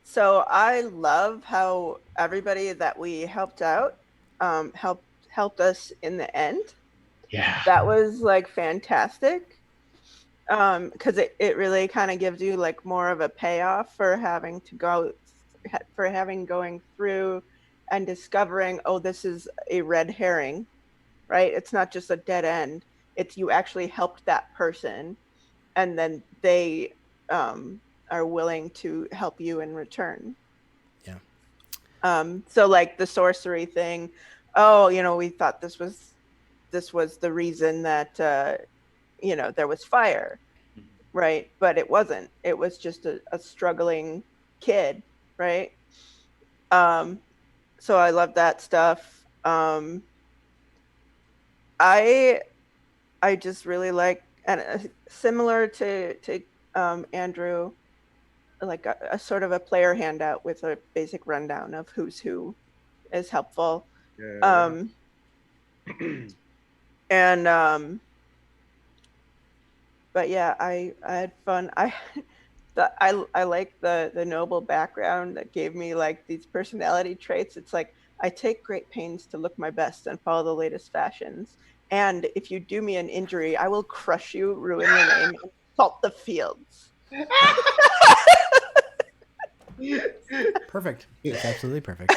So I love how everybody that we helped out helped us in the end. Yeah. That was like fantastic. Because it really kind of gives you like more of a payoff for having going through and discovering, oh, this is a red herring. right? It's not just a dead end. It's you actually helped that person, and then they are willing to help you in return. Yeah. So like the sorcery thing, oh, we thought this was the reason that there was fire, right? But it wasn't. It was just a struggling kid, right? So I love that stuff. I just really like, and similar to Andrew, like a sort of a player handout with a basic rundown of who's who is helpful. Yeah. And but yeah, I had fun. I like the noble background that gave me like these personality traits. It's like I take great pains to look my best and follow the latest fashions. And if you do me an injury, I will crush you, ruin your name, and salt the fields. Perfect. It's absolutely perfect.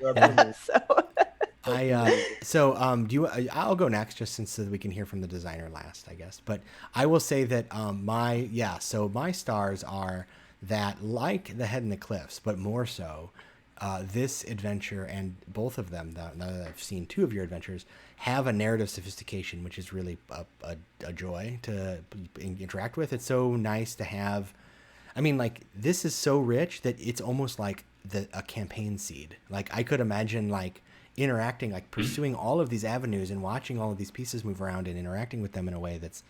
Do you? I'll go next, just since so that we can hear from the designer last, I guess. But I will say that my stars are that, like The Head in the Cliffs, but more so, this adventure and both of them. Now that I've seen two of your adventures, have a narrative sophistication, which is really a joy to interact with. It's so nice to have. I mean, like, this is so rich that it's almost like a campaign seed. Like, I could imagine, like, interacting, like, pursuing all of these avenues and watching all of these pieces move around and interacting with them in a way that's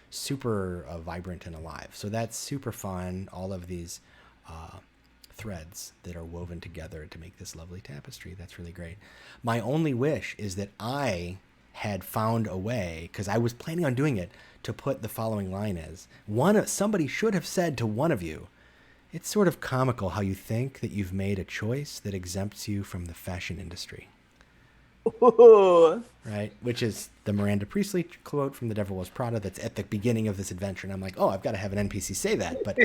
super vibrant and alive. So that's super fun, all of these threads that are woven together to make this lovely tapestry. That's really great. My only wish is that I had found a way, because I was planning on doing it, to put the following line as somebody should have said to one of you, "It's sort of comical how you think that you've made a choice that exempts you from the fashion industry." Ooh. Right, which is the Miranda Priestley quote from The Devil Wears Prada that's at the beginning of this adventure, and I'm like, oh, I've got to have an NPC say that, but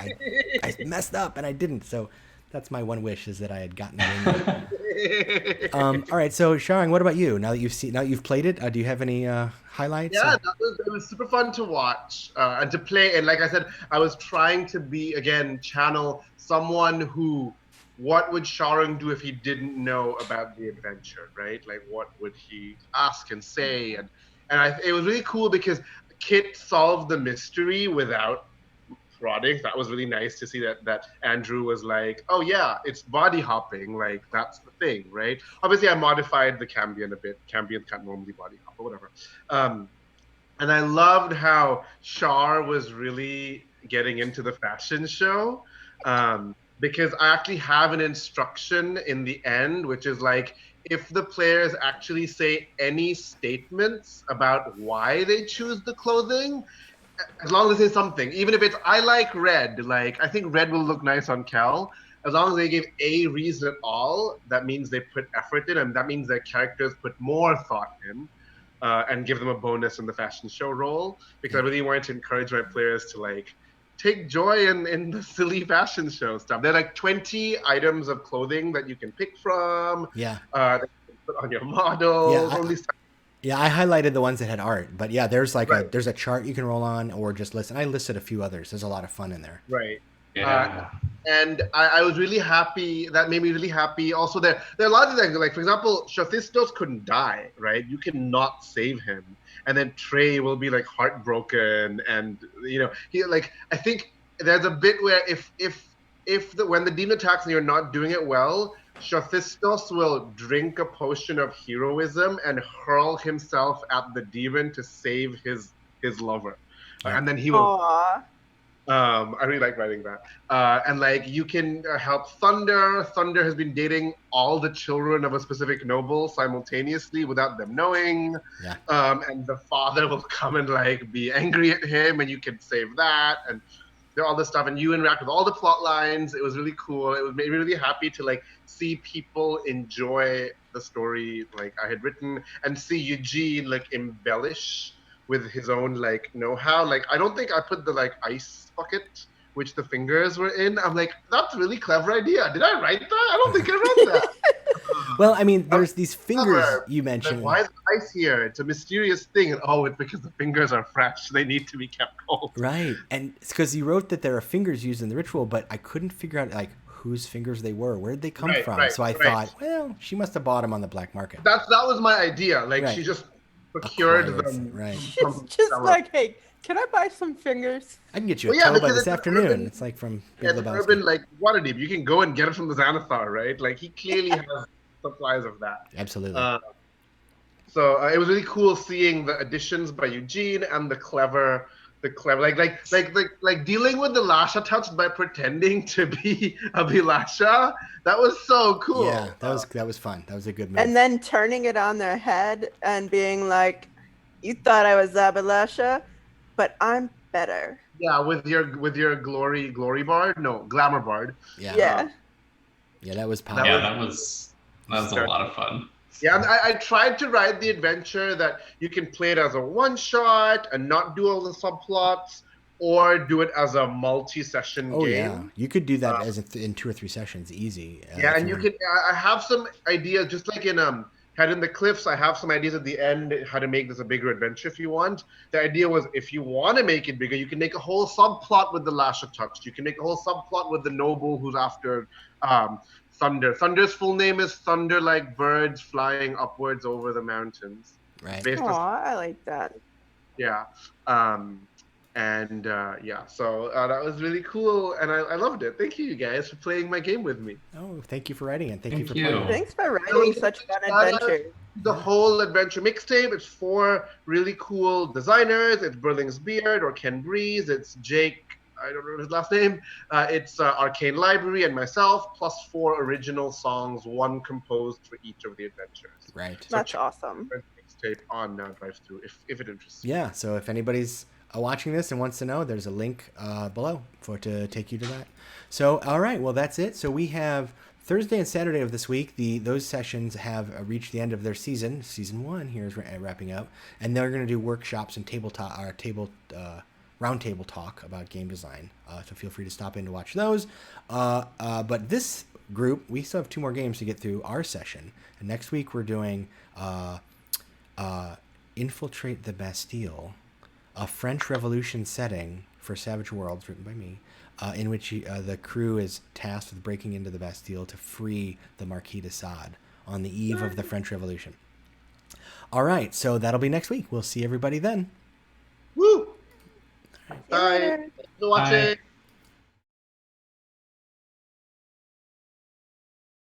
I messed up and I didn't. So that's my one wish, is that I had gotten that in. All right, so Sharang, what about you? Now that you've played it, do you have any highlights? Yeah, it was super fun to watch and to play. And like I said, I was trying to channel someone who, what would Sharang do if he didn't know about the adventure, right? Like, what would he ask and say? And it was really cool because Kit solved the mystery without prodding. That was really nice to see that Andrew was like, oh yeah, it's body hopping, like that's the thing, right? Obviously I modified the Cambion a bit. Cambion can't normally body hop or whatever. And I loved how Shar was really getting into the fashion show, because I actually have an instruction in the end, which is like, if the players actually say any statements about why they choose the clothing, as long as they say something, even if it's, I like red, like I think red will look nice on Cal, as long as they give a reason at all, that means they put effort in, and that means their characters put more thought in, and give them a bonus in the fashion show role, because I really wanted to encourage my players to like take joy in the silly fashion show stuff. There are like 20 items of clothing that you can pick from. Yeah. That you can put on your models. Yeah, I highlighted the ones that had art, but yeah, there's like Right. there's a chart you can roll on, or just listen. I listed a few others. There's a lot of fun in there. Right. Yeah. And I was really happy. That made me really happy. Also, there are a lot of things. Like, for example, Shothistos couldn't die, right? You cannot save him. And then Trey will be like heartbroken, and he, like, I think there's a bit where when the demon attacks and you're not doing it well, Shothistos will drink a potion of heroism and hurl himself at the demon to save his lover, and then he will. Aww. I really like writing that. And like, you can help Thunder. Thunder has been dating all the children of a specific noble simultaneously without them knowing. Yeah. And the father will come and like be angry at him, and you can save that. And there all this stuff, and you interact with all the plot lines. It was really cool. It made me really happy to like see people enjoy the story like I had written, and see Eugene like embellish with his own like know-how. Like, I don't think I put the like ice bucket which the fingers were in. I'm like, that's a really clever idea. Did I write that? I don't think I wrote that. Well, I mean, there's these fingers Clever. you Like, mentioned. why is the ice here? It's a mysterious thing. Oh, it's because the fingers are fresh. They need to be kept cold. Right, and it's because you wrote that there are fingers used in the ritual, but I couldn't figure out like whose fingers they were. Where'd they come Right, from? right, So I right. thought, well, she must have bought them on the black market. That was my idea. Like Right. she just procured Acquired them. some, right. from She's just seller. like, hey, can I buy some fingers? I can get you a Well, yeah, toba because this it's an afternoon. urban- It's like from Yeah, Big it's Lebowski. urban like Waterdeep. You can go and get it from the Xanathar, right? Like he clearly has supplies of that. Absolutely. So it was really cool seeing the additions by Eugene and the clever like dealing with the Lasha touch by pretending to be Abhilasha. That was so cool. Yeah, that was fun. That was a good move. And then turning it on their head and being like, you thought I was Zabalasha, but I'm better. Yeah, with your glory bard, no glamour bard. yeah, Yeah. that was powerful. Yeah, that was a lot of fun. Yeah, and I tried to write the adventure that you can play it as a one shot and not do all the subplots, or do it as a multi-session Oh game. yeah, you could do that as in 2 or 3 sessions, easy. Yeah, if and you were- can. I have some ideas, just like in Head in the Cliffs. I have some ideas at the end how to make this a bigger adventure if you want. The idea was if you want to make it bigger, you can make a whole subplot with the Lasha touch. You can make a whole subplot with the noble who's after Thunder. Thunder's full name is Thunder like birds flying upwards over the mountains. right. Based Aw, on, I like that. yeah. So that was really cool, and I loved it. Thank you guys for playing my game with me. Oh, thank you for writing it. Thank you Thank for you. playing. Thanks for writing such fun adventures. The whole adventure mixtape. It's 4 really cool designers. It's Berling's Beard or Ken Breeze. It's Jake. I don't remember his last name. It's Arcane Library and myself, plus 4 original songs, 1 composed for each of the adventures. Right. That's awesome. Mixtape on DriveThru if it interests you. Yeah. So if anybody's watching this and wants to know, there's a link below to take you to that. So all right, well that's it. So we have Thursday and Saturday of this week. Those sessions have reached the end of their season. Season 1 here is wrapping up, and they're going to do workshops and roundtable talk about game design. So feel free to stop in to watch those. But this group, we still have 2 more games to get through our session. And next week we're doing Infiltrate the Bastille, a French Revolution setting for Savage Worlds, written by me, in which the crew is tasked with breaking into the Bastille to free the Marquis de Sade on the eve of the French Revolution. All right, so that'll be next week. We'll see everybody then. Woo! See you Bye. later. Thanks for watching. Bye.